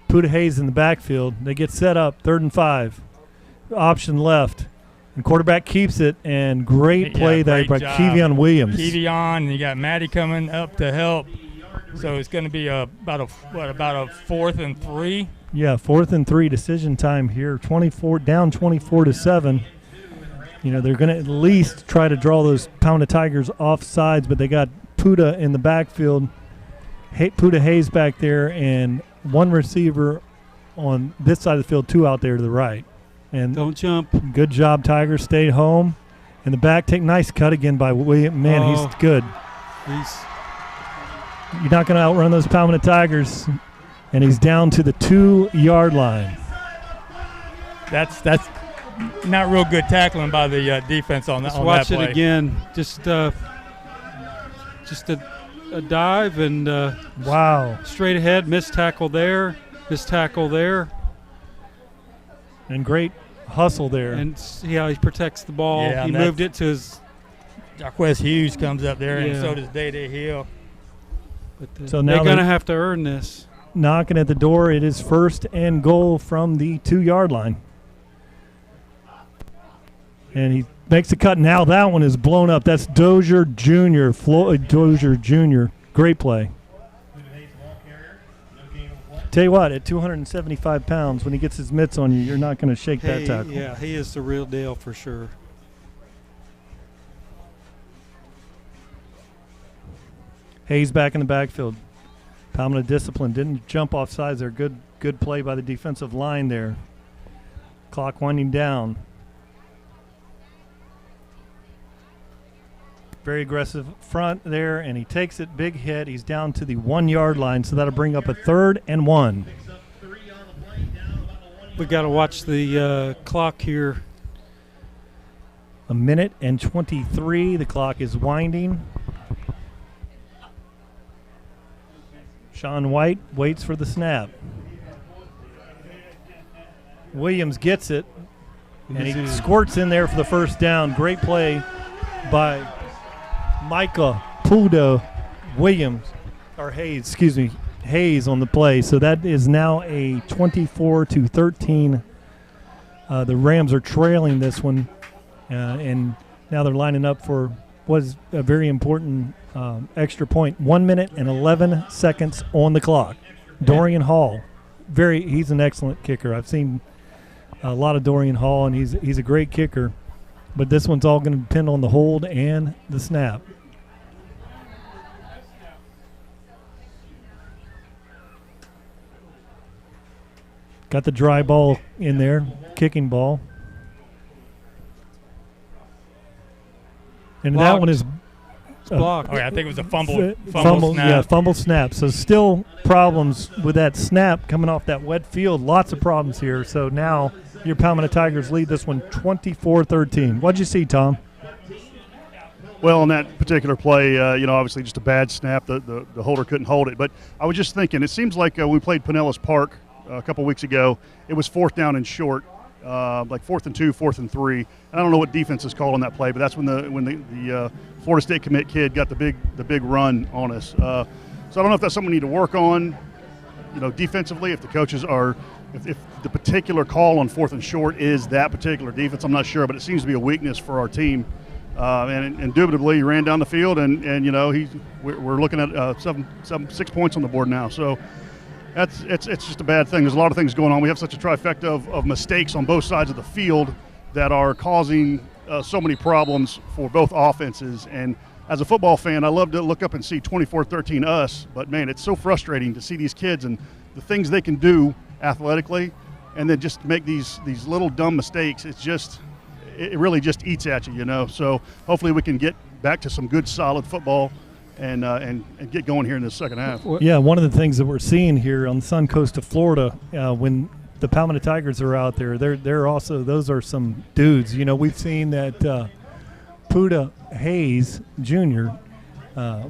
[SPEAKER 4] Puda Hayes in the backfield. They get set up, 3rd and 5. Option left. And quarterback keeps it, and great play there by Kevion Williams.
[SPEAKER 5] Kevion, and you got Matty coming up to help. So it's going to be about a 4th and 3?
[SPEAKER 4] Yeah, 4th and 3 decision time here. 24 to 7. You know, they're going to at least try to draw those Palmetto Tigers off sides, but they got Puda in the backfield. Puda Hayes back there, and one receiver on this side of the field, 2 out there to the right. And
[SPEAKER 6] don't jump.
[SPEAKER 4] Good job, Tigers. Stay home. In the back, nice cut again by William. Man, he's good. You're not going to outrun those Palmetto Tigers. And he's down to the 2-yard line.
[SPEAKER 5] That's not real good tackling by the defense on that.
[SPEAKER 6] Let's watch
[SPEAKER 5] that play.
[SPEAKER 6] It again. Just a dive and
[SPEAKER 4] wow,
[SPEAKER 6] straight ahead, missed tackle there,
[SPEAKER 4] and great hustle there.
[SPEAKER 6] And see how he protects the ball.
[SPEAKER 5] Yeah,
[SPEAKER 6] he moved it to his.
[SPEAKER 5] Jaquez Hughes comes up there, and so does Day Hill.
[SPEAKER 6] But
[SPEAKER 4] so now
[SPEAKER 6] they're going to have to earn this.
[SPEAKER 4] Knocking at the door. It is 1st and goal from the 2-yard line. And he makes the cut. Now that one is blown up. That's Dozier Jr., Floyd Dozier Jr. Great play. Tell you what, at 275 pounds, when he gets his mitts on you, you're not going to shake that tackle.
[SPEAKER 6] Yeah, he is the real deal for sure.
[SPEAKER 4] Hayes back in the backfield. Palmetto discipline. Didn't jump off sides there. Good play by the defensive line there. Clock winding down. Very aggressive front there, and he takes it, big hit. He's down to the 1-yard line, so that'll bring up a 3rd and 1.
[SPEAKER 6] We got to watch the clock here.
[SPEAKER 4] 1:23. The clock is winding. Sean White waits for the snap. Williams gets it, and he squirts in there for the 1st down. Great play by Micah Puda Hayes on the play. So that is now a 24-13. The Rams are trailing this one, and now they're lining up for what is a very important extra point. 1 minute and 11 seconds on the clock. Dorian Hall, he's an excellent kicker. I've seen a lot of Dorian Hall, and he's a great kicker. But this one's all going to depend on the hold and the snap. Got the dry ball in there, kicking ball. And
[SPEAKER 6] blocked.
[SPEAKER 4] That one is
[SPEAKER 6] blocked.
[SPEAKER 5] I think it was a fumble snap.
[SPEAKER 4] Yeah, fumble snap. So still problems with that snap coming off that wet field. Lots of problems here. So now your Palmetto Tigers lead this one 24-13. What'd you see, Tom?
[SPEAKER 8] Well, on that particular play, obviously just a bad snap. The holder couldn't hold it. But I was just thinking, it seems like when we played Pinellas Park a couple weeks ago, it was 4th down and short, like 4th and 2, 4th and 3. And I don't know what defense is called on that play, but that's when the Florida State commit kid got the big run on us. So I don't know if that's something we need to work on, defensively. If the coaches are, if the particular call on 4th and short is that particular defense, I'm not sure, but it seems to be a weakness for our team. And indubitably, he ran down the field, and we're looking at 6 points on the board now. So it's just a bad thing. There's a lot of things going on. We have such a trifecta of mistakes on both sides of the field that are causing so many problems for both offenses. And as a football fan, I love to look up and see 24-13 us. But man, it's so frustrating to see these kids and the things they can do athletically, and then just make these little dumb mistakes. It really just eats at you, you know. So hopefully we can get back to some good solid football and get going here in the second half.
[SPEAKER 4] Yeah, one of the things that we're seeing here on the Sun Coast of Florida, when the Palmetto Tigers are out there, they're also, those are some dudes. You know, we've seen that Puda Hayes Jr.,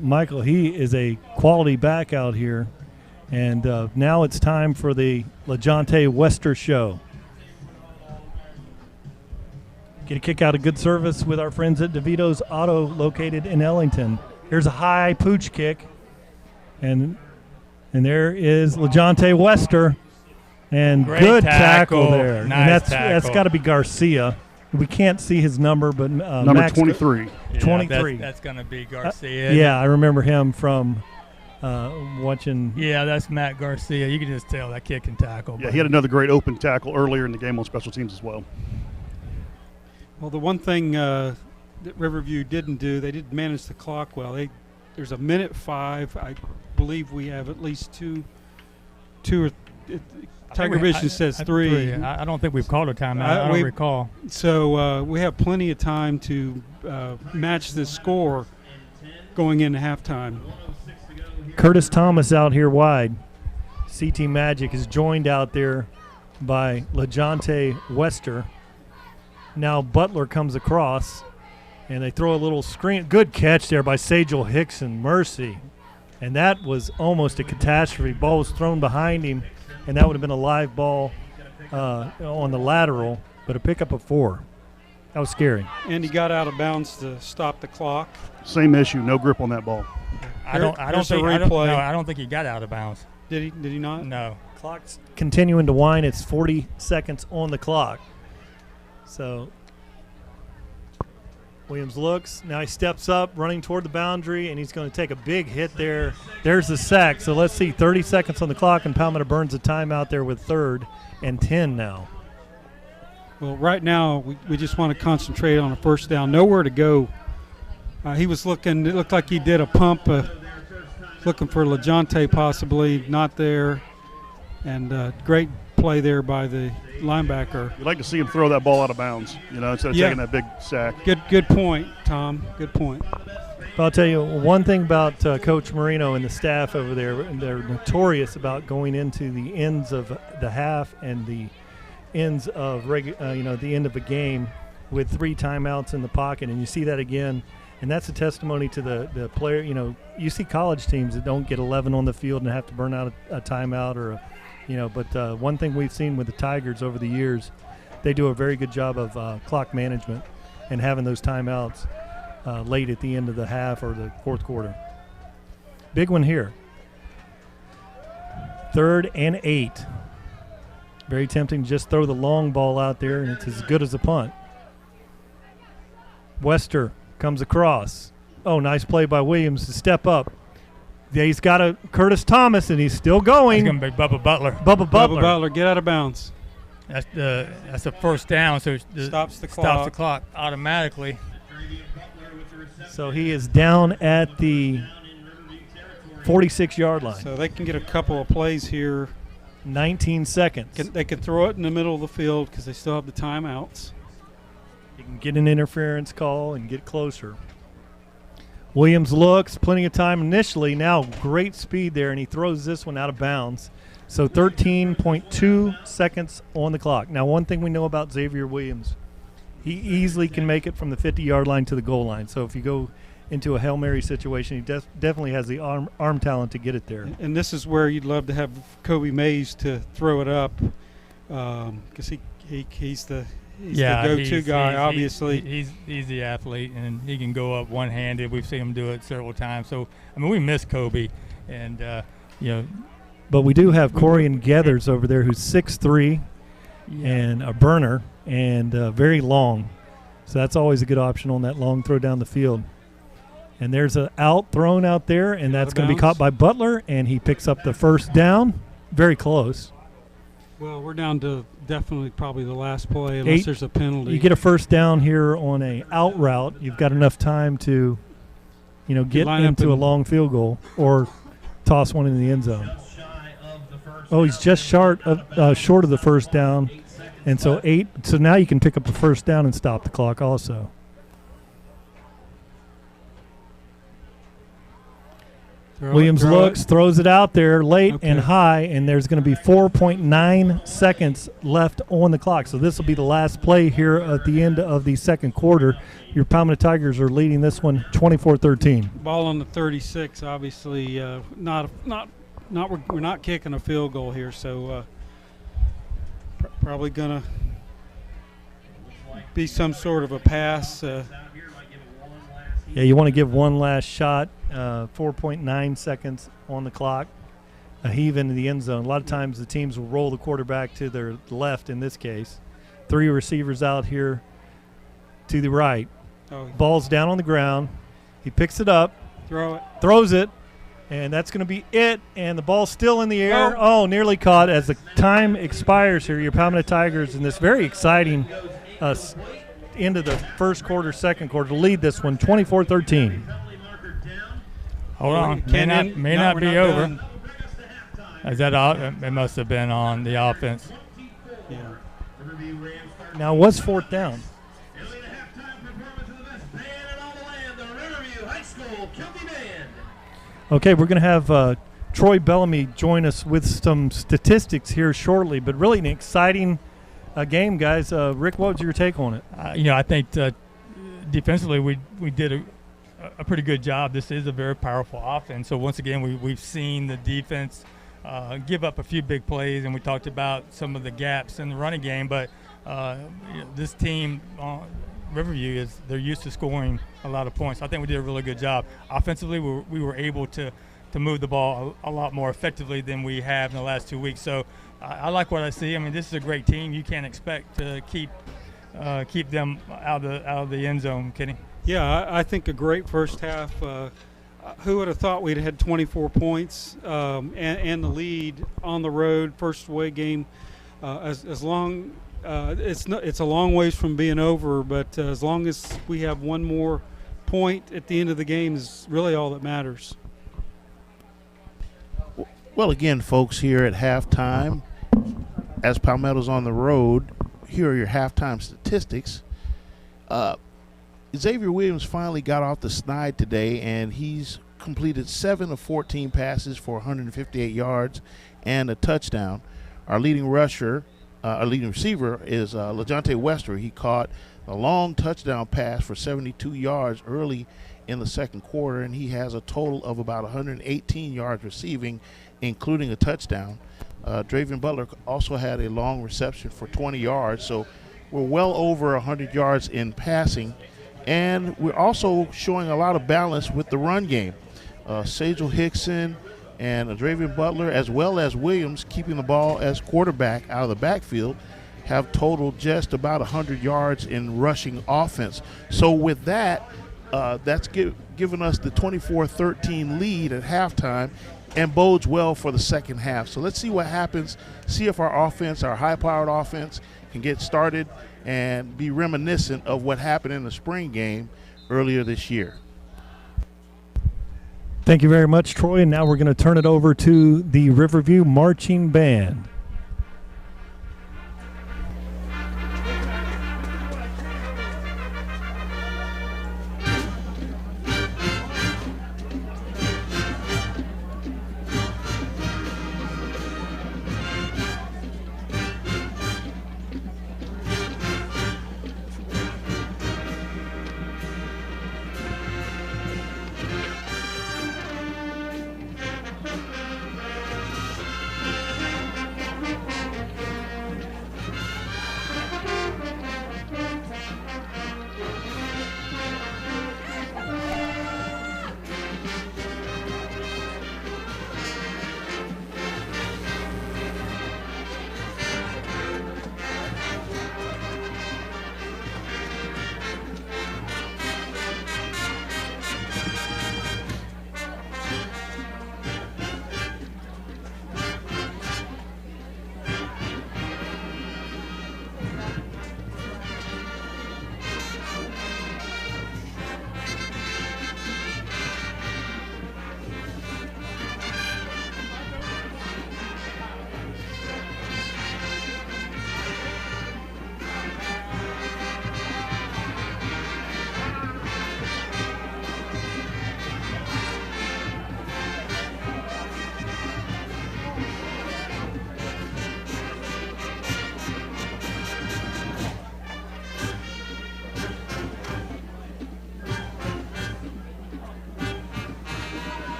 [SPEAKER 4] Michael, he is a quality back out here. And now it's time for the LeJontay Wester show. Get a kick out of good service with our friends at DeVito's Auto, located in Ellington. Here's a high pooch kick, and there is LeJontay Wester, and
[SPEAKER 5] Great
[SPEAKER 4] good tackle there.
[SPEAKER 5] Nice
[SPEAKER 4] and that's got to be Garcia. We can't see his number, but
[SPEAKER 8] number
[SPEAKER 4] Max
[SPEAKER 8] 23.
[SPEAKER 5] Yeah,
[SPEAKER 4] 23.
[SPEAKER 5] That's going to be Garcia.
[SPEAKER 4] Yeah, I remember him from watching.
[SPEAKER 5] Yeah, that's Matt Garcia. You can just tell that kick and tackle.
[SPEAKER 8] Yeah, he had another great open tackle earlier in the game on special teams as well.
[SPEAKER 6] Well, the one thing that Riverview didn't do, they didn't manage the clock well. There's a minute 5. I believe we have at least two or TigerVision says 3.
[SPEAKER 5] I don't think we've called a timeout. I don't recall.
[SPEAKER 6] So we have plenty of time to match the score going into halftime.
[SPEAKER 4] Curtis Thomas out here wide. CT Magic is joined out there by LeJontay Wester. Now Butler comes across, and they throw a little screen. Good catch there by Sajel Hickson. Mercy. And that was almost a catastrophe. Ball was thrown behind him, and that would have been a live ball on the lateral, but a pickup of 4. That was scary.
[SPEAKER 6] And he got out of bounds to stop the clock.
[SPEAKER 8] Same issue, no grip on that ball.
[SPEAKER 5] I don't think he got out of bounds.
[SPEAKER 6] Did he not?
[SPEAKER 5] No.
[SPEAKER 4] Clock's continuing to wind. It's 40 seconds on the clock. So Williams looks. Now he steps up, running toward the boundary, and he's going to take a big hit there. There's the sack. So let's see, 30 seconds on the clock, and Palmetto burns a timeout there with 3rd and 10 now.
[SPEAKER 6] Well, right now we just want to concentrate on a first down. Nowhere to go. He was looking. It looked like he did a pump, looking for LeJontay possibly. Not there. And great play there by the linebacker.
[SPEAKER 8] You'd like to see him throw that ball out of bounds, instead of taking that big sack.
[SPEAKER 6] Good point, Tom. Good point.
[SPEAKER 4] But I'll tell you one thing about Coach Marino and the staff over there. They're notorious about going into the ends of the half and the ends of the end of a game with 3 timeouts in the pocket, and you see that again. And that's a testimony to the player. You see college teams that don't get 11 on the field and have to burn out a timeout or but one thing we've seen with the Tigers over the years, they do a very good job of clock management and having those timeouts late at the end of the half or the 4th quarter. Big one here. 3rd and 8. Very tempting to just throw the long ball out there, and it's as good as a punt. Wester comes across. Oh, nice play by Williams to step up. Yeah, he's got a Curtis Thomas, and he's still going.
[SPEAKER 5] It's going to be Bubba Butler.
[SPEAKER 4] Bubba Butler,
[SPEAKER 6] get out of bounds.
[SPEAKER 5] That's a first down, so it
[SPEAKER 6] stops the
[SPEAKER 5] clock automatically.
[SPEAKER 4] So he is down at the 46-yard line.
[SPEAKER 6] So they can get a couple of plays here.
[SPEAKER 4] 19 seconds.
[SPEAKER 6] They can throw it in the middle of the field because they still have the timeouts.
[SPEAKER 4] You can get an interference call and get closer. Williams looks, plenty of time initially. Now great speed there, and he throws this one out of bounds. So 13.2 seconds on the clock. Now, one thing we know about Xavier Williams, he easily can make it from the 50-yard line to the goal line. So if you go into a Hail Mary situation, he definitely has the arm talent to get it there.
[SPEAKER 6] And this is where you'd love to have Kobe Mays to throw it up because he's the go-to guy, obviously.
[SPEAKER 5] He's the athlete, and he can go up one-handed. We've seen him do it several times. So, we miss Kobe. And,
[SPEAKER 4] But we do have Corian Gathers over there who's 6'3", and a burner and very long. So that's always a good option on that long throw down the field. And there's an out thrown out there, and that's going to be caught by Butler, and he picks up the first down. Very close.
[SPEAKER 6] Well, we're down to definitely probably the last play unless there's a penalty.
[SPEAKER 4] You get a first down here on a out route. You've got enough time to, get into a long field goal or toss one in the end zone. Oh, he's just short of the first down. And so 8. So now you can pick up the first down and stop the clock also. Williams looks, throws it out there late and high, and there's going to be 4.9 seconds left on the clock. So this will be the last play here at the end of the second quarter. Your Palmetto Tigers are leading this one 24-13.
[SPEAKER 6] Ball on the 36, obviously. We're not kicking a field goal here, so probably going to be some sort of a pass.
[SPEAKER 4] Yeah, you want to give one last shot. 4.9 seconds on the clock. A heave into the end zone. A lot of times the teams will roll the quarterback to their left in this case. 3 receivers out here to the right. Ball's down on the ground. He picks it up. Throws it. And that's going to be it. And the ball's still in the air. Oh, nearly caught as the time expires here. Your Palmetto Tigers in this very exciting end of the first quarter, second quarter to lead this one 24-13.
[SPEAKER 5] Hold on, may not be over. Done. Is that it must have been on the offense.
[SPEAKER 6] Yeah.
[SPEAKER 4] Now what's fourth down? Okay, we're going to have Troy Bellamy join us with some statistics here shortly, but really an exciting game, guys. Rick, what was your take on it?
[SPEAKER 5] I think defensively we did a pretty good job. This is a very powerful offense. So once again, we've seen the defense give up a few big plays, and we talked about some of the gaps in the running game. But this team, Riverview, they're used to scoring a lot of points. I think we did a really good job. Offensively, we were able to move the ball a lot more effectively than we have in the last 2 weeks. So I like what I see. I mean, this is a great team. You can't expect to keep them out of the end zone, Kenny.
[SPEAKER 6] Yeah, I think a great first half. Who would have thought we'd had 24 points and the lead on the road, first away game? As long it's a long ways from being over, but as long as we have one more point at the end of the game is really all that matters.
[SPEAKER 14] Well, again, folks, here at halftime, as Palmetto's on the road, here are your halftime statistics. Xavier Williams finally got off the snide today, and he's completed 7 of 14 passes for 158 yards and a touchdown. Our leading receiver is LaJonte Wester. He caught a long touchdown pass for 72 yards early in the second quarter, and he has a total of about 118 yards receiving, including a touchdown. Draven Butler also had a long reception for 20 yards, so we're well over 100 yards in passing. And we're also showing a lot of balance with the run game. Sajal Hickson and Draven Butler, as well as Williams, keeping the ball as quarterback out of the backfield, have totaled just about 100 yards in rushing offense. So with that, that's given us the 24-13 lead at halftime and bodes well for the second half. So let's see what happens, see if our offense, our high-powered offense, can get started and be reminiscent of what happened in the spring game earlier this year.
[SPEAKER 4] Thank you very much, Troy. And now we're going to turn it over to the Riverview Marching Band.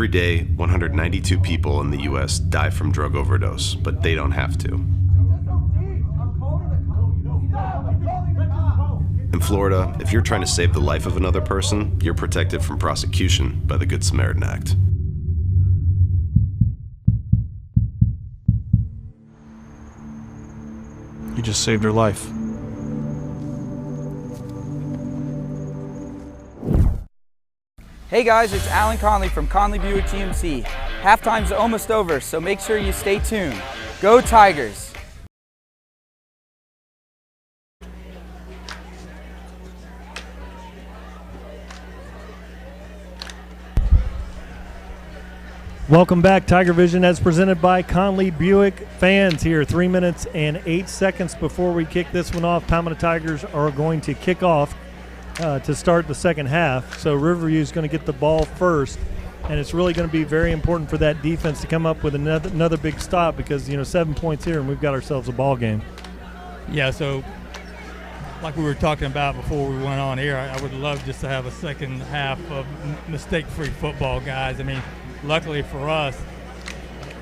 [SPEAKER 10] Every day, 192 people in the U.S. die from drug overdose, but they don't have to. In Florida, if you're trying to save the life of another person, you're protected from prosecution by the Good Samaritan Act.
[SPEAKER 11] You just saved her life.
[SPEAKER 3] Hey guys, it's Alan Conley from Conley Buick GMC. Halftime's almost over, so make sure you stay tuned. Go Tigers!
[SPEAKER 4] Welcome back. TigerVision as presented by Conley Buick. Fans here, 3 minutes and 8 seconds before we kick this one off. Palmetto Tigers are going to kick off to start the second half. So Riverview is going to get the ball first, and it's really going to be very important for that defense to come up with another big stop because, 7 points here and we've got ourselves a ball game.
[SPEAKER 5] Yeah, so like we were talking about before we went on air, I would love just to have a second half of mistake-free football, guys. I mean, luckily for us,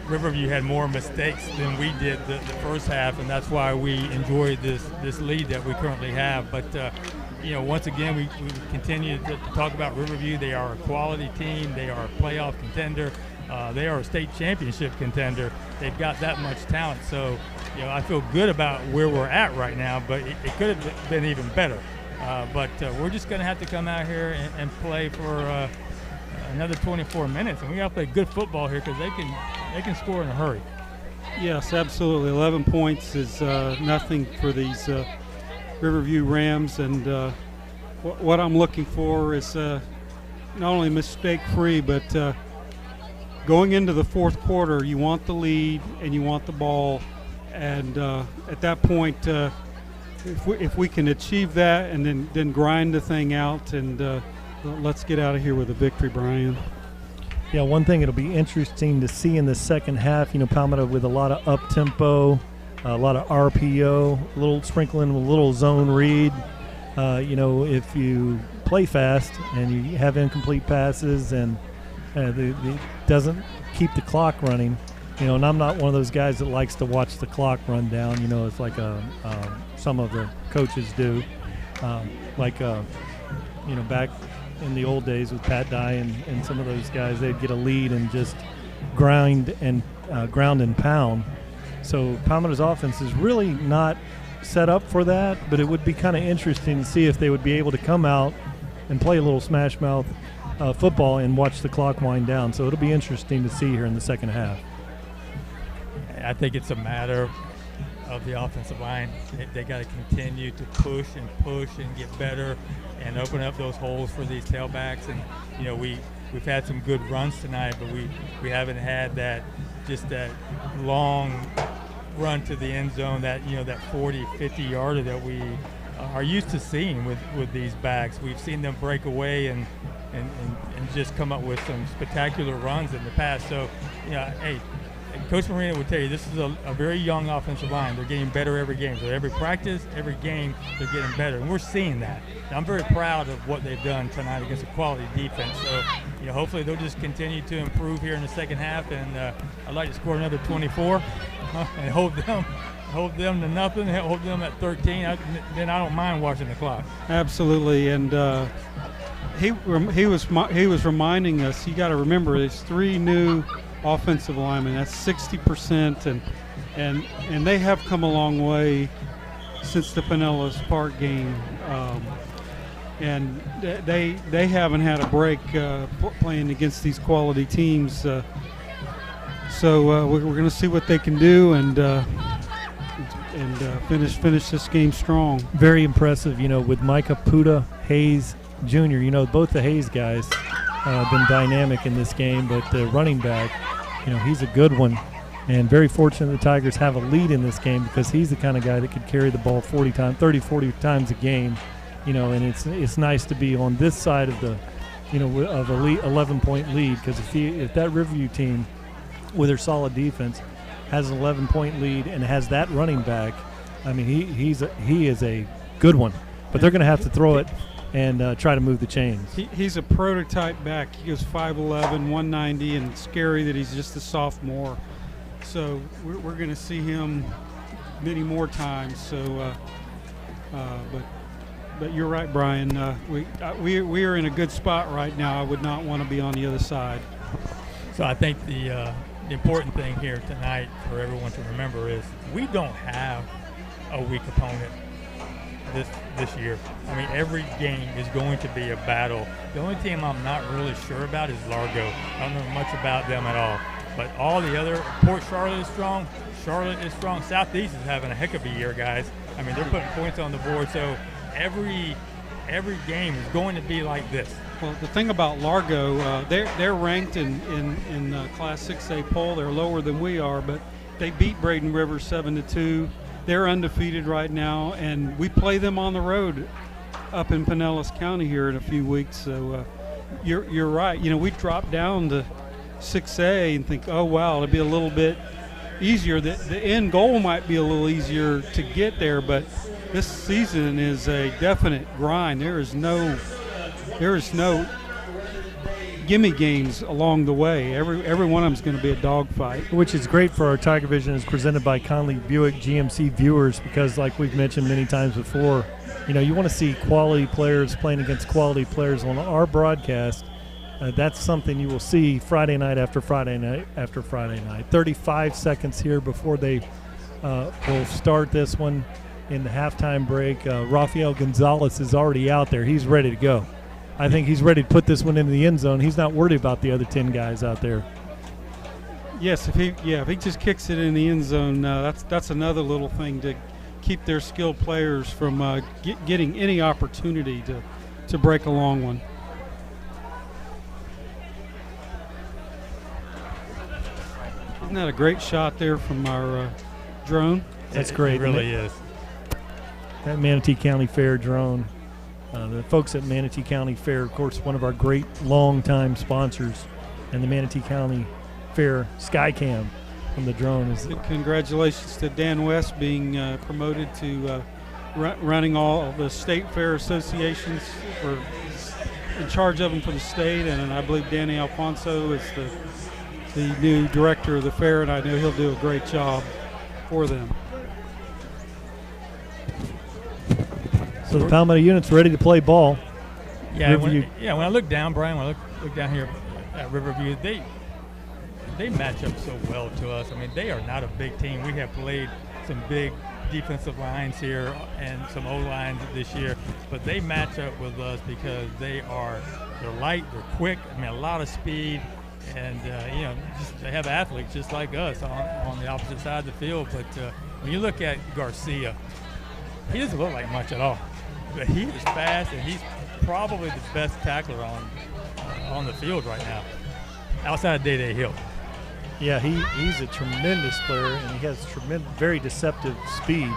[SPEAKER 5] Riverview had more mistakes than we did the first half, and that's why we enjoyed this lead that we currently have. But once again, we continue to talk about Riverview. They are a quality team. They are a playoff contender. They are a state championship contender. They've got that much talent. So, I feel good about where we're at right now, but it could have been even better. But we're just going to have to come out here and play for another 24 minutes, and we got to play good football here because they can score in a hurry.
[SPEAKER 6] Yes, absolutely. 11 points is nothing for these Riverview Rams, and what I'm looking for is not only mistake-free, but going into the fourth quarter, you want the lead and you want the ball, and at that point, if we can achieve that and then grind the thing out, and let's get out of here with a victory, Brian.
[SPEAKER 4] Yeah, one thing it'll be interesting to see in the second half, Palmetto with a lot of up-tempo, a lot of RPO, a little sprinkling, a little zone read. If you play fast and you have incomplete passes and it doesn't keep the clock running, and I'm not one of those guys that likes to watch the clock run down. It's like some of the coaches do. Back in the old days with Pat Dye and some of those guys, they'd get a lead and just ground and pound. So Palmetto's offense is really not set up for that, but it would be kind of interesting to see if they would be able to come out and play a little smash mouth football and watch the clock wind down. So it'll be interesting to see here in the second half.
[SPEAKER 5] I think it's a matter of the offensive line. They got to continue to push and get better and open up those holes for these tailbacks. And we've had some good runs tonight, but we haven't had that long run to the end zone, that 40-50 yarder that we are used to seeing with these backs. We've seen them break away and just come up with some spectacular runs in the past. So hey, Coach Marino would tell you this is a very young offensive line. They're getting better every game. So every practice, every game, they're getting better. And we're seeing that. And I'm very proud of what they've done tonight against a quality defense. So, hopefully they'll just continue to improve here in the second half. And I'd like to score another 24 and hold them to nothing, hold them at 13. Then I don't mind watching the clock.
[SPEAKER 6] Absolutely. And he was reminding us, you got to remember, there's 3 new offensive linemen. That's 60%, and they have come a long way since the Pinellas Park game, and they haven't had a break playing against these quality teams. So we're going to see what they can do and finish this game strong.
[SPEAKER 4] Very impressive, with Micah Puda, Hayes Jr. Both the Hayes guys have been dynamic in this game, but the running back, he's a good one, and very fortunate the Tigers have a lead in this game because he's the kind of guy that could carry the ball 40 times a game, and it's nice to be on this side of the, of a 11-point lead, because if that Riverview team with their solid defense has an 11-point lead and has that running back, I mean, he is a good one, but they're going to have to throw it and try to move the chains.
[SPEAKER 6] He's a prototype back. He goes 5'11", 190, and it's scary that he's just a sophomore. So we're going to see him many more times. So, but you're right, Brian. We are in a good spot right now. I would not want to be on the other side.
[SPEAKER 5] So I think the important thing here tonight for everyone to remember is we don't have a weak opponent this year. I mean, every game is going to be a battle. The only team I'm not really sure about is Largo. I don't know much about them at all. But all the other, Port Charlotte is strong. Charlotte is strong. Southeast is having a heck of a year, guys. I mean, they're putting points on the board. So every game is going to be like this.
[SPEAKER 6] Well, the thing about Largo, they're ranked in Class 6A poll. They're lower than we are, but they beat Braden River 7-2. They're undefeated right now, and we play them on the road up in Pinellas County here in a few weeks. So you're right. You know, we drop down to 6A and think, oh wow, it'll be a little bit easier. The end goal might be a little easier to get there, but this season is a definite grind. There is no gimme games along the way. Every one of them is going to be a dogfight.
[SPEAKER 4] Which is great for our TigerVision. Is presented by Conley Buick GMC viewers, because like we've mentioned many times before, you know, you want to see quality players playing against quality players on our broadcast. That's something you will see Friday night after Friday night after Friday night. 35 seconds here before they will start this one in the halftime break. Rafael Gonzalez is already out there. He's ready to go. I think he's ready to put this one into the end zone. He's not worried about the other 10 guys out there.
[SPEAKER 6] Yes, if he just kicks it in the end zone, that's another little thing to keep their skilled players from getting any opportunity to break a long one. Isn't that a great shot there from our drone?
[SPEAKER 4] That's great.
[SPEAKER 5] It really is.
[SPEAKER 4] That Manatee County Fair drone. The folks at Manatee County Fair, of course, one of our great long-time sponsors, and the Manatee County Fair Skycam from the drone.
[SPEAKER 6] Congratulations to Dan West being promoted to running all the state fair associations, for in charge of them for the state, and I believe Danny Alfonso is the new director of the fair, and I know he'll do a great job for them.
[SPEAKER 4] So the Palmetto unit's ready to play ball.
[SPEAKER 5] Yeah, when I look down, Brian, when I look down here at Riverview, they match up so well to us. I mean, they are not a big team. We have played some big defensive lines here and some O-lines this year, but they match up with us because they're light, they're quick. I mean, a lot of speed, and they have athletes just like us on the opposite side of the field. But when you look at Garcia, he doesn't look like much at all. But he is fast, and he's probably the best tackler on the field right now, outside of Day Hill.
[SPEAKER 4] Yeah, he's a tremendous player, and he has very deceptive speed.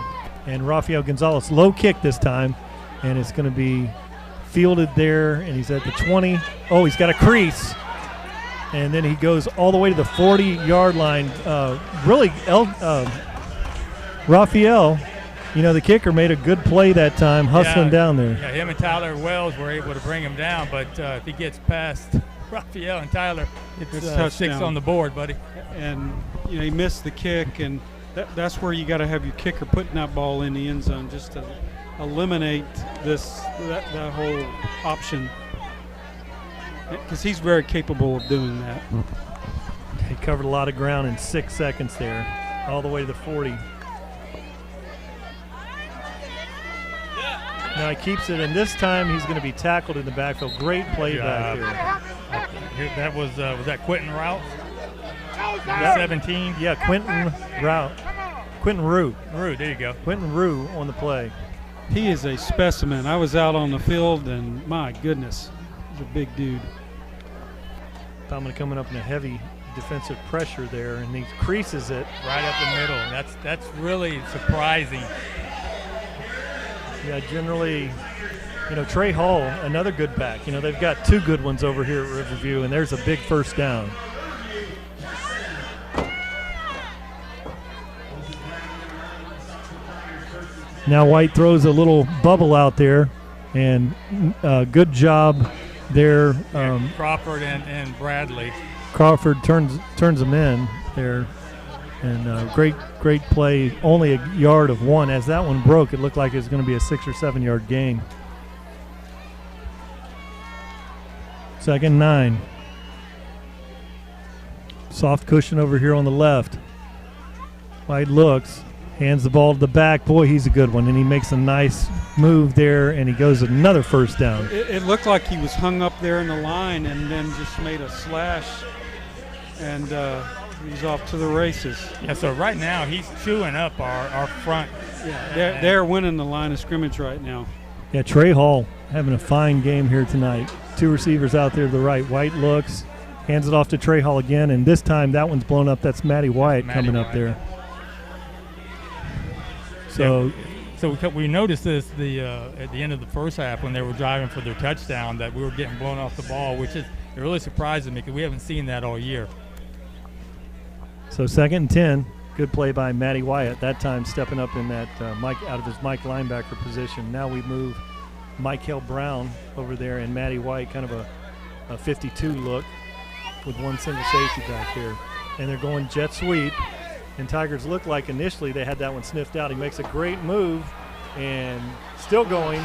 [SPEAKER 4] And Rafael Gonzalez, low kick this time, and it's going to be fielded there, and he's at the 20. Oh, he's got a crease, and then he goes all the way to the 40-yard line. Rafael, the kicker made a good play that time, hustling down there.
[SPEAKER 5] Yeah, him and Tyler Wells were able to bring him down, but if he gets past Rafael and Tyler, it's 6 on the board, buddy.
[SPEAKER 6] And he missed the kick, and that's where you got to have your kicker putting that ball in the end zone just to eliminate that whole option, because he's very capable of doing that.
[SPEAKER 4] He covered a lot of ground in 6 seconds there, all the way to the 40. Now he keeps it, and this time he's going to be tackled in the backfield. Great play back there.
[SPEAKER 5] That was that Quentin Route? 17?
[SPEAKER 4] Yeah, Quentin Rue.
[SPEAKER 5] Rue, there you go.
[SPEAKER 4] Quentin Rue on the play.
[SPEAKER 6] He is a specimen. I was out on the field, and my goodness, he's a big dude.
[SPEAKER 4] Palmetto coming up in a heavy defensive pressure there, and he creases it
[SPEAKER 5] right up the middle. That's really surprising.
[SPEAKER 4] Yeah, generally, Trey Hall, another good back. They've got 2 good ones over here at Riverview, and there's a big first down. Now White throws a little bubble out there, And good job there.
[SPEAKER 5] Crawford and Bradley.
[SPEAKER 4] Crawford turns them in there. And great play. Only a yard of one. As that one broke, it looked like it was going to be a 6 or 7 yard gain. 2nd and 9. Soft cushion over here on the left. White looks, hands the ball to the back. Boy, he's a good one. And he makes a nice move there, and he goes another first down.
[SPEAKER 6] It looked like he was hung up there in the line and then just made a slash, and he's off to the races.
[SPEAKER 5] Yeah, so right now he's chewing up our front.
[SPEAKER 6] Yeah, they're winning the line of scrimmage right now.
[SPEAKER 4] Yeah, Trey Hall having a fine game here tonight. 2 receivers out there to the right. White looks, hands it off to Trey Hall again, and this time that one's blown up. That's Matty Wyatt coming up there. So
[SPEAKER 5] we noticed this at the end of the first half when they were driving for their touchdown that we were getting blown off the ball, which is it really surprised me because we haven't seen that all year.
[SPEAKER 4] So 2nd and 10, good play by Matty Wyatt. That time stepping up in that Mike out of his Mike linebacker position. Now we move Michael Brown over there and Matty White, kind of a 52 look with one single safety back here. And they're going jet sweep. And Tigers look like initially they had that one sniffed out. He makes a great move and still going.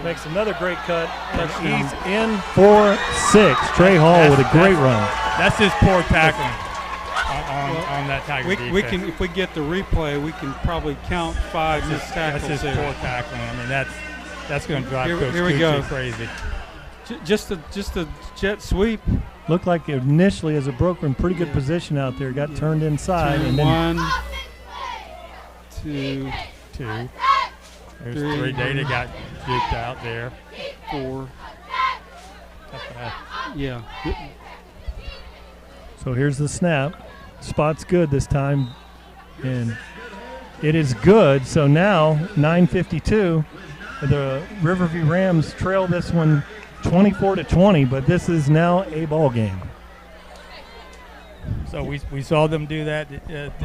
[SPEAKER 4] Makes another great cut. And he's in for 6. Trey Hall with a great run.
[SPEAKER 5] That's just poor tackling on that Tiger defense.
[SPEAKER 6] We can, if we get the replay, we can probably count 5 missed tackles.
[SPEAKER 5] That's just poor tackling. I mean, that's going to drive Coach
[SPEAKER 6] Cucci
[SPEAKER 5] crazy.
[SPEAKER 6] Just a jet sweep.
[SPEAKER 4] Looked like initially as a broker in pretty good position out there. Got turned inside. And
[SPEAKER 6] 1, 2,
[SPEAKER 5] There's 3. Data got juked out there.
[SPEAKER 6] 4. Yeah.
[SPEAKER 4] So here's the snap. Spot's good this time. And it is good. So now 9:52. The Riverview Rams trail this one 24-20, but this is now a ball game.
[SPEAKER 5] So we saw them do that at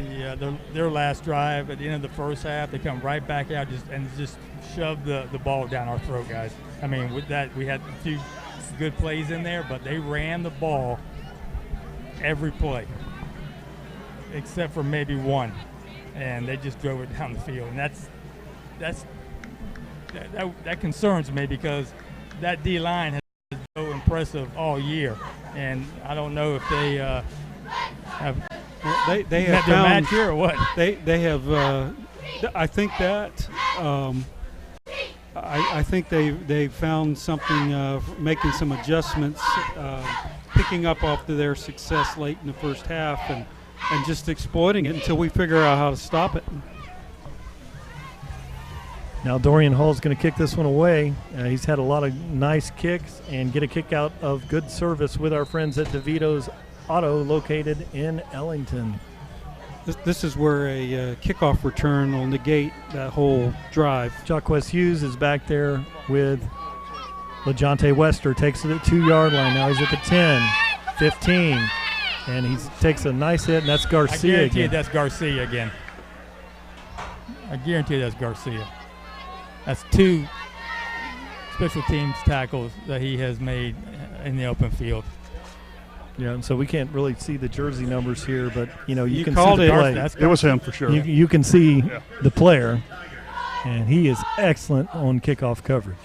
[SPEAKER 5] their last drive at the end of the first half. They come right back out and just shove the ball down our throat, guys. I mean, with that we had a few good plays in there, but they ran the ball every play except for maybe one, and they just drove it down the field. And that concerns me because that D-line has been so impressive all year, and I don't know if they have
[SPEAKER 6] they
[SPEAKER 5] met
[SPEAKER 6] have
[SPEAKER 5] their
[SPEAKER 6] found
[SPEAKER 5] match here or what.
[SPEAKER 6] They have. I think that I think they found something, making some adjustments, picking up off of their success late in the first half, and just exploiting it until we figure out how to stop it.
[SPEAKER 4] Now Dorian Hall's going to kick this one away. He's had a lot of nice kicks and get a kick out of good service with our friends at DeVito's Auto located in Ellington.
[SPEAKER 6] This is where a kickoff return will negate that whole drive.
[SPEAKER 4] Jacquez Hughes is back there with LaJonte Wester. Takes it at 2-yard line. Now he's at the 10, 15, and he takes a nice hit, and that's Garcia
[SPEAKER 5] I guarantee
[SPEAKER 4] again.
[SPEAKER 5] that's Garcia again. I guarantee that's Garcia. That's 2 special teams tackles that he has made in the open field.
[SPEAKER 4] Yeah, and so we can't really see the jersey numbers here, but you can
[SPEAKER 6] called
[SPEAKER 4] see the play.
[SPEAKER 6] it.
[SPEAKER 8] It was him for sure.
[SPEAKER 4] You can see the player, and he is excellent on kickoff coverage.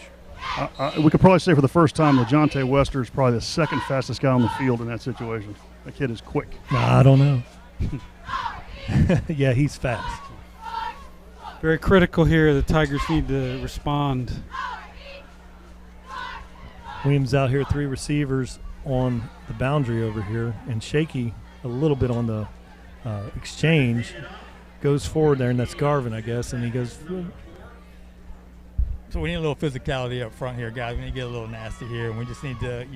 [SPEAKER 8] We could probably say for the first time, LaJonte Wester is probably the second fastest guy on the field in that situation. That kid is quick.
[SPEAKER 4] I don't know. Yeah, he's fast.
[SPEAKER 6] Very critical here. The Tigers need to respond.
[SPEAKER 4] Williams out here, 3 receivers on the boundary over here, and Shaky a little bit on the exchange. Goes forward there, and that's Garvin, I guess, and he goes.
[SPEAKER 5] So we need a little physicality up front here, guys. We need to get a little nasty here, and we just need to,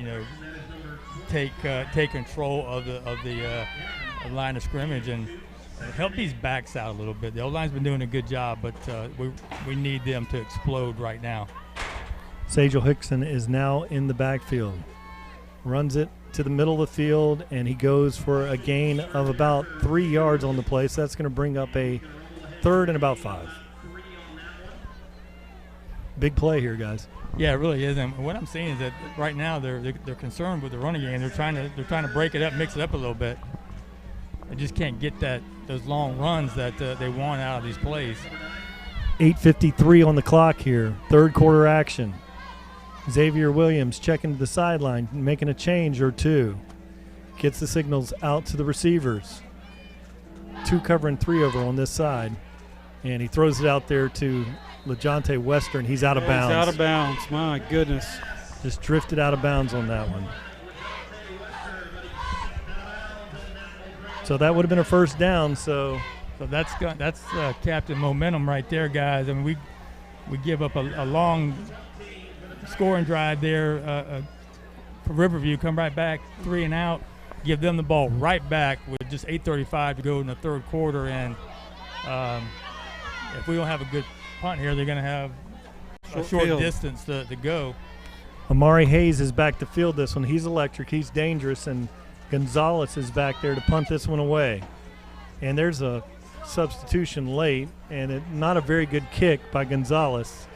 [SPEAKER 5] take control of the line of scrimmage and help these backs out a little bit. The O-line's been doing a good job, but we need them to explode right now.
[SPEAKER 4] Sajal Hickson is now in the backfield. Runs it to the middle of the field, and he goes for a gain of about 3 yards on the play. So that's going to bring up a 3rd and about 5. big play here, guys.
[SPEAKER 5] Yeah, it really is. And what I'm seeing is that right now they're concerned with the running game. They're trying to break it up, mix it up a little bit. They just can't get those long runs that they want out of these plays.
[SPEAKER 4] 8:53 on the clock here. Third quarter action. Xavier Williams checking to the sideline, making a change or two. Gets the signals out to the receivers. 2 covering 3 over on this side. And he throws it out there to LaJonte Western. He's out of bounds.
[SPEAKER 6] He's out of bounds. My goodness.
[SPEAKER 4] Just drifted out of bounds on that one. So that would have been a first down. So
[SPEAKER 5] that's captain momentum right there, guys. I mean, we give up a long scoring drive there for Riverview. Come right back, 3 and out. Give them the ball right back with just 8:35 to go in the third quarter. And if we don't have a good punt here, they're going to have a short distance to go.
[SPEAKER 4] Amari Hayes is back to field this one. He's electric. He's dangerous. And Gonzalez is back there to punt this one away. And there's a substitution late, and not a very good kick by Gonzalez.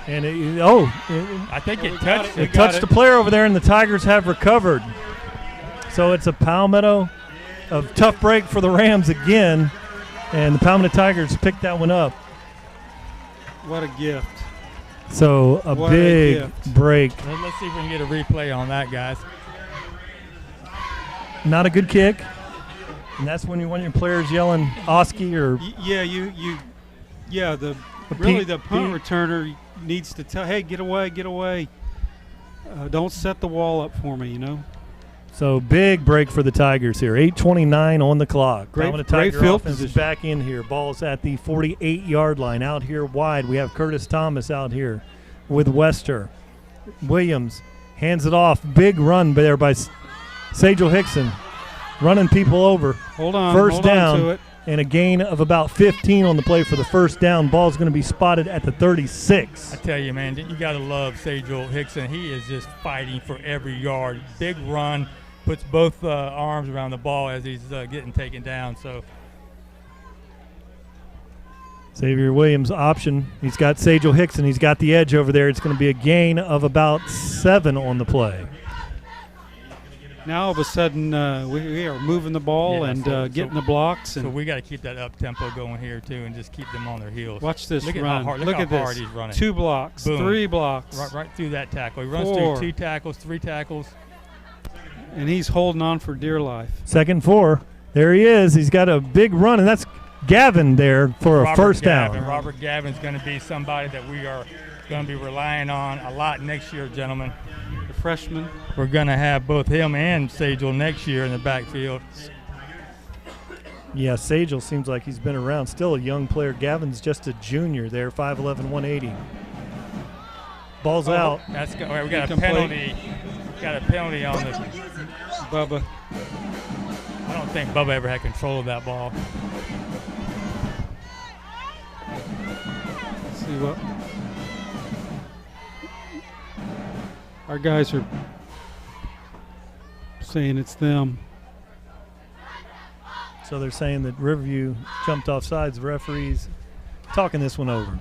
[SPEAKER 4] And
[SPEAKER 5] I think it touched.
[SPEAKER 4] It touched the player over there, and the Tigers have recovered. So it's a Palmetto, a tough break for the Rams again, and the Palmetto Tigers picked that one up.
[SPEAKER 6] What a gift.
[SPEAKER 4] So a big break.
[SPEAKER 5] Let's see if we can get a replay on that, guys.
[SPEAKER 4] Not a good kick, and that's when you want your players yelling Oski or
[SPEAKER 6] the punt returner needs to tell, hey, get away, don't set the wall up for me,
[SPEAKER 4] So big break for the Tigers here. 8:29 on the clock.
[SPEAKER 6] Great
[SPEAKER 4] Tiger
[SPEAKER 6] field
[SPEAKER 4] offense
[SPEAKER 6] position.
[SPEAKER 4] is back in here. Ball's at the 48-yard line. Out here wide, we have Curtis Thomas out here with Wester. Williams hands it off. Big run there by Sajel Hickson, running people over.
[SPEAKER 6] Hold on.
[SPEAKER 4] First down,
[SPEAKER 6] to it.
[SPEAKER 4] and a gain of about 15 on the play for the first down. Ball's going to be spotted at the 36.
[SPEAKER 5] I tell you, man, you got to love Sajel Hickson. He is just fighting for every yard. Big run, puts both arms around the ball as he's getting taken down. So
[SPEAKER 4] Xavier Williams option. He's got Sajel Hickson. He's got the edge over there. It's going to be a gain of about 7 on the play.
[SPEAKER 6] Now all of a sudden we are moving the ball and getting the blocks.
[SPEAKER 5] So we got to keep that up tempo going here too, and just keep them on their heels.
[SPEAKER 6] Watch this
[SPEAKER 5] look
[SPEAKER 6] run.
[SPEAKER 5] Look
[SPEAKER 6] at
[SPEAKER 5] how hard
[SPEAKER 6] this.
[SPEAKER 5] He's running.
[SPEAKER 6] 2 blocks,
[SPEAKER 5] Boom.
[SPEAKER 6] 3 blocks,
[SPEAKER 5] right through that tackle. He runs
[SPEAKER 6] 4.
[SPEAKER 5] through 2 tackles, 3 tackles,
[SPEAKER 6] and he's holding on for dear life.
[SPEAKER 4] 2nd and 4. There he is. He's got a big run, and that's Gavin there for a first down.
[SPEAKER 5] Robert Gavin's going to be somebody that we are going to be relying on a lot next year, gentlemen.
[SPEAKER 6] The freshman.
[SPEAKER 5] We're going to have both him and Sajel next year in the backfield.
[SPEAKER 4] Yeah, Sajel seems like he's been around. Still a young player. Gavin's just a junior there, 5'11", 180. Ball's out.
[SPEAKER 5] That's we got a penalty. Got a penalty on the
[SPEAKER 6] Bubba.
[SPEAKER 5] I don't think Bubba ever had control of that ball.
[SPEAKER 6] Let's see what our guys are saying. It's them.
[SPEAKER 4] So they're saying that Riverview jumped off sides. The referees talking this one over.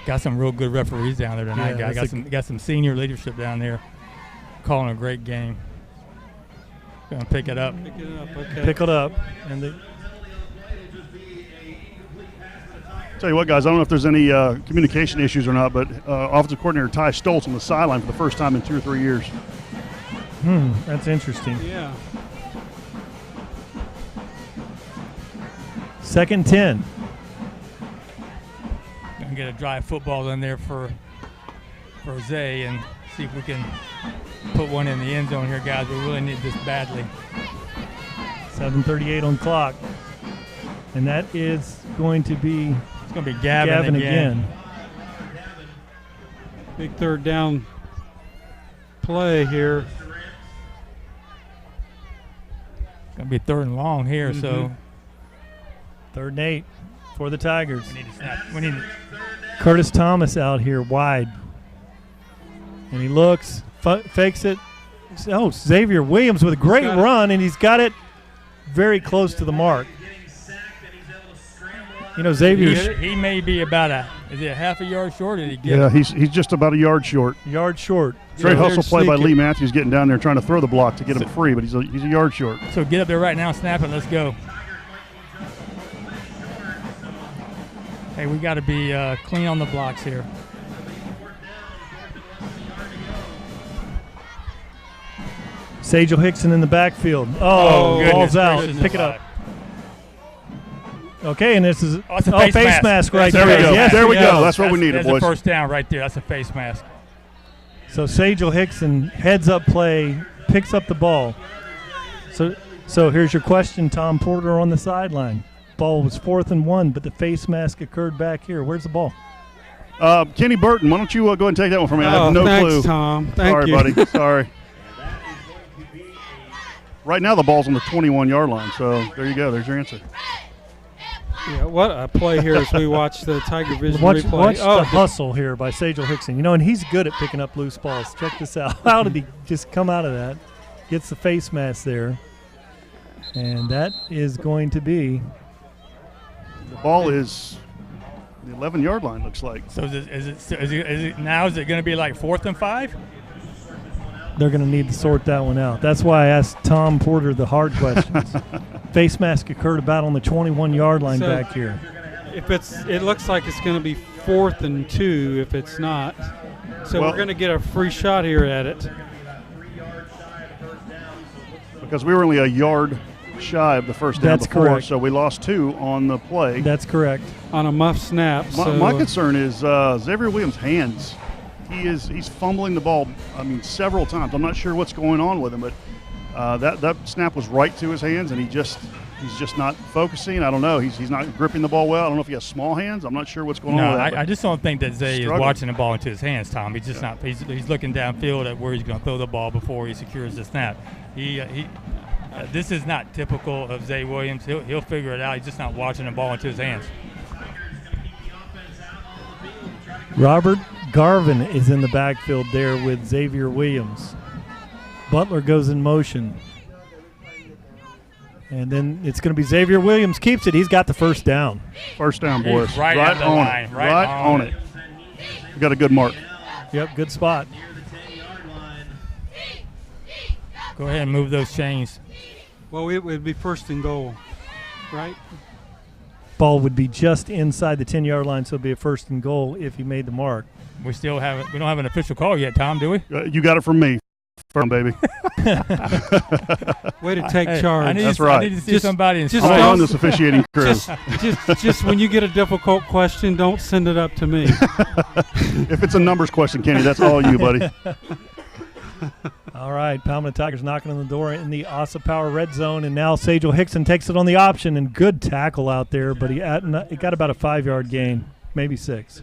[SPEAKER 5] Got some real good referees down there tonight, guys. Got some senior leadership down there calling a great game. Gonna pick it up.
[SPEAKER 6] Pick it up, okay.
[SPEAKER 4] Pick it up. And
[SPEAKER 8] Tell you what, guys, I don't know if there's any communication issues or not, but offensive coordinator Ty Stoltz on the sideline for the first time in 2 or 3 years.
[SPEAKER 4] That's interesting.
[SPEAKER 6] Yeah.
[SPEAKER 4] 2nd and 10.
[SPEAKER 5] Gonna get a drive football in there for Zay and see if we can put one in the end zone here, guys. We really need this badly.
[SPEAKER 4] 7:38 on clock. And that is going to be
[SPEAKER 5] going to be Gavin again.
[SPEAKER 6] Big 3rd down play here.
[SPEAKER 5] Going to be 3rd and long here, so
[SPEAKER 4] 3rd and 8 for the Tigers.
[SPEAKER 5] We need to snap. We need
[SPEAKER 4] Curtis Thomas out here wide. And he looks, fakes it. Oh, Xavier Williams with a great run, and he's got it very close to the mark. You know, Xavier.
[SPEAKER 5] He may be about is it a half a yard short? Or did he get
[SPEAKER 8] Yeah, he's just about a yard short.
[SPEAKER 4] Yard short.
[SPEAKER 8] Great hustle play by Lee Matthews getting down there trying to throw the block to get him free, but he's a yard short.
[SPEAKER 5] So get up there right now, snap it, let's go. Hey, we got to be clean on the blocks here.
[SPEAKER 4] Sagel Hickson in the backfield. Oh, ball's out.
[SPEAKER 5] gracious.
[SPEAKER 4] Pick it up. Okay, and this is
[SPEAKER 5] it's a face
[SPEAKER 4] mask right
[SPEAKER 8] there.
[SPEAKER 4] there.
[SPEAKER 8] We go.
[SPEAKER 4] Yes,
[SPEAKER 8] there we
[SPEAKER 4] yes.
[SPEAKER 8] go. That's what we needed,
[SPEAKER 5] boys. That's a first down right there. That's a face mask.
[SPEAKER 4] So Sagel Hickson heads up play, picks up the ball. So here's your question, Tom Porter on the sideline. Ball was 4th and 1, but the face mask occurred back here. Where's the ball?
[SPEAKER 8] Kenny Burton, why don't you go ahead and take that one from me? I have no
[SPEAKER 6] thanks,
[SPEAKER 8] clue.
[SPEAKER 6] Tom. Thank
[SPEAKER 8] Sorry,
[SPEAKER 6] you.
[SPEAKER 8] buddy. Sorry. Right now the ball's on the 21-yard line, so there you go. There's your answer.
[SPEAKER 6] Yeah, what a play here as we watch the TigerVision
[SPEAKER 4] Watch
[SPEAKER 6] replay.
[SPEAKER 4] the hustle here by Sagel Hickson. You know, and he's good at picking up loose balls. Check this out. How did he just come out of that? Gets the face mask there. And that is going to be.
[SPEAKER 8] The ball is the 11-yard line, looks like.
[SPEAKER 5] So is it now? Is it going to be like 4th and 5?
[SPEAKER 4] They're going to need to sort that one out. That's why I asked Tom Porter the hard questions. Face mask occurred about on the 21-yard line back here.
[SPEAKER 6] It looks like it's going to be 4th and 2 if it's not. So we're going to get a free shot here at it.
[SPEAKER 8] Because we were only a yard shy of the first down
[SPEAKER 4] That's
[SPEAKER 8] before,
[SPEAKER 4] correct.
[SPEAKER 8] so we lost 2 on the play.
[SPEAKER 4] That's correct.
[SPEAKER 6] On a muff snap.
[SPEAKER 8] My concern is Xavier Williams' hands. He's fumbling the ball, several times. I'm not sure what's going on with him, but that snap was right to his hands, and he's just not focusing. I don't know. He's not gripping the ball well. I don't know if he has small hands. I'm not sure what's going on with that.
[SPEAKER 5] I just don't think that Zay is watching the ball into his hands, Tom. He's just not. He's looking downfield at where he's going to throw the ball before he secures the snap. This is not typical of Zay Williams. He'll figure it out. He's just not watching the ball into his hands.
[SPEAKER 4] Robert Garvin is in the backfield there with Xavier Williams. Butler goes in motion. And then it's going to be Xavier Williams keeps it. He's got the first down.
[SPEAKER 8] First down, boys.
[SPEAKER 5] He's right on the line.
[SPEAKER 8] Right on it. We got a good mark.
[SPEAKER 4] Yep, good spot.
[SPEAKER 5] Go ahead and move those chains.
[SPEAKER 6] Well, it would be 1st and goal, right?
[SPEAKER 4] Ball would be just inside the 10-yard line, so it'd be a 1st and goal if he made the mark.
[SPEAKER 5] We don't have an official call yet, Tom, do we?
[SPEAKER 8] You got it from me. Firm, baby.
[SPEAKER 6] Way to take charge.
[SPEAKER 8] That's right.
[SPEAKER 5] I need to see somebody in
[SPEAKER 8] I'm on this officiating crew.
[SPEAKER 6] Just when you get a difficult question, don't send it up to me.
[SPEAKER 8] If it's a numbers question, Kenny, that's all you, buddy.
[SPEAKER 4] All right, Palmetto Tigers knocking on the door in the Asa Power red zone, and now Sagel Hickson takes it on the option, and good tackle out there, but he got about a 5-yard gain, maybe 6.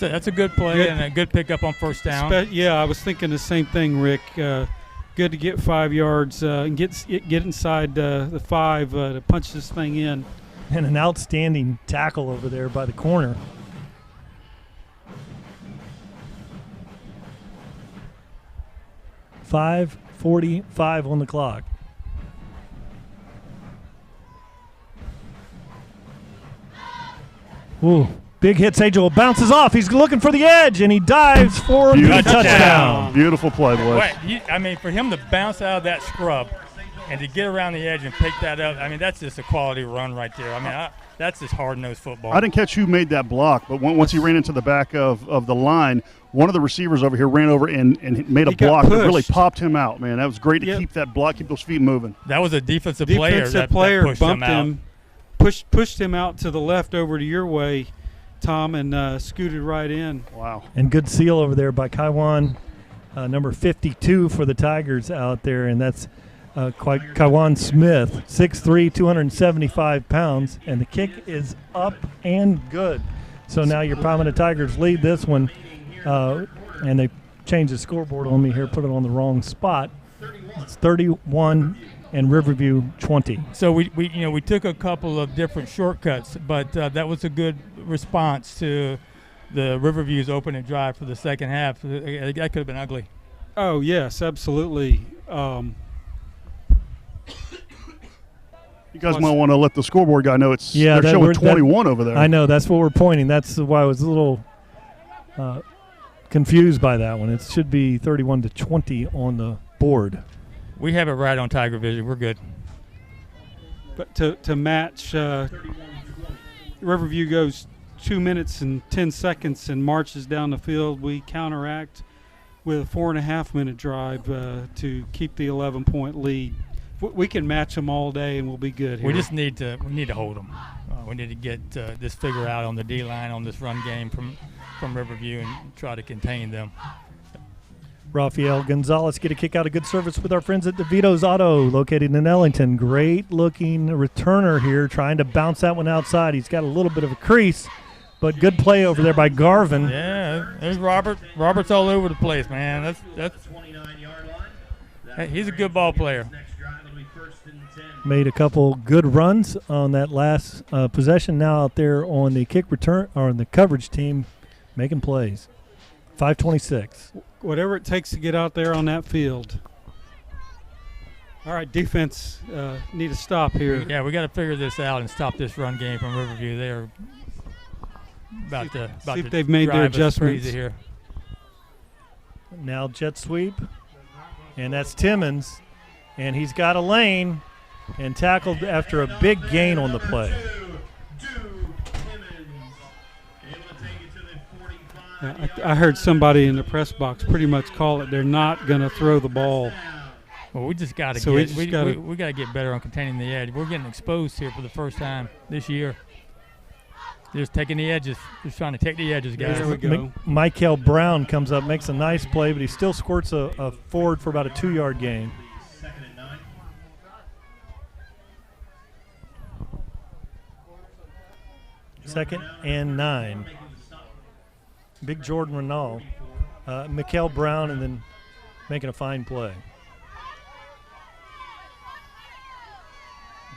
[SPEAKER 5] That's a good play and a good pickup on first down.
[SPEAKER 6] I was thinking the same thing, Rick. Good to get 5 yards and get inside the 5 to punch this thing in.
[SPEAKER 4] And an outstanding tackle over there by the corner. .45 on the clock. Ooh. Big hit, Sagel bounces off. He's looking for the edge, and he dives for the touchdown.
[SPEAKER 8] Beautiful play, boys.
[SPEAKER 5] For him to bounce out of that scrub and to get around the edge and pick that up, that's just a quality run right there. That's just hard-nosed football.
[SPEAKER 8] I didn't catch who made that block, but once he ran into the back of the line, one of the receivers over here ran over and made a block that really popped him out, man. That was great to keep that block, keep those feet moving.
[SPEAKER 5] That was a defensive player that pushed
[SPEAKER 6] bumped
[SPEAKER 5] him
[SPEAKER 6] pushed him out to the left over to your way, Tom, and scooted right in.
[SPEAKER 8] Wow.
[SPEAKER 4] And good seal over there by Kaiwan, number 52 for the Tigers out there, and that's Kaiwan Smith, 6'3", 275 pounds, and the kick is up and good. So now your Palmetto Tigers lead this one, and they changed the scoreboard on me here, put it on the wrong spot. It's 31 and Riverview 20.
[SPEAKER 5] So we took a couple of different shortcuts, but that was a good response to the Riverview's opening drive for the second half. That could have been ugly.
[SPEAKER 6] Oh yes, absolutely.
[SPEAKER 8] You guys might want to let the scoreboard guy know they're showing 21 over there.
[SPEAKER 4] I know, that's what we're pointing. That's why I was a little confused by that one. It should be 31-20 on the board.
[SPEAKER 5] We have it right on TigerVision. We're good.
[SPEAKER 6] But to match, Riverview goes 2 minutes and 10 seconds and marches down the field. We counteract with a 4.5-minute drive to keep the 11-point lead. We can match them all day and we'll be good here.
[SPEAKER 5] We just need to hold them. We need to get this figure out on the D-line on this run game from Riverview and try to contain them.
[SPEAKER 4] Rafael Gonzalez get a kick out of good service with our friends at DeVito's Auto, located in Ellington. Great-looking returner here, trying to bounce that one outside. He's got a little bit of a crease, but good play over there by Garvin.
[SPEAKER 5] Yeah, there's Robert. Robert's all over the place, man. He's a good ball player.
[SPEAKER 4] Made a couple good runs on that last possession. Now out there on the kick return or on the coverage team, making plays. 5:26.
[SPEAKER 6] Whatever it takes to get out there on that field. All right, defense need to stop here.
[SPEAKER 5] Yeah, we got to figure this out and stop this run game from Riverview. They're about to
[SPEAKER 6] see if they've made their adjustments
[SPEAKER 5] here.
[SPEAKER 4] Now jet sweep, and that's Timmons, and he's got a lane and tackled after a big gain on the play.
[SPEAKER 6] I heard somebody in the press box pretty much call it. They're not going to throw the ball.
[SPEAKER 5] Well, we just got to we got to get better on containing the edge. We're getting exposed here for the first time this year. Just taking the edges, just trying to take the edges, guys.
[SPEAKER 6] There we go.
[SPEAKER 4] Michael Brown comes up, makes a nice play, but he still squirts a forward for about a 2-yard gain. Second and 9. Big Jordan Renault, Mikel Brown, and then making a fine play.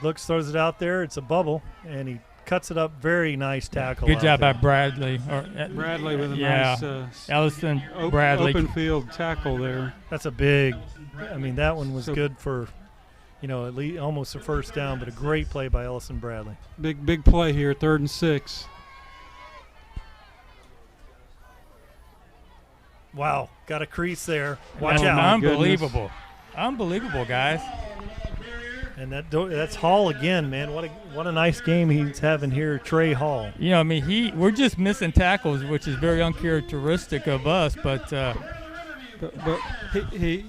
[SPEAKER 4] Looks, throws it out there. It's a bubble, and he cuts it up. Very nice tackle.
[SPEAKER 5] Good job
[SPEAKER 4] by
[SPEAKER 5] Bradley.
[SPEAKER 6] Bradley with a nice
[SPEAKER 5] Allison Bradley.
[SPEAKER 6] Open field tackle there.
[SPEAKER 4] That's a big, I mean, that one was good for, at least almost a first down, but a great play by Ellison Bradley.
[SPEAKER 6] Big play here, 3rd and 6.
[SPEAKER 4] Wow, got a crease there. Watch out.
[SPEAKER 5] Unbelievable. Unbelievable, guys.
[SPEAKER 4] And that's Hall again, man. What a nice game he's having here, Trey Hall.
[SPEAKER 5] We're just missing tackles, which is very uncharacteristic of us, but
[SPEAKER 6] he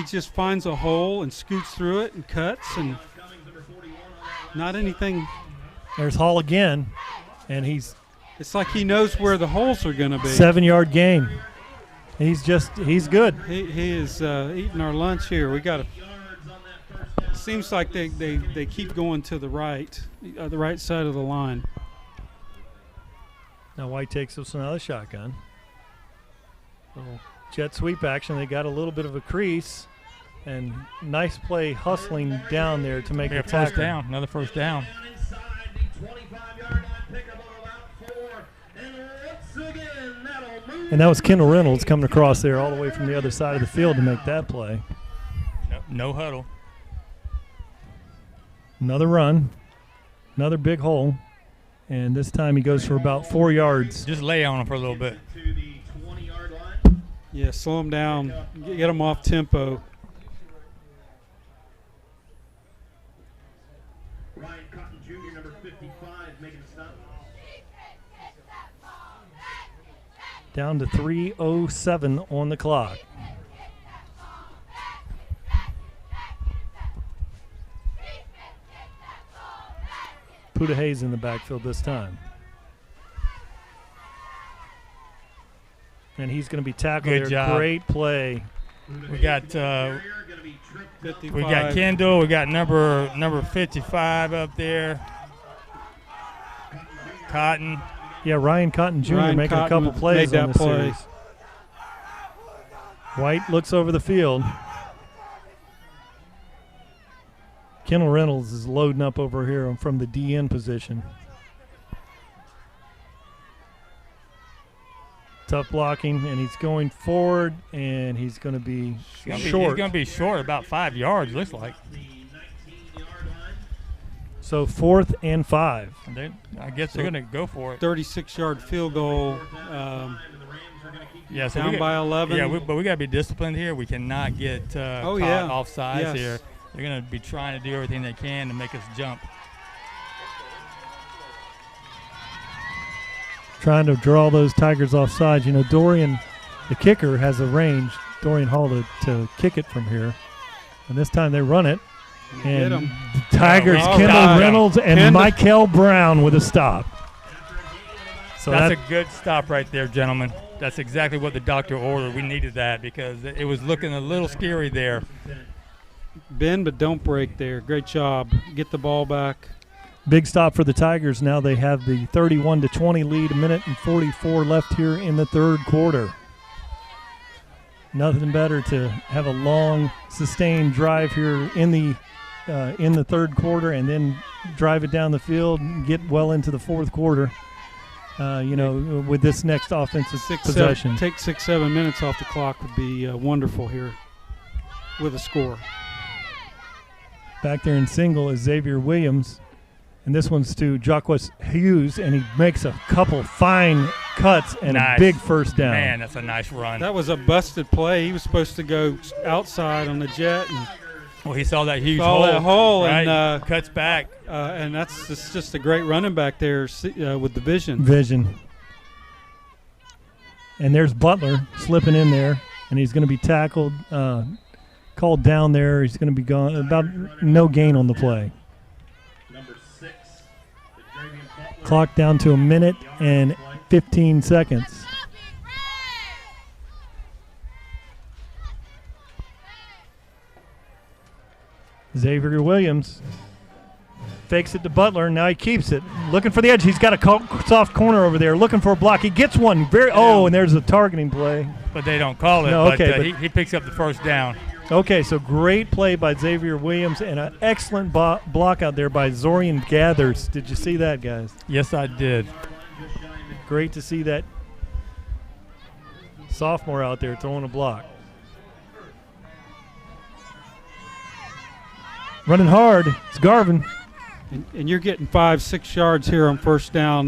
[SPEAKER 6] just finds a hole and scoots through it and cuts, and not anything.
[SPEAKER 4] There's Hall again, and
[SPEAKER 6] it's like he knows where the holes are going to be.
[SPEAKER 4] 7-yard gain. He's good.
[SPEAKER 6] He is eating our lunch here. We got to. Seems like they keep going to the right side of the line.
[SPEAKER 4] Now White takes us another shotgun. Little jet sweep action. They got a little bit of a crease, and nice play hustling down there to make a
[SPEAKER 5] first down. Another first down.
[SPEAKER 4] And that was Kendall Reynolds coming across there all the way from the other side of the field to make that play.
[SPEAKER 5] No huddle.
[SPEAKER 4] Another run, another big hole, and this time he goes for about 4 yards.
[SPEAKER 5] Just lay on him for a little bit.
[SPEAKER 6] Yeah, slow him down, get him off tempo.
[SPEAKER 1] Ryan Cotton Jr., number 55, making a stop.
[SPEAKER 4] Down to 3:07 on the clock. Puda Hayes in the backfield this time. And he's going to be tackled there.
[SPEAKER 5] Good job.
[SPEAKER 4] Great play.
[SPEAKER 5] We got Kendall. We got number 55 up there. Cotton.
[SPEAKER 4] Yeah, Ryan Cotton Jr. making a couple plays on this series. White looks over the field. Kendall Reynolds is loading up over here from the DN position. Tough blocking, and he's going forward, and he's going to be short.
[SPEAKER 5] He's going to be short about 5 yards, looks like.
[SPEAKER 4] So 4th and 5.
[SPEAKER 5] And I guess they're going to go for it.
[SPEAKER 6] 36-yard field goal.
[SPEAKER 5] Yeah, so
[SPEAKER 6] down by 11.
[SPEAKER 5] Yeah, but we got to be disciplined here. We cannot get caught off sides here. They're going to be trying to do everything they can to make us jump.
[SPEAKER 4] Trying to draw those Tigers off sides. You know, Dorian, the kicker, has a range, Dorian Hall, to kick it from here. And this time they run it. And the Tigers, Kendall Reynolds and Michael Brown with a stop.
[SPEAKER 5] So that's a good stop right there, gentlemen. That's exactly what the doctor ordered. We needed that because it was looking a little scary there.
[SPEAKER 6] Bend, but don't break there. Great job. Get the ball back.
[SPEAKER 4] Big stop for the Tigers. Now they have the 31-20 lead, 1:44 left here in the third quarter. Nothing better to have a long, sustained drive here in the third quarter and then drive it down the field and get well into the fourth quarter. With this next offensive possession.
[SPEAKER 6] Take 6-7 minutes off the clock would be wonderful here with a score.
[SPEAKER 4] Back there in single is Xavier Williams, and this one's to Jacquez Hughes, and he makes a couple fine cuts and a big first down.
[SPEAKER 5] Man, that's a nice run.
[SPEAKER 6] That was a busted play. He was supposed to go outside on the jet. And
[SPEAKER 5] he saw that huge hole. Right?
[SPEAKER 6] And
[SPEAKER 5] cuts back.
[SPEAKER 6] And that's just a great running back there with the vision.
[SPEAKER 4] And there's Butler slipping in there, and he's going to be tackled, called down there. He's going to be gone. About no gain on the play. Clock down to 1 minute and 15 seconds. Xavier Williams fakes it to Butler. Now he keeps it. Looking for the edge. He's got a soft corner over there. Looking for a block. He gets one. And there's a targeting play.
[SPEAKER 5] But they don't call it.
[SPEAKER 4] No,
[SPEAKER 5] he picks up the first down.
[SPEAKER 4] Okay, so great play by Xavier Williams and an excellent block out there by Zorian Gathers. Did you see that, guys?
[SPEAKER 5] Yes, I did.
[SPEAKER 4] Great to see that sophomore out there throwing a block. Running hard, it's Garvin.
[SPEAKER 6] And you're getting 5-6 yards here on first down.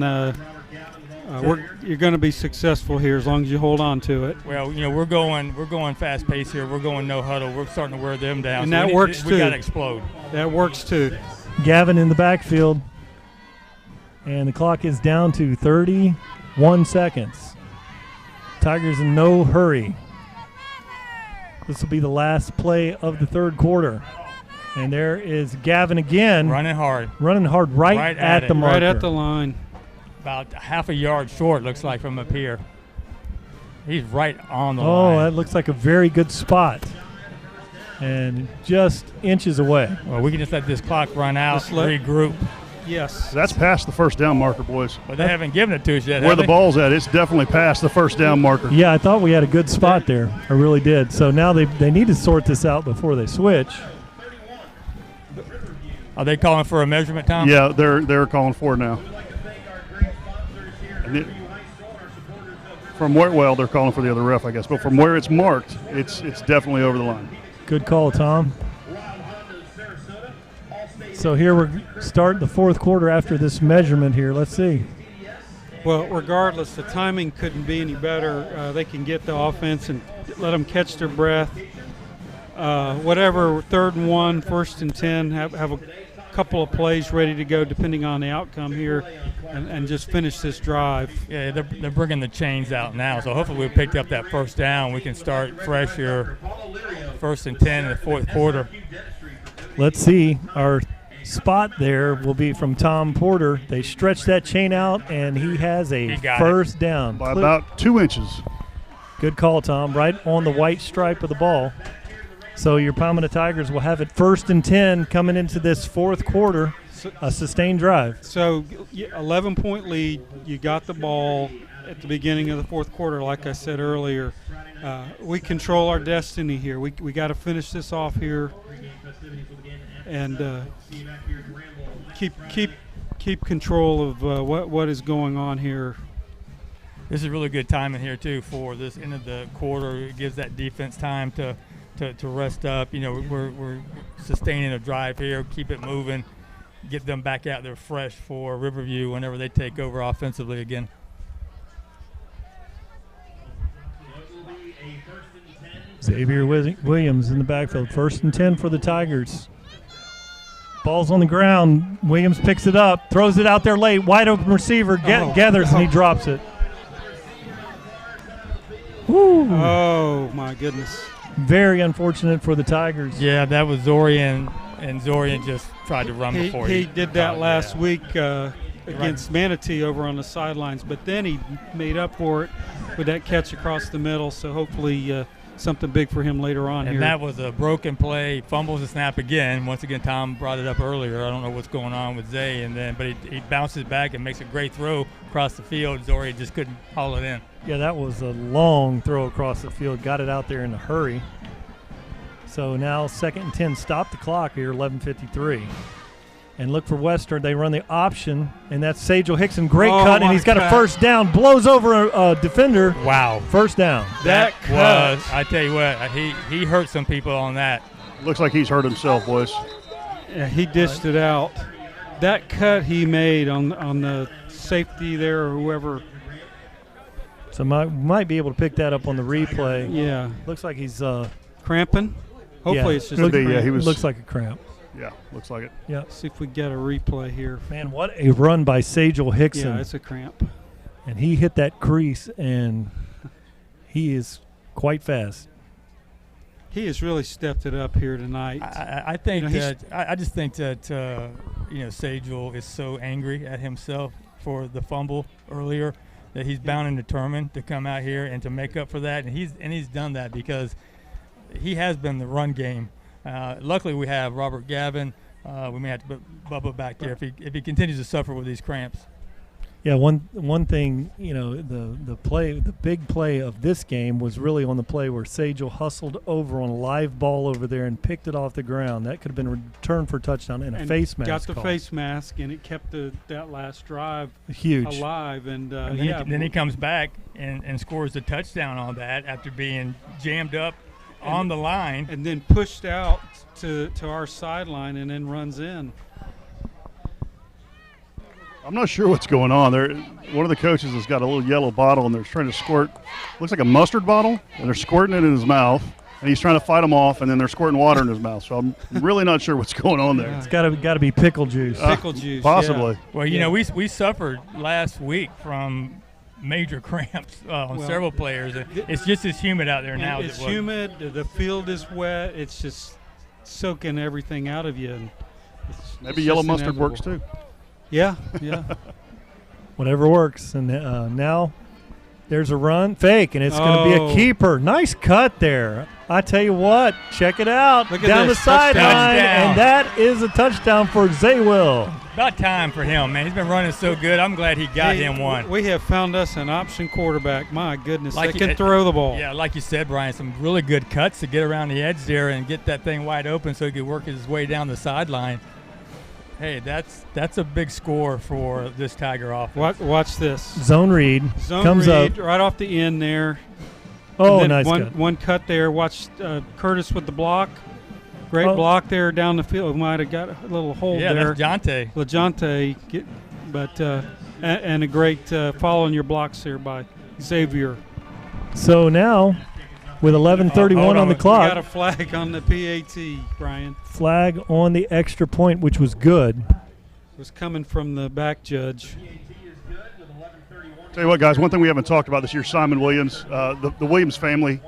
[SPEAKER 6] You're going to be successful here as long as you hold on to it.
[SPEAKER 5] Well, we're going fast pace here. We're going no huddle. We're starting to wear them down.
[SPEAKER 6] And that works too.
[SPEAKER 5] We got to explode.
[SPEAKER 6] That works too.
[SPEAKER 4] Gavin in the backfield, and the clock is down to 31 seconds. Tigers in no hurry. This will be the last play of the third quarter. And there is Gavin again.
[SPEAKER 5] Running hard
[SPEAKER 4] right at the marker.
[SPEAKER 6] Right at the line.
[SPEAKER 5] About half a yard short, looks like, from up here. He's right on the line.
[SPEAKER 4] Oh, that looks like a very good spot. And just inches away.
[SPEAKER 5] Well, we can just let this clock run out, regroup.
[SPEAKER 6] Yes.
[SPEAKER 8] That's past the first down marker, boys.
[SPEAKER 5] But they haven't given it to us yet.
[SPEAKER 8] Where the ball's at, it's definitely past the first down marker.
[SPEAKER 4] Yeah, I thought we had a good spot there. I really did. So now they need to sort this out before they switch.
[SPEAKER 5] Are they calling for a measurement, Tom?
[SPEAKER 8] Yeah, they're calling for it now. They're calling for the other ref, I guess. But from where it's marked, it's definitely over the line.
[SPEAKER 4] Good call, Tom. So here we're starting the fourth quarter after this measurement here. Let's see.
[SPEAKER 6] Well, regardless, the timing couldn't be any better. They can get the offense and let them catch their breath. Whatever, 3rd and 1, 1st and 10, have a couple of plays ready to go depending on the outcome here and just finish this drive.
[SPEAKER 5] Yeah, they're bringing the chains out now, so hopefully we picked up that first down. We can start fresh here, 1st and 10 in the fourth quarter.
[SPEAKER 4] Let's see. Our spot there will be from Tom Porter. They stretch that chain out, and he has a first down.
[SPEAKER 8] By about 2 inches.
[SPEAKER 4] Good call, Tom. Right on the white stripe of the ball. So your Palmetto Tigers will have it 1st and 10 coming into this fourth quarter, a sustained drive.
[SPEAKER 6] So 11-point lead. You got the ball at the beginning of the fourth quarter, like I said earlier. We control our destiny here. We got to finish this off here and keep control of what is going on here.
[SPEAKER 5] This is really good timing here too for this end of the quarter. It gives that defense time to rest up. We're sustaining a drive here, keep it moving, get them back out there fresh for Riverview whenever they take over offensively again.
[SPEAKER 4] Xavier Williams in the backfield. 1st and 10 for the Tigers. Ball's on the ground. Williams picks it up, throws it out there late. Wide open receiver gathers, and he drops it. Woo.
[SPEAKER 6] Oh, my goodness.
[SPEAKER 4] Very unfortunate for the Tigers.
[SPEAKER 5] Yeah, that was Zorian, and Zorian just tried to run before
[SPEAKER 6] he did that last week against Manatee over on the sidelines, but then he made up for it with that catch across the middle, so hopefully something big for him later on
[SPEAKER 5] and
[SPEAKER 6] here.
[SPEAKER 5] That was a broken play, fumbles the snap again. Once again, Tom brought it up earlier. I don't know what's going on with Zay, but he bounces back and makes a great throw across the field. Zori just couldn't haul it in.
[SPEAKER 4] Yeah, that was a long throw across the field. Got it out there in a hurry. So now 2nd and 10. Stop the clock here, 11:53. And look for Western. They run the option, and that's Sajel Hickson. Great cut, and he's got a first down. Blows over a defender.
[SPEAKER 5] Wow.
[SPEAKER 4] First down.
[SPEAKER 5] That was, I tell you what, he hurt some people on that.
[SPEAKER 8] Looks like he's hurt himself, boys.
[SPEAKER 6] Yeah, he dished it out. That cut he made on the safety there or whoever.
[SPEAKER 4] So might be able to pick that up on the replay.
[SPEAKER 6] Yeah.
[SPEAKER 4] Looks like he's
[SPEAKER 6] cramping. Hopefully it's just a cramp.
[SPEAKER 8] he was.
[SPEAKER 4] Looks like a cramp.
[SPEAKER 8] Yeah, looks like it.
[SPEAKER 4] Yeah.
[SPEAKER 6] See if we get a replay here.
[SPEAKER 4] Man, what a run by Sajel Hickson.
[SPEAKER 6] Yeah, it's a cramp.
[SPEAKER 4] And he hit that crease, and he is quite fast.
[SPEAKER 6] He has really stepped it up here tonight.
[SPEAKER 5] I think I just think that Sajel is so angry at himself for the fumble earlier that he's bound and determined to come out here and to make up for that, and he's done that because he has been the run game. Luckily, we have Robert Gavin. We may have to put Bubba back there if he continues to suffer with these cramps.
[SPEAKER 4] Yeah, one thing, the big play of this game was really on the play where Sajel hustled over on a live ball over there and picked it off the ground. That could have been returned for a touchdown and a face mask.
[SPEAKER 6] Got the face mask, and it kept that last drive
[SPEAKER 4] huge
[SPEAKER 6] alive. And
[SPEAKER 5] then he comes back and scores the touchdown on that after being jammed up on the line.
[SPEAKER 6] And then pushed out to our sideline and then runs in.
[SPEAKER 8] I'm not sure what's going on. One of the coaches has got a little yellow bottle, and they're trying to squirt. Looks like a mustard bottle, and they're squirting it in his mouth, and he's trying to fight them off, and then they're squirting water in his mouth. So I'm really not sure what's going on there.
[SPEAKER 4] It's got to be pickle juice.
[SPEAKER 6] Pickle juice,
[SPEAKER 8] possibly.
[SPEAKER 6] Yeah.
[SPEAKER 5] Well, we suffered last week from major cramps on several players. It's just as humid out there now.
[SPEAKER 6] It's humid. The field is wet. It's just soaking everything out of you. And
[SPEAKER 8] maybe yellow mustard works too.
[SPEAKER 6] Yeah.
[SPEAKER 4] Whatever works. And now there's a run. Fake, and it's going to be a keeper. Nice cut there. I tell you what, check it out.
[SPEAKER 6] Look at
[SPEAKER 4] down
[SPEAKER 6] this.
[SPEAKER 4] The sideline, and that is a touchdown for Zaywell.
[SPEAKER 5] About time for him, man. He's been running so good. I'm glad he got him one.
[SPEAKER 6] We have found us an option quarterback. My goodness, they can throw the ball.
[SPEAKER 5] Yeah, like you said, Brian, some really good cuts to get around the edge there and get that thing wide open so he could work his way down the sideline. Hey, that's a big score for this Tiger offense.
[SPEAKER 6] Watch this.
[SPEAKER 4] Zone read comes
[SPEAKER 6] up
[SPEAKER 4] right
[SPEAKER 6] off the end there.
[SPEAKER 4] Oh, nice
[SPEAKER 6] one cut there. Watch Curtis with the block. Great block there down the field. Might have got a little hold there.
[SPEAKER 5] Yeah, that's Jonte.
[SPEAKER 6] LaJonte, and a great following your blocks there by Xavier.
[SPEAKER 4] So now, with 11:31 on the clock,
[SPEAKER 6] we got a flag on the PAT, Brian.
[SPEAKER 4] Flag on the extra point, which was good.
[SPEAKER 6] It was coming from the back judge.
[SPEAKER 8] Tell you what, guys, one thing we haven't talked about this year, Simon Williams, the Williams family,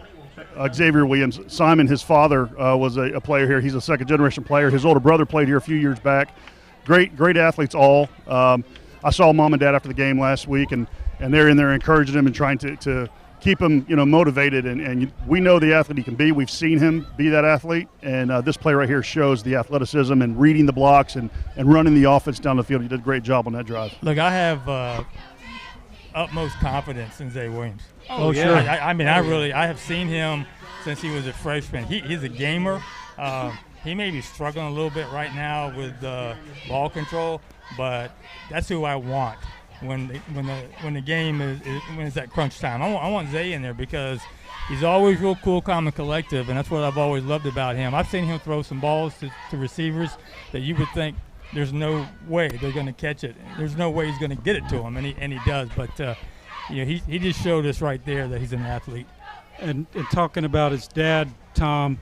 [SPEAKER 8] Xavier Williams. Simon, his father, was a player here. He's a second-generation player. His older brother played here a few years back. Great athletes all. I saw Mom and Dad after the game last week, and they're in there encouraging him and trying to keep him, motivated. And we know the athlete he can be. We've seen him be that athlete, and this play right here shows the athleticism and reading the blocks and running the offense down the field. He did a great job on that drive.
[SPEAKER 5] Look, I have utmost confidence in Zay Williams.
[SPEAKER 4] Oh, sure.
[SPEAKER 5] I have seen him since he was a freshman. He's a gamer. He may be struggling a little bit right now with ball control, but that's who I want when the game is when it's at crunch time. I want Zay in there because he's always real cool, calm, and collective, and that's what I've always loved about him. I've seen him throw some balls to receivers that you would think there's no way they're going to catch it. There's no way he's going to get it to him, and he does. But he just showed us right there that he's an athlete.
[SPEAKER 6] And talking about his dad, Tom,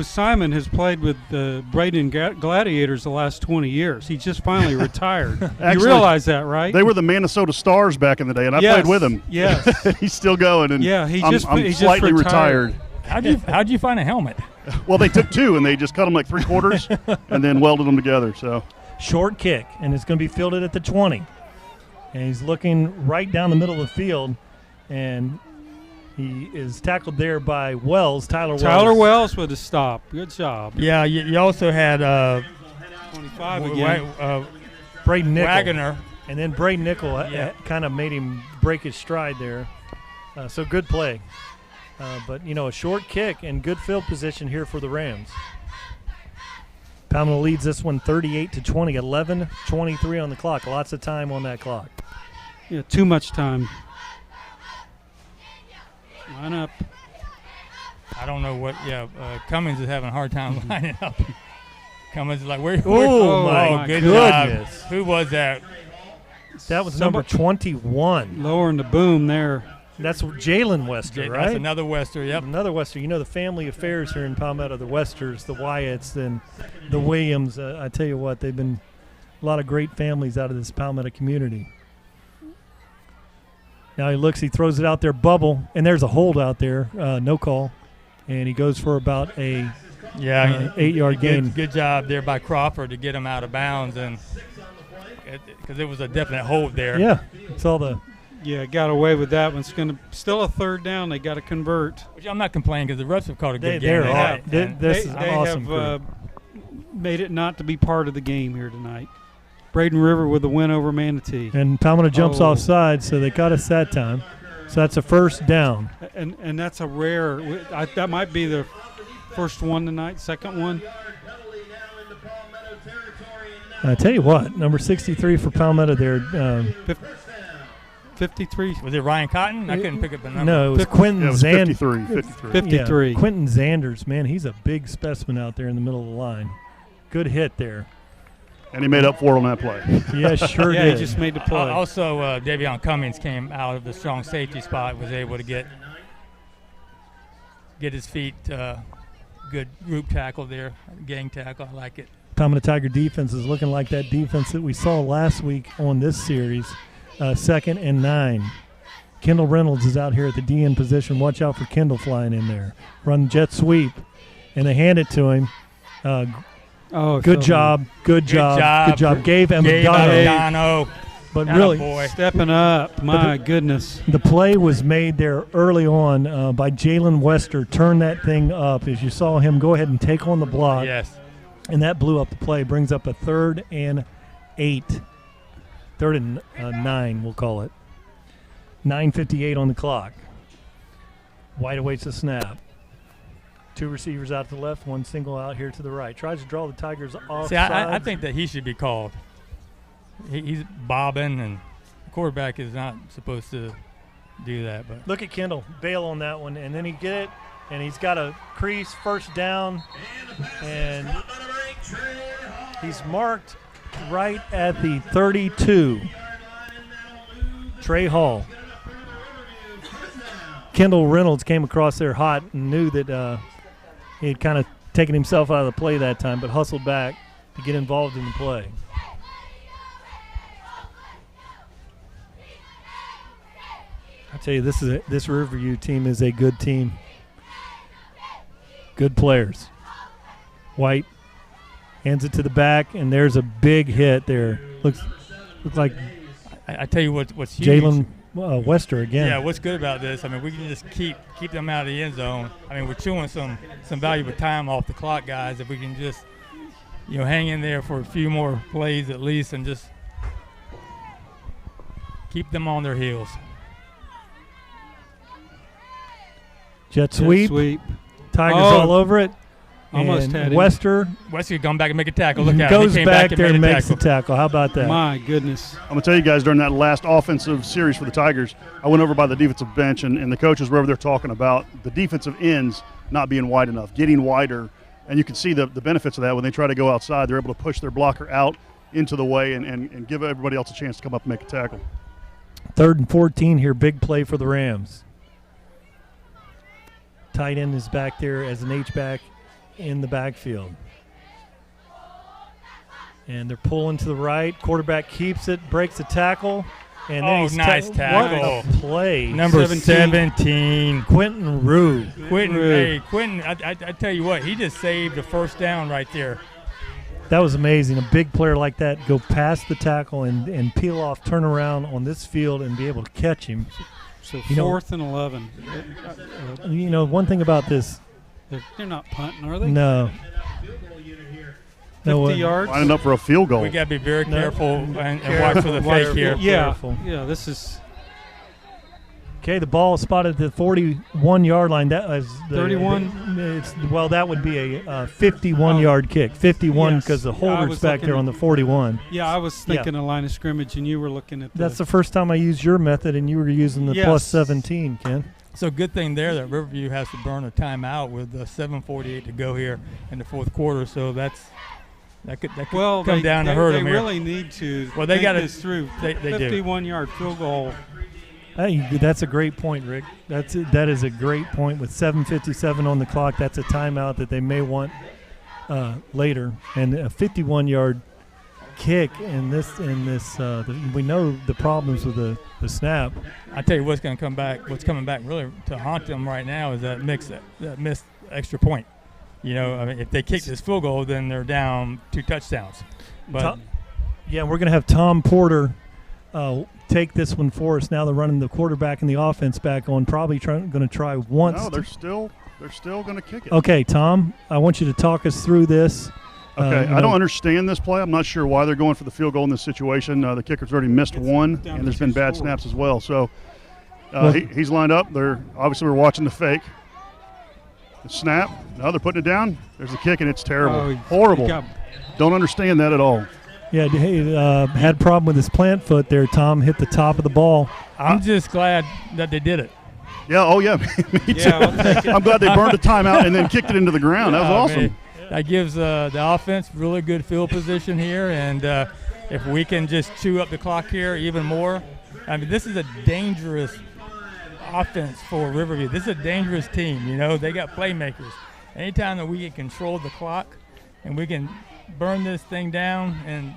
[SPEAKER 6] Simon has played with the Braden Gladiators the last 20 years. He just finally retired.
[SPEAKER 8] Actually,
[SPEAKER 6] you realize that, right?
[SPEAKER 8] They were the Minnesota Stars back in the day, and I played with him.
[SPEAKER 6] Yes.
[SPEAKER 8] He's still going, and
[SPEAKER 6] he
[SPEAKER 8] I'm slightly
[SPEAKER 6] just
[SPEAKER 8] retired.
[SPEAKER 5] How'd you find a helmet?
[SPEAKER 8] Well, they took two, and they just cut them like 3/4 and then welded them together. So
[SPEAKER 4] short kick, and it's going to be fielded at the 20. And he's looking right down the middle of the field, and he is tackled there by Tyler
[SPEAKER 6] Wells with a stop. Good job.
[SPEAKER 5] Yeah, you also had
[SPEAKER 6] 25 again.
[SPEAKER 4] Braden Nickel.
[SPEAKER 5] Wagner.
[SPEAKER 4] And then Braden Nickel kind of made him break his stride there. So good play. But, a short kick and good field position here for the Rams. Palmetto leads this one 38-20, 11:23 on the clock. Lots of time on that clock.
[SPEAKER 6] Yeah, too much time. Line up.
[SPEAKER 5] I don't know what. Cummins is having a hard time lining up. Cummins is like, where?
[SPEAKER 4] Oh my
[SPEAKER 5] good
[SPEAKER 4] goodness!
[SPEAKER 5] Job. Who was that?
[SPEAKER 4] That was number 21.
[SPEAKER 6] Lowering the boom there.
[SPEAKER 4] That's Jalen Wester, right?
[SPEAKER 5] That's another Wester. Yep,
[SPEAKER 4] another Wester. The family affairs here in Palmetto, the Westers, the Wyatts, and the Williams. I tell you what, they've been a lot of great families out of this Palmetto community. Now he looks, he throws it out there, bubble, and there's a hold out there, no call, and he goes for about a 8-yard gain.
[SPEAKER 5] Good job there by Crawford to get him out of bounds, and because it was a definite hold there.
[SPEAKER 4] Yeah, it's all the.
[SPEAKER 6] Yeah, got away with that one. It's going to still a third down. They got to convert.
[SPEAKER 5] Which I'm not complaining because the refs have caught a good game.
[SPEAKER 4] This is awesome.
[SPEAKER 6] They have made it not to be part of the game here tonight. Braden River with the win over Manatee.
[SPEAKER 4] And Palmetto jumps offside, so they got us that time. So that's a first down.
[SPEAKER 6] And that's a rare. That might be the first one tonight, second one.
[SPEAKER 4] I tell you what, number 63 for Palmetto there.
[SPEAKER 6] 53.
[SPEAKER 5] Was it Ryan Cotton? I couldn't pick up the number.
[SPEAKER 4] No, it was Quentin Zanders.
[SPEAKER 6] 53.
[SPEAKER 4] Yeah, Quentin Zanders, man, he's a big specimen out there in the middle of the line. Good hit there.
[SPEAKER 8] And he made up for it on that play.
[SPEAKER 4] Yeah, sure did.
[SPEAKER 6] He just made the play.
[SPEAKER 5] Also, Davion Cummings came out of the strong safety spot, was able to get his feet. Good group tackle there, gang tackle. I like it.
[SPEAKER 4] Palmetto Tiger defense is looking like that defense that we saw last week on this series. 2nd and 9. Kendall Reynolds is out here at the DN position. Watch out for Kendall flying in there. Run jet sweep, and they hand it to him. Good job. Gave
[SPEAKER 5] Emiliano.
[SPEAKER 4] But really,
[SPEAKER 6] stepping up. My goodness.
[SPEAKER 4] The play was made there early on by Jalen Wester. Turn that thing up as you saw him go ahead and take on the block.
[SPEAKER 5] Yes.
[SPEAKER 4] And that blew up the play. Brings up a 3rd and 8. 3rd and 9, we'll call it. 9:58 on the clock. White awaits the snap. 2 receivers out to the left, 1 single out here to the right. Tries to draw the Tigers off.
[SPEAKER 5] See, I think that he should be called. He's bobbing, and the quarterback is not supposed to do that. But
[SPEAKER 4] look at Kendall bail on that one, and then he get it, and he's got a crease, first down, and he's marked right at the 32. Trey Hall. Kendall Reynolds came across there hot and knew that he had kind of taken himself out of the play that time, but hustled back to get involved in the play. I tell you, this Riverview team is a good team. Good players. White hands it to the back, and there's a big hit there. Looks like
[SPEAKER 5] I tell you what's huge.
[SPEAKER 4] Jalen Wester again.
[SPEAKER 5] Yeah, what's good about this? I mean, we can just keep them out of the end zone. I mean, we're chewing some valuable time off the clock, guys. If we can just hang in there for a few more plays at least, and just keep them on their heels.
[SPEAKER 4] Jet sweep. Tigers all over it.
[SPEAKER 6] Almost had him.
[SPEAKER 4] Wester
[SPEAKER 5] gone back and make a tackle. Look out.
[SPEAKER 4] Goes back there and makes the tackle. How about that?
[SPEAKER 6] My goodness.
[SPEAKER 8] I'm going to tell you guys, during that last offensive series for the Tigers, I went over by the defensive bench, and the coaches were over there talking about the defensive ends not being wide enough, getting wider. And you can see the benefits of that when they try to go outside. They're able to push their blocker out into the way and give everybody else a chance to come up and make a tackle.
[SPEAKER 4] 3rd and 14 here, big play for the Rams. Tight end is back there as an H-back in the backfield. And they're pulling to the right. Quarterback keeps it, breaks the tackle. And then he's
[SPEAKER 5] nice tackle.
[SPEAKER 4] What a play.
[SPEAKER 5] Number 17.
[SPEAKER 4] Quentin Rue.
[SPEAKER 5] Quentin, I tell you what, he just saved a first down right there.
[SPEAKER 4] That was amazing. A big player like that go past the tackle and peel off, turn around on this field and be able to catch him.
[SPEAKER 6] So 4th and 11.
[SPEAKER 4] One thing about this.
[SPEAKER 6] They're not punting, are they?
[SPEAKER 4] No.
[SPEAKER 6] 50 yards.
[SPEAKER 8] Lining up for a field goal.
[SPEAKER 5] We got to be very careful and watch for the fake here.
[SPEAKER 6] Yeah, this is.
[SPEAKER 4] Okay, the ball is spotted at the 41-yard line. That was
[SPEAKER 6] 31.
[SPEAKER 4] That would be a 51-yard kick. 51 because the holder's back there on the 41.
[SPEAKER 6] Yeah, I was thinking a line of scrimmage, and you were looking at.
[SPEAKER 4] That's the first time I used your method, and you were using the plus 17, Ken.
[SPEAKER 5] So good thing there that Riverview has to burn a timeout with 7:48 to go here in the 4th quarter. So that could come down to hurt them here.
[SPEAKER 6] They really need to.
[SPEAKER 5] Well, they got
[SPEAKER 6] this through.
[SPEAKER 5] They
[SPEAKER 6] 51-yard field goal.
[SPEAKER 4] Hey, that's a great point, Rick. That is a great point. With 7:57 on the clock, that's a timeout that they may want later. And a 51-yard kick in this. We know the problems with the snap.
[SPEAKER 5] I tell you what's going to come back. What's coming back really to haunt them right now is that missed extra point. If they kick this field goal, then they're down 2 touchdowns. But
[SPEAKER 4] we're going to have Tom Porter take this one for us. Now they're running the quarterback and the offense back on. Probably going to try once.
[SPEAKER 8] No, they're still going to kick it.
[SPEAKER 4] Okay, Tom, I want you to talk us through this.
[SPEAKER 8] Okay, I don't understand this play. I'm not sure why they're going for the field goal in this situation. The kicker's already missed one, and there's been bad snaps as well. So he's lined up. We're watching the fake. The snap. No, they're putting it down. There's the kick, and it's terrible. Horrible. Don't understand that at all.
[SPEAKER 4] Yeah, had a problem with his plant foot there. Tom hit the top of the ball.
[SPEAKER 5] I'm just glad that they did it.
[SPEAKER 8] Yeah, me too. I'm glad they burned the timeout and then kicked it into the ground. That was awesome.
[SPEAKER 5] That gives the offense really good field position here, and if we can just chew up the clock here even more. I mean, this is a dangerous offense for Riverview. This is a dangerous team. They got playmakers. Anytime that we can control the clock and we can burn this thing down and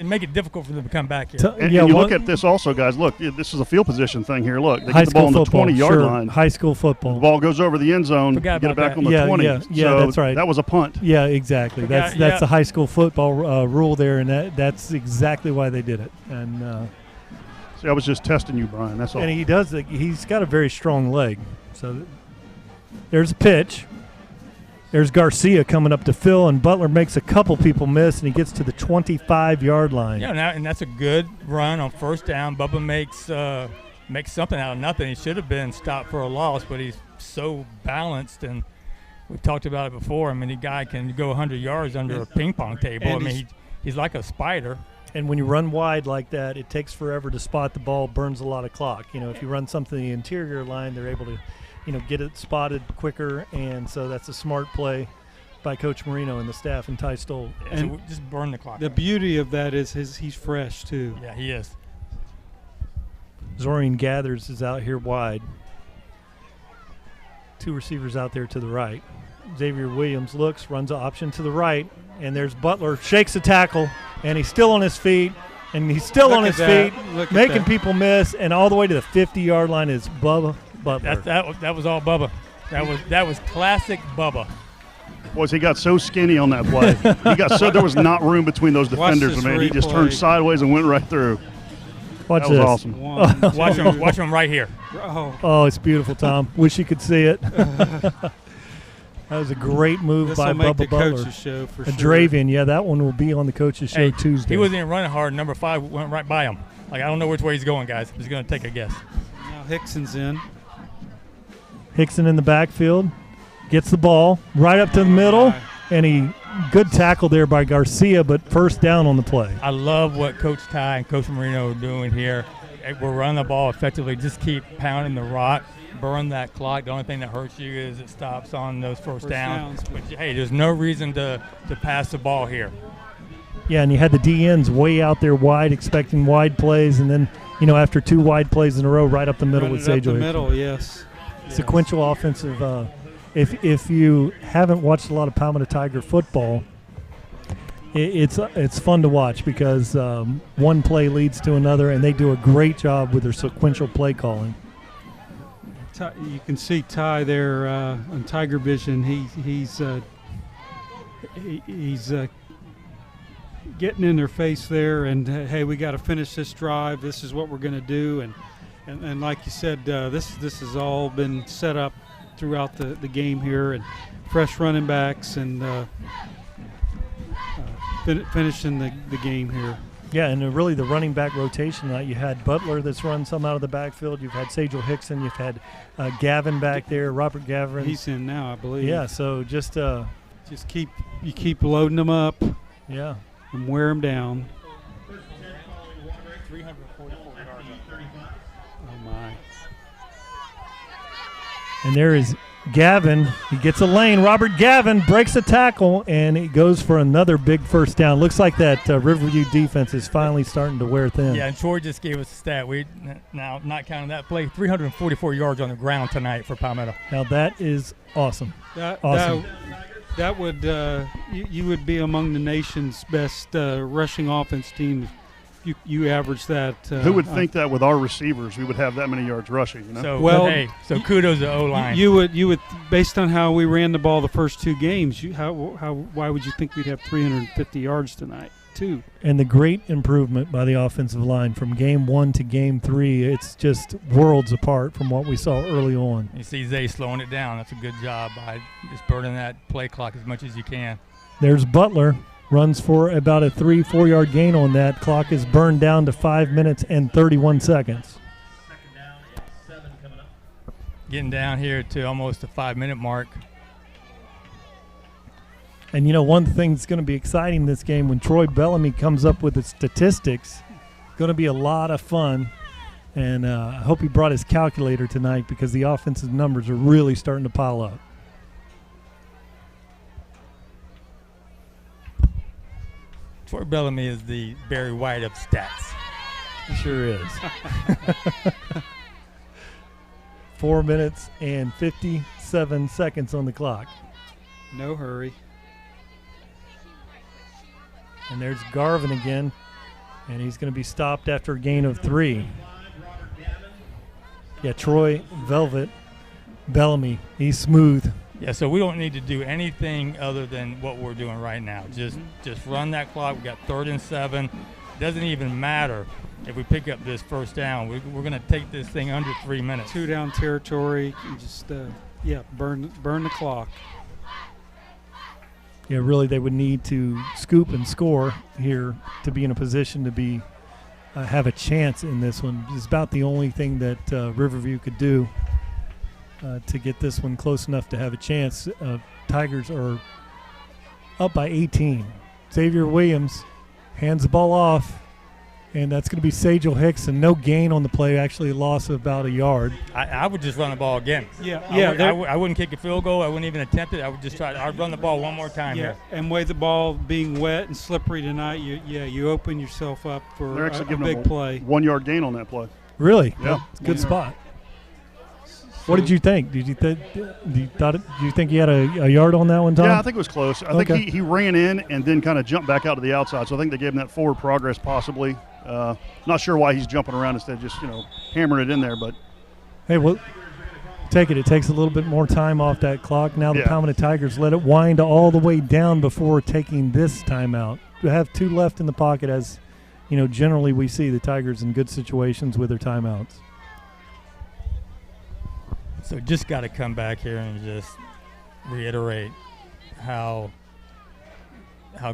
[SPEAKER 5] make it difficult for them to come back here.
[SPEAKER 8] And you look at this also, guys. Look, this is a field position thing here. Look, they get the ball on the 20-yard line.
[SPEAKER 4] High school football.
[SPEAKER 8] The ball goes over the end zone. Get it back on the 20.
[SPEAKER 4] Yeah, that's right.
[SPEAKER 8] That was a punt.
[SPEAKER 4] Yeah, exactly. That's the high school football rule there, and that's exactly why they did it. And
[SPEAKER 8] see, I was just testing you, Brian. That's all.
[SPEAKER 4] And he's got a very strong leg. So there's a pitch. There's Garcia coming up to Phil, and Butler makes a couple people miss, and he gets to the 25-yard line.
[SPEAKER 5] Yeah, and that's a good run on first down. Bubba makes something out of nothing. He should have been stopped for a loss, but he's so balanced, and we've talked about it before. I mean, the guy can go 100 yards under a ping pong table. I mean, he's like a spider.
[SPEAKER 4] And when you run wide like that, it takes forever to spot the ball, burns a lot of clock. If you run something the interior line, they're able to get it spotted quicker, and so that's a smart play by Coach Marino and the staff and Ty Stoll.
[SPEAKER 5] And so just burn the clock.
[SPEAKER 6] The beauty of that is he's fresh, too.
[SPEAKER 5] Yeah, he is.
[SPEAKER 4] Zorian Gathers is out here wide. 2 receivers out there to the right. Xavier Williams looks, runs an option to the right, and there's Butler, shakes a tackle, and he's still on his feet, and he's still on his feet, making people miss, and all the way to the 50-yard line is Bubba Butler.
[SPEAKER 5] That was all Bubba. That was classic Bubba.
[SPEAKER 8] Boys, he got so skinny on that play. There was not room between those defenders, man. He just turned sideways and went right through.
[SPEAKER 4] Watch
[SPEAKER 8] that
[SPEAKER 4] this.
[SPEAKER 8] was awesome.
[SPEAKER 5] Watch him right here.
[SPEAKER 4] Oh, it's beautiful, Tom. Wish you could see it. That was a great move by Bubba Butler.
[SPEAKER 6] Coach's show for
[SPEAKER 4] Dravian, yeah, that one will be on the coach's show Tuesday.
[SPEAKER 5] He wasn't even running hard. Number 5 went right by him. I don't know which way he's going, guys. I'm just going to take a guess.
[SPEAKER 6] Now Hickson's in.
[SPEAKER 4] Hickson in the backfield, gets the ball right up to the middle, and good tackle there by Garcia, but first down on the play.
[SPEAKER 5] I love what Coach Ty and Coach Marino are doing here. We're running the ball effectively. Just keep pounding the rock. burn that clock. The only thing that hurts you is it stops on those first downs. But, hey, there's no reason to pass the ball here.
[SPEAKER 4] Yeah, and you had the DNs way out there wide, expecting wide plays, and then, after 2 wide plays in a row, right up the middle with Sage.
[SPEAKER 6] Up the middle, yes.
[SPEAKER 4] Sequential offensive. If you haven't watched a lot of Palmetto Tiger football, it's fun to watch because one play leads to another, and they do a great job with their sequential play calling.
[SPEAKER 6] You can see Ty there on TigerVision. He's getting in their face there, and hey, we got to finish this drive. This is what we're going to do, and like you said, this has all been set up throughout the game here, and fresh running backs and finishing the game here.
[SPEAKER 4] Yeah, and really the running back rotation. You had Butler that's run some out of the backfield. You've had Sajel Hickson. You've had Gavin back there, Robert Gavin.
[SPEAKER 6] He's in now, I believe.
[SPEAKER 4] Yeah, so just
[SPEAKER 6] keep loading them up.
[SPEAKER 4] Yeah.
[SPEAKER 6] And wear them down.
[SPEAKER 5] 344 yards.
[SPEAKER 6] Oh, my.
[SPEAKER 4] And there is Gavin. He gets a lane. Robert Gavin breaks a tackle, and he goes for another big first down. Looks like that Riverview defense is finally starting to wear thin.
[SPEAKER 5] Yeah, and Troy just gave us a stat. Now, not counting that play, 344 yards on the ground tonight for Palmetto.
[SPEAKER 4] Now, that is awesome.
[SPEAKER 6] That would you would be among the nation's best rushing offense team if you average that.
[SPEAKER 8] Who would think that with our receivers we would have that many yards rushing?
[SPEAKER 5] So kudos to O-line.
[SPEAKER 6] You would based on how we ran the ball the first 2 games. Why would you think we'd have 350 yards tonight too?
[SPEAKER 4] And the great improvement by the offensive line from game 1 to game 3, it's just worlds apart from what we saw early on.
[SPEAKER 5] You see Zay slowing it down. That's a good job by just burning that play clock as much as you can.
[SPEAKER 4] There's Butler, runs for about a 3-4 yard gain on that. Clock is burned down to 5 minutes and 31 seconds.
[SPEAKER 5] Getting down here to almost the 5-minute mark.
[SPEAKER 4] And, one thing that's going to be exciting this game, when Troy Bellamy comes up with the statistics, going to be a lot of fun. And I hope he brought his calculator tonight because the offensive numbers are really starting to pile up.
[SPEAKER 5] Troy Bellamy is the Barry White of stats.
[SPEAKER 4] He sure is. 4 minutes and 57 seconds on the clock.
[SPEAKER 6] No hurry.
[SPEAKER 4] And there's Garvin again, and he's going to be stopped after a gain of 3. Yeah, Troy Velvet Bellamy, he's smooth.
[SPEAKER 5] Yeah, so we don't need to do anything other than what we're doing right now. Just run that clock. We got 3rd and 7. It doesn't even matter if we pick up this first down. We're going to take this thing under 3 minutes.
[SPEAKER 6] 2 down territory. And just burn the clock.
[SPEAKER 4] Yeah, really, they would need to scoop and score here to be in a position to be have a chance in this one. It's about the only thing that Riverview could do to get this one close enough to have a chance. Tigers are up by 18. Xavier Williams hands the ball off, and that's going to be Sajel Hickson. No gain on the play, actually a loss of about a yard.
[SPEAKER 5] I would just run the ball again. I wouldn't kick a field goal. I wouldn't even attempt it. I would just I'd run the ball one more time here.
[SPEAKER 6] And with the ball being wet and slippery tonight, you open yourself up for a big play.
[SPEAKER 8] 1 yard gain on that play.
[SPEAKER 4] Really?
[SPEAKER 8] Yeah.
[SPEAKER 4] It's a good spot. What did you think? Do you think he had a yard on that one, Tom?
[SPEAKER 8] Yeah, I think it was close. I think he ran in and then kind of jumped back out to the outside. So I think they gave him that forward progress possibly. Not sure why he's jumping around instead of just hammering it in there. But
[SPEAKER 4] hey, well, take it. It takes a little bit more time off that clock. Now the Palmetto Tigers let it wind all the way down before taking this timeout. To have 2 left in the pocket, as generally we see the Tigers in good situations with their timeouts.
[SPEAKER 5] So just got to come back here and just reiterate how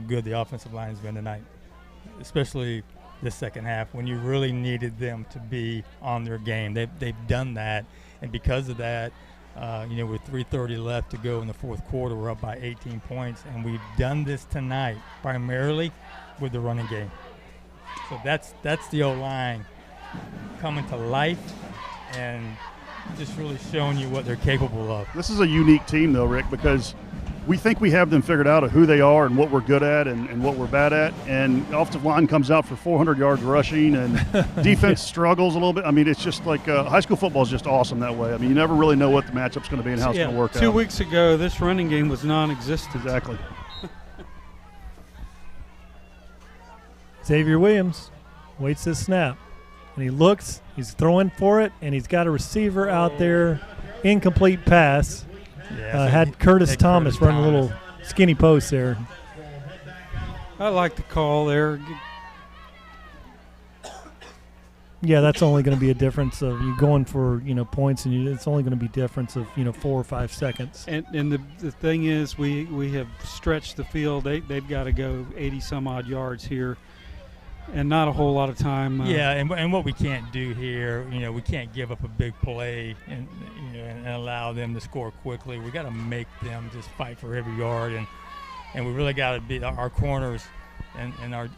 [SPEAKER 5] good the offensive line has been tonight, especially the second half when you really needed them to be on their game. They've done that, and because of that, with 3:30 left to go in the fourth quarter, we're up by 18 points, and we've done this tonight primarily with the running game. So that's the O-line coming to life, and just really showing you what they're capable of.
[SPEAKER 8] This is a unique team, though, Rick, because we think we have them figured out of who they are and what we're good at and what we're bad at. And the offensive line comes out for 400 yards rushing, and defense struggles a little bit. I mean, it's just like high school football is just awesome that way. I mean, you never really know what the matchup's going to be and how it's going to work out.
[SPEAKER 6] 2 weeks ago, this running game was non-existent.
[SPEAKER 8] Exactly.
[SPEAKER 4] Xavier Williams waits his snap, and he looks. He's throwing for it, and he's got a receiver out there. Incomplete pass. Had Curtis Thomas run a little skinny post there.
[SPEAKER 6] I like the call there.
[SPEAKER 4] Yeah, that's only going to be a difference of you going for points, and it's only going to be difference of 4 or 5 seconds.
[SPEAKER 6] And the thing is, we have stretched the field. They've got to go 80 some odd yards here, and not a whole lot of time.
[SPEAKER 5] And what we can't do here, we can't give up a big play and allow them to score quickly. We got to make them just fight for every yard, and we really got to be our corners and our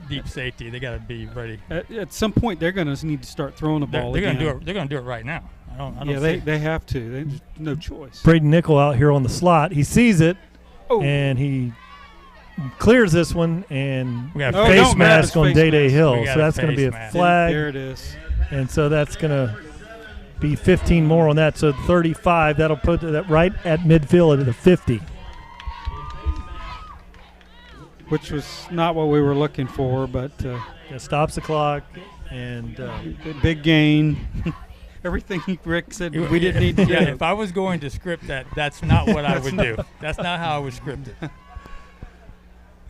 [SPEAKER 5] deep safety. They got to be ready.
[SPEAKER 6] At some point, they're going to need to start throwing the ball.
[SPEAKER 5] They're going to do it. They're going to do it right now.
[SPEAKER 6] They have to. There's no choice.
[SPEAKER 4] Braden Nickel out here on the slot. He sees it, and he clears this one, and we got face mask on Day Hill. So that's going to be a flag.
[SPEAKER 6] There it is.
[SPEAKER 4] And so that's going to be 15 more on that. So 35. That'll put that right at midfield at the 50.
[SPEAKER 6] Which was not what we were looking for, but
[SPEAKER 4] it stops the clock, and
[SPEAKER 6] big gain. Everything Rick said we didn't need to do.
[SPEAKER 5] If I was going to script that, that's not what I would do. That's not how I would script it.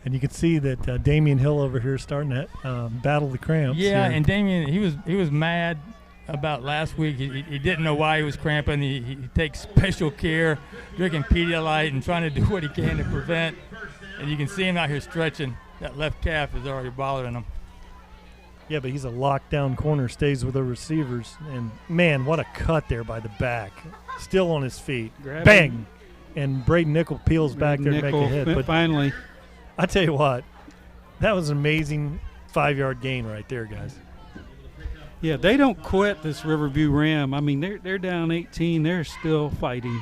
[SPEAKER 4] And you can see that Damian Hill over here starting to battle the cramps.
[SPEAKER 5] Yeah,
[SPEAKER 4] here.
[SPEAKER 5] and Damian, he was mad about last week. He didn't know why he was cramping. He takes special care, drinking Pedialyte and trying to do what he can to prevent. And you can see him out here stretching. That left calf is already bothering him.
[SPEAKER 4] Yeah, but he's a lockdown corner, stays with the receivers. And, man, what a cut there by the back. Still on his feet. Bang! And Braden Nickel peels back there to make a hit. But
[SPEAKER 6] finally.
[SPEAKER 4] I tell you what, that was an amazing 5-yard gain right there, guys.
[SPEAKER 6] Yeah, they don't quit, this Riverview Ram. I mean, they're down 18. They're still fighting.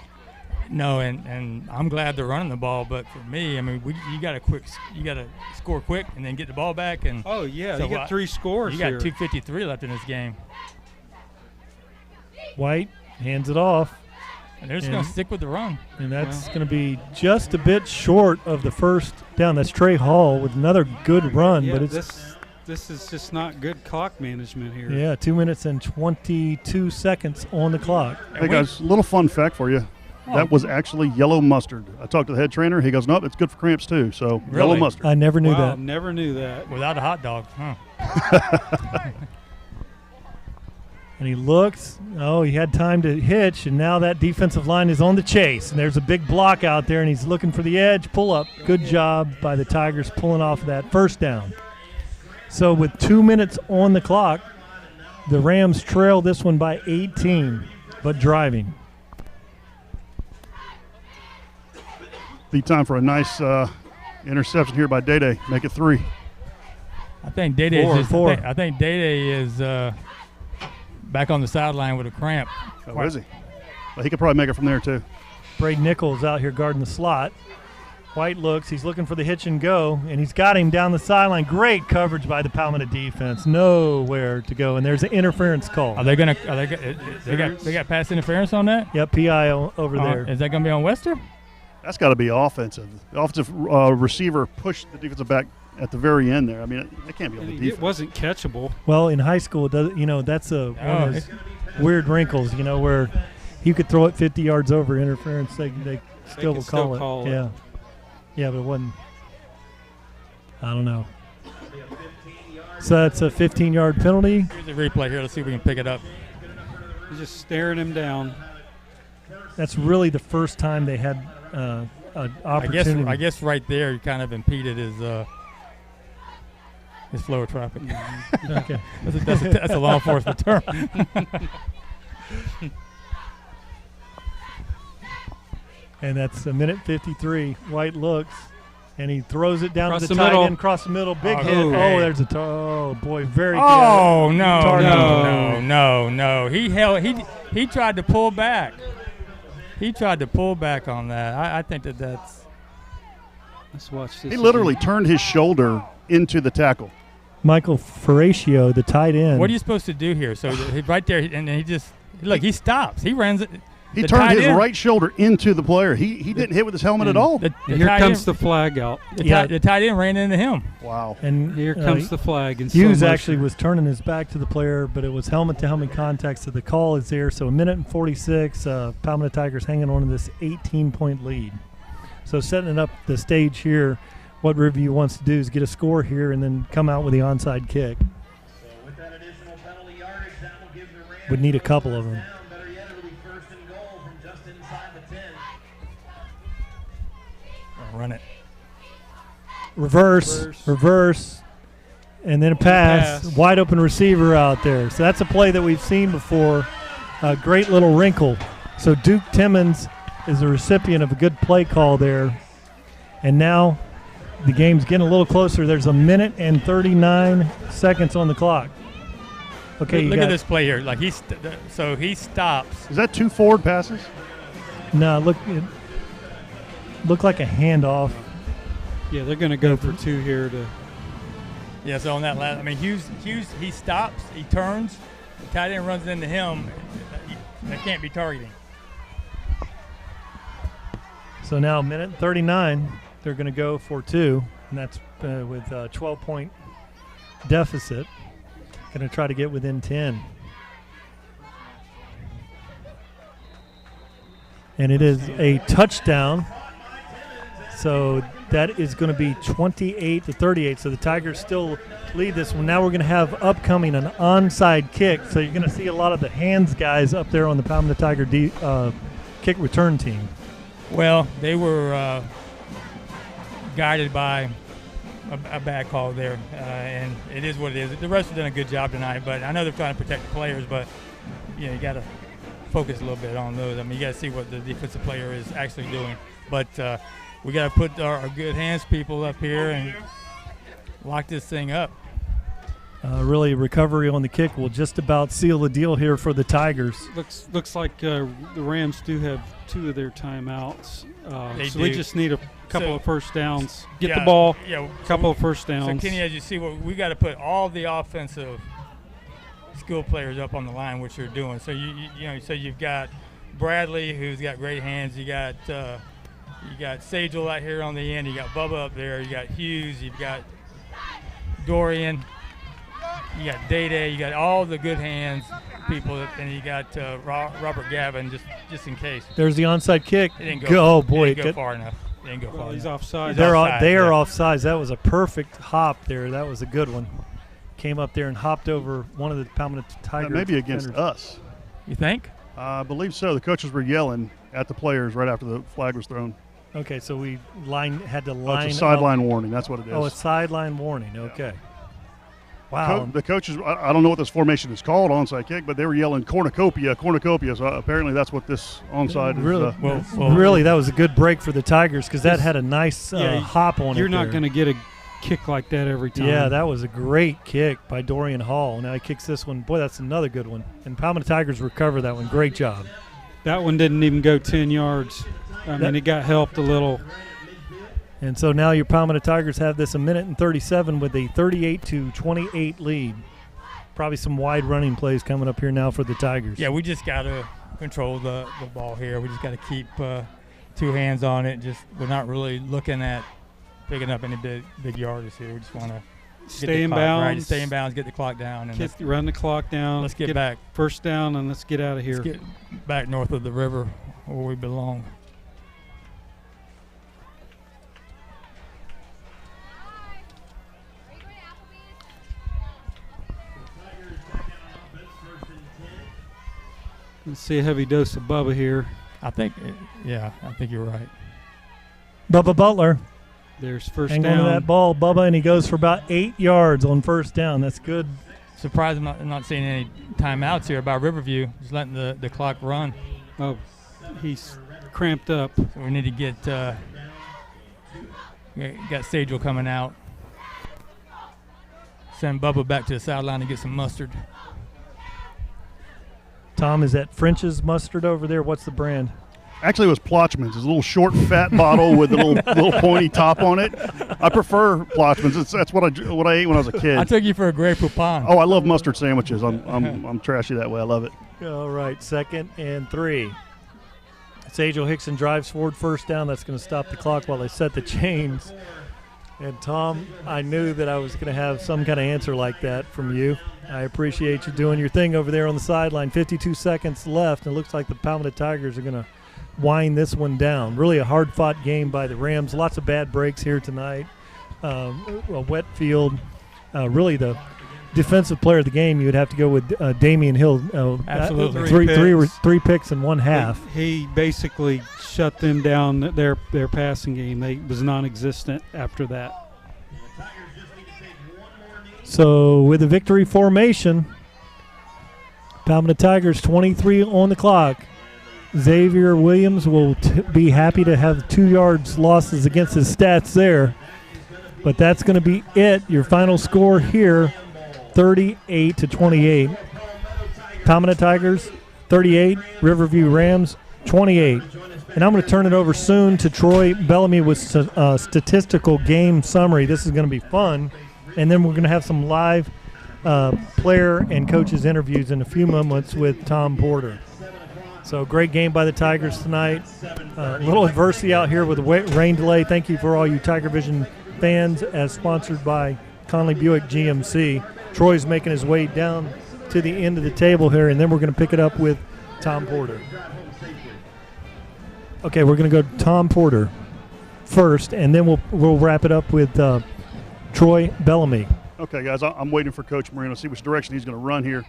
[SPEAKER 5] No, and I'm glad they're running the ball, but for me, I mean, you got to score quick and then get the ball back. And
[SPEAKER 6] oh yeah, so you got 3 scores.
[SPEAKER 5] You got 2:53 left in this game.
[SPEAKER 4] White hands it off,
[SPEAKER 5] and they're just going to stick with the run.
[SPEAKER 4] And that's going to be just a bit short of the first down. That's Trey Hall with another good run, but it's
[SPEAKER 6] this is just not good clock management here.
[SPEAKER 4] Yeah, 2 minutes and 22 seconds on the clock.
[SPEAKER 8] Hey guys, a little fun fact for you. That was actually yellow mustard. I talked to the head trainer. He goes, nope, it's good for cramps too. So yellow mustard.
[SPEAKER 4] I never knew that.
[SPEAKER 6] Never knew that.
[SPEAKER 5] Without a hot dog, huh?
[SPEAKER 4] And he looks. Oh, he had time to hitch, and now that defensive line is on the chase. And there's a big block out there, and he's looking for the edge. Pull up. Good job by the Tigers pulling off that first down. So with 2 minutes on the clock, the Rams trail this one by 18, but driving.
[SPEAKER 8] Be time for a nice interception here by Day. Make it 3.
[SPEAKER 5] I think Day I think Day is back on the sideline with a cramp.
[SPEAKER 8] Oh, is he? Well, he could probably make it from there too.
[SPEAKER 4] Braden Nichols out here guarding the slot. White looks. He's looking for the hitch and go, and he's got him down the sideline. Great coverage by the Palmetto defense. Nowhere to go, and there's an interference call.
[SPEAKER 5] They got pass interference on that?
[SPEAKER 4] Yep, PI over there.
[SPEAKER 5] Is that going to be on Wester?
[SPEAKER 8] That's got to be offensive. The offensive receiver pushed the defensive back at the very end there. I mean, it can't be on the defense.
[SPEAKER 6] It wasn't catchable.
[SPEAKER 4] Well, in high school, that's one of those weird wrinkles, where you could throw it 50 yards over interference. They still will call it. Yeah. Yeah, but it wasn't. I don't know. So that's a 15-yard penalty.
[SPEAKER 5] Here's the replay here. Let's see if we can pick it up.
[SPEAKER 6] He's just staring him down.
[SPEAKER 4] That's really the first time they had an opportunity.
[SPEAKER 5] I guess right there you kind of impeded his flow of traffic.
[SPEAKER 4] Okay.
[SPEAKER 5] That's a law enforcement term.
[SPEAKER 4] And that's a minute 53. White looks, and he throws it down to the
[SPEAKER 6] tight
[SPEAKER 4] end, across the middle. Big hit. Oh, there's a boy, very good.
[SPEAKER 5] Oh, no. He he tried to pull back. He tried to pull back on that. I think that's.
[SPEAKER 6] Let's watch this.
[SPEAKER 8] He literally turned his shoulder into the tackle.
[SPEAKER 4] Michael Ferratio, the tight end.
[SPEAKER 5] What are you supposed to do here? So right there, and he just look. He stops. He runs it.
[SPEAKER 8] He turned his right shoulder into the player. He didn't hit with his helmet at all.
[SPEAKER 6] Here comes the flag out.
[SPEAKER 5] The tight end ran into him.
[SPEAKER 8] Wow.
[SPEAKER 4] And
[SPEAKER 6] here comes the flag. And
[SPEAKER 4] Hughes actually was turning his back to the player, but it was helmet-to-helmet contact, so the call is there. So 1:46, Palmetto Tigers hanging on to this 18-point lead. So setting up the stage here, what Riverview wants to do is get a score here and then come out with the onside kick.
[SPEAKER 1] So with that additional penalty yardage, that will give the Rams
[SPEAKER 4] Would need a couple of them.
[SPEAKER 1] Better yet, it'll be first and goal from just inside the 10.
[SPEAKER 5] Run it.
[SPEAKER 4] Reverse, and then a pass. Wide open receiver out there. So that's a play that we've seen before. A great little wrinkle. So Duke Timmons is the recipient of a good play call there. And now the game's getting a little closer. There's 1:39 on the clock. Okay,
[SPEAKER 5] look at this play here. Like he stops.
[SPEAKER 8] Is that two forward passes?
[SPEAKER 4] No, it looked like a handoff.
[SPEAKER 6] Yeah, they're going to go for two here to.
[SPEAKER 5] Yeah, so on that last, I mean, Hughes, he stops, he turns, the tight end runs into him. That can't be targeting.
[SPEAKER 4] So now 1:39, they're going to go for two, and that's with a 12-point deficit. Going to try to get within 10. And it is a touchdown. So that is going to be 28-38. So the Tigers still lead this one. Now we're going to have upcoming an onside kick. So you're going to see a lot of the hands guys up there on the Palmetto Tiger kick return team.
[SPEAKER 5] Well, they were guided by a bad call there, and it is what it is. The refs have done a good job tonight, but I know they're trying to protect the players, but you got to focus a little bit on those. I mean, you got to see what the defensive player is actually doing. But we got to put our good hands people up here and lock this thing up.
[SPEAKER 4] Really, recovery on the kick will just about seal the deal here for the Tigers.
[SPEAKER 6] Looks like the Rams do have two of their timeouts. So
[SPEAKER 5] do.
[SPEAKER 6] we just need a couple of first downs. Get the ball, couple of first downs.
[SPEAKER 5] So, Kenny, as you see, we got to put all the offensive skill players up on the line, which you're doing. So, so you've got Bradley, who's got great hands. You got Sagel out here on the end. You got Bubba up there. You got Hughes. You've got Dorian. You got Day-Day. You got all the good hands people, and you got Robert Gavin just in case.
[SPEAKER 4] There's the onside kick.
[SPEAKER 5] It didn't go.
[SPEAKER 4] Oh boy,
[SPEAKER 5] it didn't go far enough. It didn't go far enough.
[SPEAKER 6] He's offside.
[SPEAKER 4] They are offsides. That was a perfect hop there. That was a good one. Came up there and hopped over one of the Palmetto Tigers.
[SPEAKER 8] Maybe against
[SPEAKER 4] defenders.
[SPEAKER 8] us.
[SPEAKER 5] You think?
[SPEAKER 8] I believe so. The coaches were yelling at the players right after the flag was thrown.
[SPEAKER 4] Okay, so we had to line.
[SPEAKER 8] It's a sideline warning. That's what it is.
[SPEAKER 4] Oh, a sideline warning. Okay. Wow.
[SPEAKER 8] The coaches, I don't know what this formation is called, onside kick, but they were yelling cornucopia. So apparently that's what this onside is.
[SPEAKER 4] Really, that was a good break for the Tigers because that had a nice hop on it.
[SPEAKER 6] You're not going to get a kick like that every time.
[SPEAKER 4] Yeah, that was a great kick by Dorian Hall. Now he kicks this one. Boy, that's another good one. And Palmetto Tigers recover that one. Great job.
[SPEAKER 6] That one didn't even go 10 yards. I mean, it got helped a little.
[SPEAKER 4] And so now your Palmetto Tigers have this 1:37 with a 38-28 lead. Probably some wide running plays coming up here now for the Tigers.
[SPEAKER 5] Yeah, we just got to control the ball here. We just got to keep two hands on it. We're not really looking at picking up any big yardage here. We just want to
[SPEAKER 6] stay in bounds.
[SPEAKER 5] Right, stay in bounds, get the clock down. And
[SPEAKER 6] run the clock down.
[SPEAKER 5] Let's get back.
[SPEAKER 6] First down, and let's get out of here.
[SPEAKER 5] Let's get back north of the river where we belong.
[SPEAKER 6] Let's see a heavy dose of Bubba here.
[SPEAKER 5] I think you're right.
[SPEAKER 4] Bubba Butler.
[SPEAKER 6] There's first
[SPEAKER 4] down.
[SPEAKER 6] Hang
[SPEAKER 4] on to that ball, Bubba, and he goes for about 8 yards on first down. That's good.
[SPEAKER 5] Surprised I'm not seeing any timeouts here by Riverview. Just letting the clock run.
[SPEAKER 6] Oh, he's cramped up.
[SPEAKER 5] So we need to get got Sagel coming out. Send Bubba back to the sideline to get some mustard.
[SPEAKER 4] Tom, is that French's mustard over there? What's the brand?
[SPEAKER 8] Actually, it was Plotchman's. It's a little short, fat bottle with a little pointy top on it. I prefer Plotchman's. That's what I ate when I was a kid.
[SPEAKER 5] I took you for a Grey Poupon.
[SPEAKER 8] Oh, I love mustard sandwiches. I'm trashy that way. I love it.
[SPEAKER 4] All right, 2nd and 3. Sajel Hickson drives forward, first down. That's going to stop the clock while they set the chains. And, Tom, I knew that I was going to have some kind of answer like that from you. I appreciate you doing your thing over there on the sideline. 52 seconds left, and it looks like the Palmetto Tigers are going to wind this one down. Really a hard-fought game by the Rams. Lots of bad breaks here tonight. A wet field. Really the defensive player of the game, you would have to go with Damian Hill.
[SPEAKER 5] Absolutely.
[SPEAKER 8] Three
[SPEAKER 4] picks in one half.
[SPEAKER 6] He basically shut them down. Their passing game was non-existent after that.
[SPEAKER 4] So with the victory formation, Palmetto Tigers 23 on the clock. Xavier Williams will be happy to have 2 yards losses against his stats there. But that's going to be it. Your final score here, 38-28. Palmetto Tigers 38, Riverview Rams 28. And I'm going to turn it over soon to Troy Bellamy with statistical game summary. This is going to be fun. And then we're going to have some live player and coaches interviews in a few moments with Tom Porter. So great game by the Tigers tonight. A little adversity out here with a rain delay. Thank you for all you TigerVision fans, as sponsored by Conley Buick GMC. Troy's making his way down to the end of the table here, and then we're going to pick it up with Tom Porter. Okay, we're going to go to Tom Porter first, and then we'll wrap it up with Troy Bellamy.
[SPEAKER 8] Okay, guys, I'm waiting for Coach Marino to see which direction he's going to run here.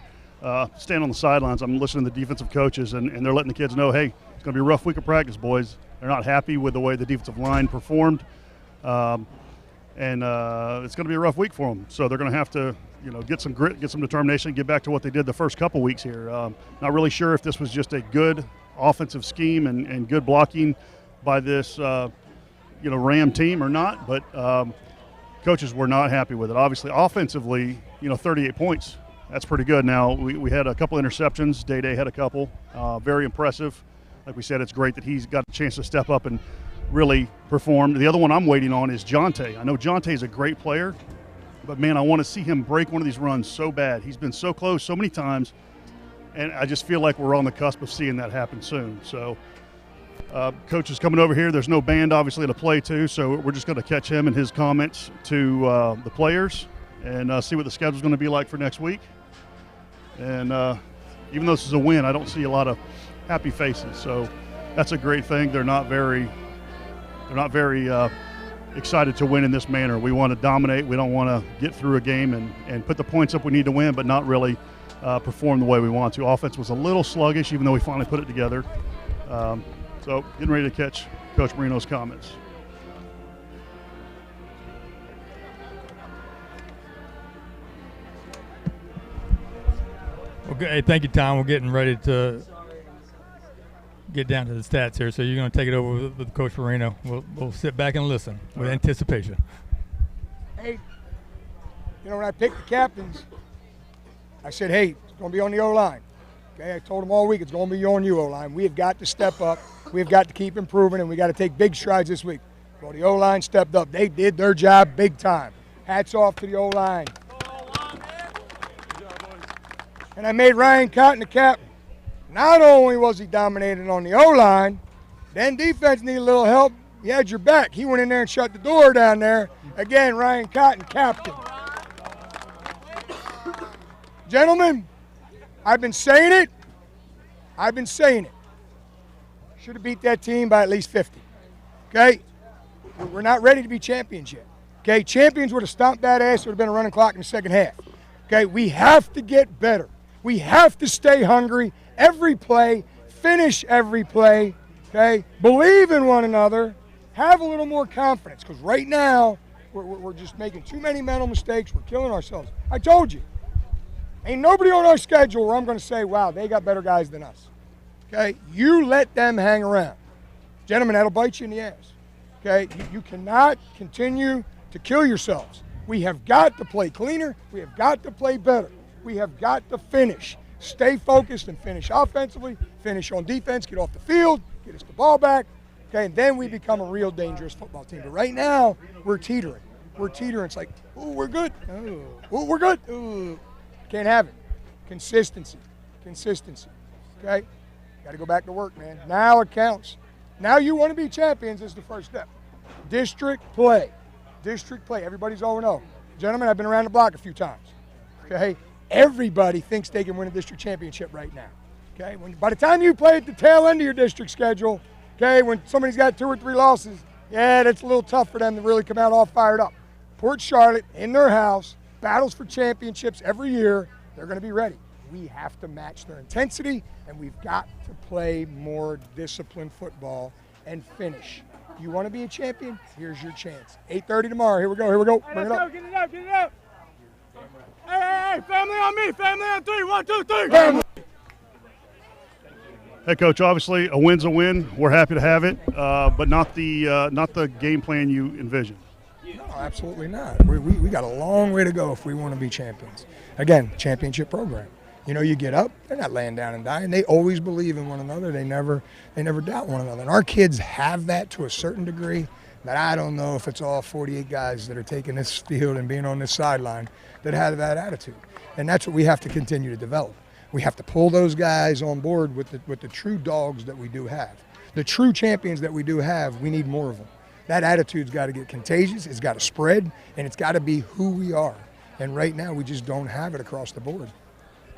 [SPEAKER 8] Stand on the sidelines. I'm listening to the defensive coaches, and they're letting the kids know, hey, it's going to be a rough week of practice, boys. They're not happy with the way the defensive line performed, and it's going to be a rough week for them. So they're going to have to, get some grit, get some determination, get back to what they did the first couple weeks here. Not really sure if this was just a good offensive scheme and good blocking by this, Ram team or not, but coaches were not happy with it. Obviously, offensively, 38 points. That's pretty good. Now, we had a couple interceptions. Day had a couple. Very impressive. Like we said, it's great that he's got a chance to step up and really perform. The other one I'm waiting on is Jonte. I know Jonte's a great player, but, man, I want to see him break one of these runs so bad. He's been so close so many times, and I just feel like we're on the cusp of seeing that happen soon. So, Coach is coming over here. There's no band, obviously, to play to, so we're just going to catch him and his comments to the players and see what the schedule's going to be like for next week. And even though this is a win, I don't see a lot of happy faces. So that's a great thing. They're not very excited to win in this manner. We want to dominate. We don't want to get through a game and put the points up we need to win, but not really perform the way we want to. Offense was a little sluggish, even though we finally put it together. So getting ready to catch Coach Marino's comments.
[SPEAKER 5] Okay, hey, thank you, Tom. We're getting ready to get down to the stats here, so you're going to take it over with Coach Marino. We'll sit back and listen with anticipation.
[SPEAKER 9] Hey, when I picked the captains, I said, hey, it's going to be on the O-line. Okay, I told them all week it's going to be on you, O-line. We have got to step up. We have got to keep improving, and we got to take big strides this week. Well, the O-line stepped up. They did their job big time. Hats off to the O-line. And I made Ryan Cotton the captain. Not only was he dominating on the O-line, then defense needed a little help. He had your back. He went in there and shut the door down there. Again, Ryan Cotton, captain. Gentlemen, I've been saying it. Should have beat that team by at least 50. Okay? We're not ready to be champions yet. Okay? Champions would have stomped that ass. It would have been a running clock in the second half. Okay? We have to get better. We have to stay hungry every play, finish every play, okay? Believe in one another, have a little more confidence, because right now we're just making too many mental mistakes. We're killing ourselves. I told you, ain't nobody on our schedule where I'm going to say, wow, they got better guys than us, okay? You let them hang around. Gentlemen, that'll bite you in the ass, okay? You cannot continue to kill yourselves. We have got to play cleaner. We have got to play better. We have got to finish. Stay focused and finish offensively, finish on defense, get off the field, get us the ball back, okay, and then we become a real dangerous football team. But right now, we're teetering. We're teetering. It's like, ooh, we're good. Ooh, we're good. Ooh. Can't have it. Consistency, okay? Got to go back to work, man. Now it counts. Now you want to be champions is the first step. District play. Everybody's 0-0. Gentlemen, I've been around the block a few times, okay? Everybody thinks they can win a district championship right now, okay? By the time you play at the tail end of your district schedule, okay, when somebody's got 2 or 3 losses, yeah, that's a little tough for them to really come out all fired up. Port Charlotte, in their house, battles for championships every year. They're going to be ready. We have to match their intensity, and we've got to play more disciplined football and finish. You want to be a champion? Here's your chance. 8:30 tomorrow. Here we go. Bring it up.
[SPEAKER 7] Get it up. Hey, family on me. Family on 3. 1, 2, 3. Family.
[SPEAKER 8] Hey, Coach, obviously a win's a win. We're happy to have it, but not the game plan you envisioned.
[SPEAKER 9] No, absolutely not. We got a long way to go if we want to be champions. Again, championship program. You know, you get up, they're not laying down and dying. They always believe in one another. They never doubt one another. And our kids have that to a certain degree, but I don't know if it's all 48 guys that are taking this field and being on this sideline that have that attitude. And that's what we have to continue to develop. We have to pull those guys on board with the true dogs that we do have. The true champions that we do have, we need more of them. That attitude's got to get contagious, it's got to spread, and it's got to be who we are. And right now, we just don't have it across the board.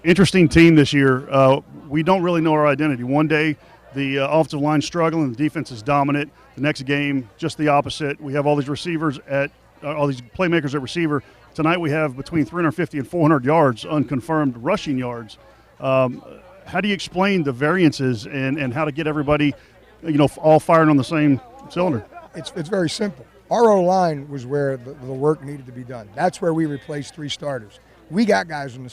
[SPEAKER 8] Interesting team this year. We don't really know our identity. One day, the offensive line struggling, the defense is dominant. The next game, just the opposite. We have all these receivers all these playmakers at receiver. Tonight, we have between 350 and 400 yards, unconfirmed rushing yards. How do you explain the variances and how to get everybody, all firing on the same cylinder?
[SPEAKER 9] It's very simple. Our O-line was where the work needed to be done. That's where we replaced 3 starters. We got guys on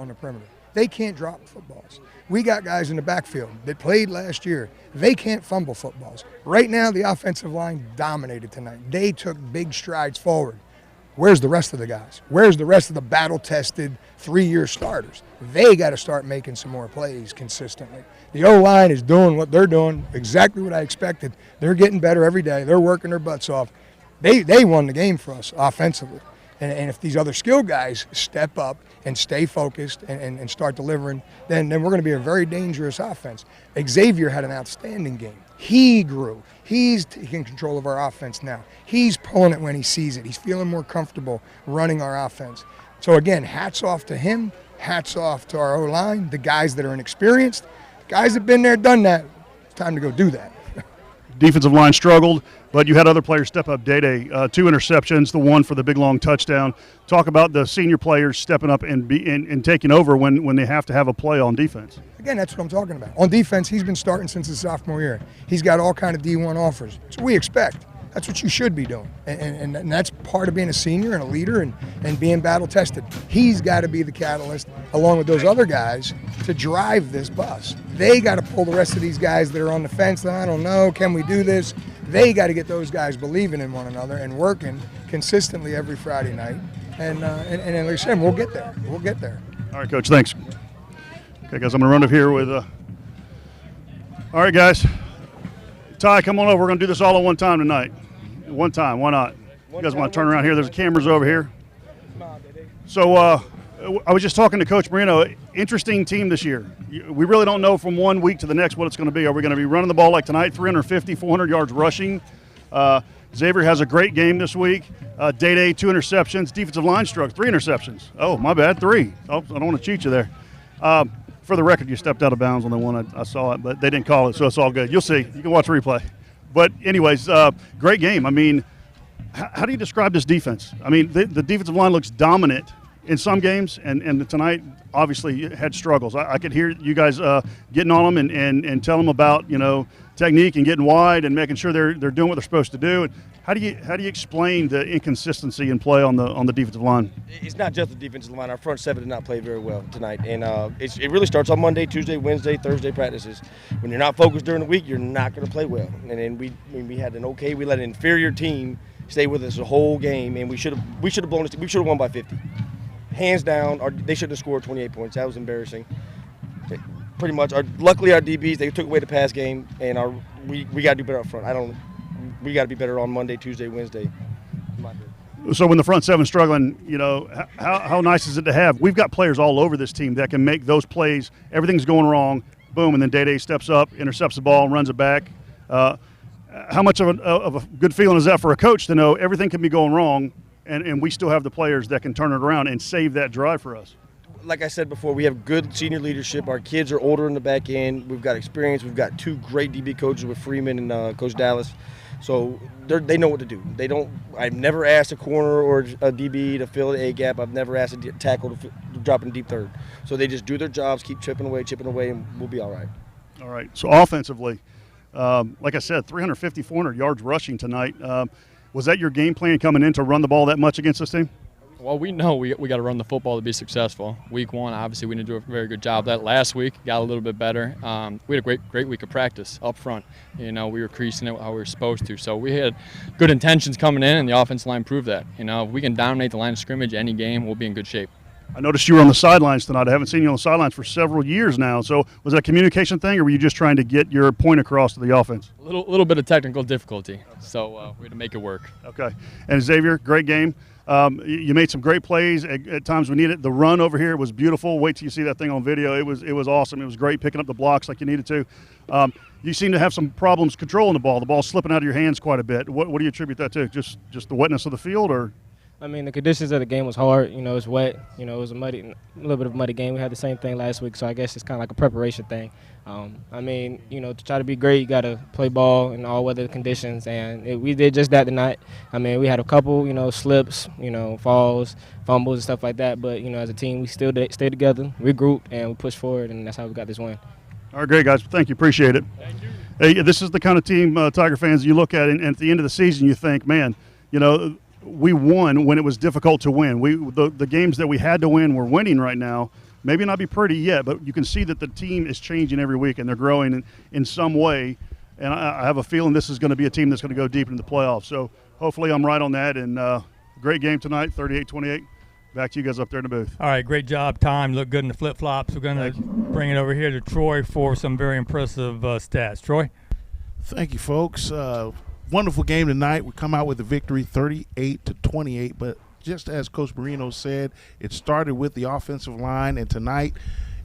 [SPEAKER 9] the perimeter. They can't drop footballs. We got guys in the backfield that played last year. They can't fumble footballs. Right now, the offensive line dominated tonight. They took big strides forward. Where's the rest of the guys? Where's the rest of the battle-tested 3-year starters? They got to start making some more plays consistently. The O-line is doing what they're doing, exactly what I expected. They're getting better every day. They're working their butts off. They won the game for us offensively. And if these other skill guys step up and stay focused and start delivering, then we're going to be a very dangerous offense. Xavier had an outstanding game. He grew. He's taking control of our offense now. He's pulling it when he sees it. He's feeling more comfortable running our offense. So, again, hats off to him. Hats off to our O-line, the guys that are inexperienced. The guys that have been there, done that. It's time to go do that.
[SPEAKER 8] Defensive line struggled, but you had other players step up. Day-Day, 2 interceptions, the one for the big, long touchdown. Talk about the senior players stepping up and taking over when they have to have a play on defense.
[SPEAKER 9] Again, that's what I'm talking about. On defense, he's been starting since his sophomore year. He's got all kind of D1 offers. That's what we expect. That's what you should be doing. And that's part of being a senior and a leader and being battle-tested. He's got to be the catalyst, along with those other guys, to drive this bus. They got to pull the rest of these guys that are on the fence that I don't know, can we do this? They got to get those guys believing in one another and working consistently every Friday night. And like I said, we'll get there. We'll get there.
[SPEAKER 8] All right, Coach, thanks. Okay, guys, I'm going to run up here with all right, guys. Ty, come on over. We're going to do this all at one time tonight. One time. Why not? You guys want to turn around here? There's cameras over here. So I was just talking to Coach Marino. Interesting team this year. We really don't know from one week to the next what it's going to be. Are we going to be running the ball like tonight, 350, 400 yards rushing? Xavier has a great game this week. Day-Day, 2 interceptions. Defensive line struck, 3 interceptions. Oh, my bad, 3. Oh, I don't want to cheat you there. For the record, you stepped out of bounds on the one. I saw it, but they didn't call it, so it's all good. You'll see. You can watch the replay. But anyways, great game. I mean, how do you describe this defense? I mean, the defensive line looks dominant in some games, and tonight obviously had struggles. I could hear you guys getting on them and tell them about, technique and getting wide and making sure they're doing what they're supposed to do. How do you explain the inconsistency in play on the defensive line?
[SPEAKER 15] It's not just the defensive line. Our front 7 did not play very well tonight, and it really starts on Monday, Tuesday, Wednesday, Thursday practices. When you're not focused during the week, you're not going to play well. And then we had we let an inferior team stay with us the whole game, and we should have blown this. We should have won by 50, hands down. They should have scored 28 points. That was embarrassing. pretty much. Luckily, our DBs, they took away the pass game, and we got to do better up front. We got to be better on Monday, Tuesday, Wednesday.
[SPEAKER 8] So when the front seven's struggling, how nice is it to have? We've got players all over this team that can make those plays. Everything's going wrong, boom, and then Day steps up, intercepts the ball, and runs it back. How much of a good feeling is that for a coach to know everything can be going wrong, and we still have the players that can turn it around and save that drive for us?
[SPEAKER 15] Like I said before, we have good senior leadership. Our kids are older in the back end. We've got experience. We've got 2 great DB coaches with Freeman and Coach Dallas. So they know what to do. I've never asked a corner or a DB to fill the A gap. I've never asked a tackle to drop in deep third. So they just do their jobs, keep chipping away, and we'll be all right.
[SPEAKER 8] All right. So offensively, like I said, 350, 400 yards rushing tonight. Was that your game plan coming in to run the ball that much against this team?
[SPEAKER 16] Well, we know we got to run the football to be successful. Week 1, obviously, we didn't do a very good job of that. Last week, got a little bit better. We had a great week of practice up front. We were creasing it how we were supposed to. So we had good intentions coming in, and the offensive line proved that. If we can dominate the line of scrimmage any game, we'll be in good shape.
[SPEAKER 8] I noticed you were on the sidelines tonight. I haven't seen you on the sidelines for several years now. So was that a communication thing, or were you just trying to get your point across to the offense?
[SPEAKER 16] A little bit of technical difficulty, so we had to make it work.
[SPEAKER 8] Okay. And Xavier, great game. You made some great plays at times we needed it. The run over here was beautiful. Wait till you see that thing on video. It was awesome. It was great picking up the blocks like you needed to. You seem to have some problems controlling the ball. The ball's slipping out of your hands quite a bit. What do you attribute that to? Just the wetness of the field, or?
[SPEAKER 17] I mean, the conditions of the game was hard. It's wet. It was a little bit of a muddy game. We had the same thing last week, so I guess it's kind of like a preparation thing. To try to be great, you got to play ball in all weather conditions, and we did just that tonight. We had a couple, slips, falls, fumbles, and stuff like that. But as a team, we still stayed together, regrouped, and we pushed forward, and that's how we got this win.
[SPEAKER 8] All right, great guys. Thank you. Appreciate it.
[SPEAKER 17] Thank you.
[SPEAKER 8] Hey, this is the kind of team, Tiger fans, you look at, and at the end of the season, you think, man, we won when it was difficult to win. The games that we had to win, we're winning right now. Maybe not be pretty yet, but you can see that the team is changing every week and they're growing in some way. And I have a feeling this is going to be a team that's going to go deep into the playoffs. So hopefully I'm right on that. And great game tonight, 38-28. Back to you guys up there in the booth.
[SPEAKER 5] All right, great job, Tom. Look good in the flip-flops. We're going to bring it over here to Troy for some very impressive stats. Troy?
[SPEAKER 14] Thank you, folks. Wonderful game tonight. We come out with a victory, 38-28. But just as Coach Marino said, it started with the offensive line, and tonight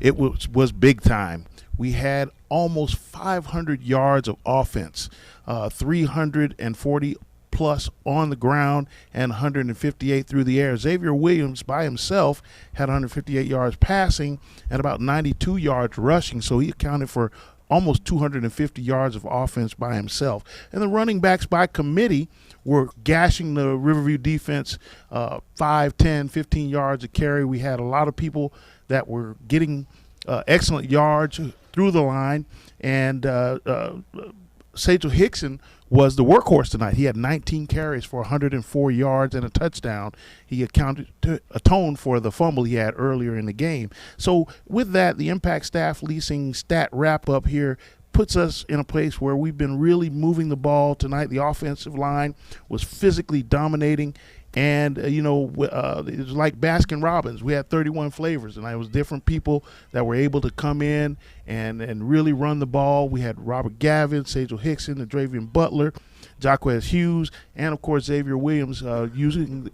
[SPEAKER 14] it was big time. We had almost 500 yards of offense, 340 plus on the ground and 158 through the air. Xavier Williams by himself had 158 yards passing and about 92 yards rushing, so he accounted for almost 250 yards of offense by himself. And the running backs by committee were gashing the Riverview defense 5, 10, 15 yards a carry. We had a lot of people that were getting excellent yards through the line. And Sejal Hickson was the workhorse tonight. He had 19 carries for 104 yards and a touchdown. He atoned for the fumble he had earlier in the game. So with that, the Impact Staff Leasing stat wrap-up here puts us in a place where we've been really moving the ball tonight. The offensive line was physically dominating. And, it was like Baskin-Robbins. We had 31 flavors, and it was different people that were able to come in and really run the ball. We had Robert Gavin, Sejal Hickson, and Dravian Butler, Jaquez Hughes, and, of course, Xavier Williams using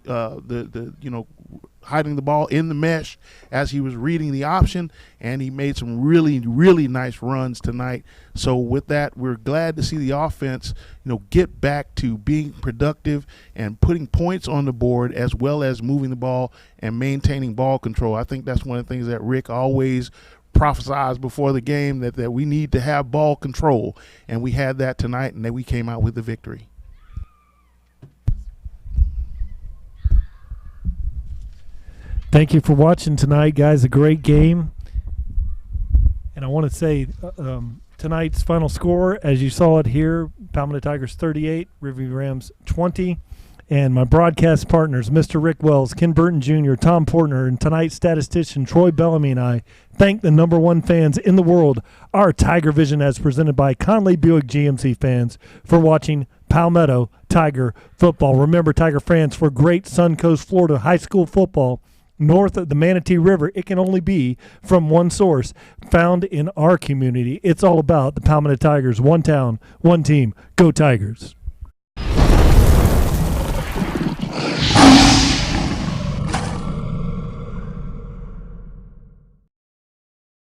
[SPEAKER 14] hiding the ball in the mesh as he was reading the option, and he made some really, really nice runs tonight. So with that, we're glad to see the offense, get back to being productive and putting points on the board as well as moving the ball and maintaining ball control. I think that's one of the things that Rick always prophesied before the game, that we need to have ball control, and we had that tonight, and then we came out with the victory.
[SPEAKER 4] Thank you for watching tonight, guys. A great game. And I want to say tonight's final score, as you saw it here, Palmetto Tigers 38, Riverview Rams 20. And my broadcast partners, Mr. Rick Wells, Ken Burton Jr., Tom Portner, and tonight's statistician, Troy Bellamy, and I thank the #1 fans in the world, our TigerVision as presented by Conley Buick GMC fans, for watching Palmetto Tiger football. Remember, Tiger fans, for great Suncoast, Florida high school football, north of the Manatee River, it can only be from one source found in our community. It's all about the Palmetto Tigers. One town, one team. Go Tigers.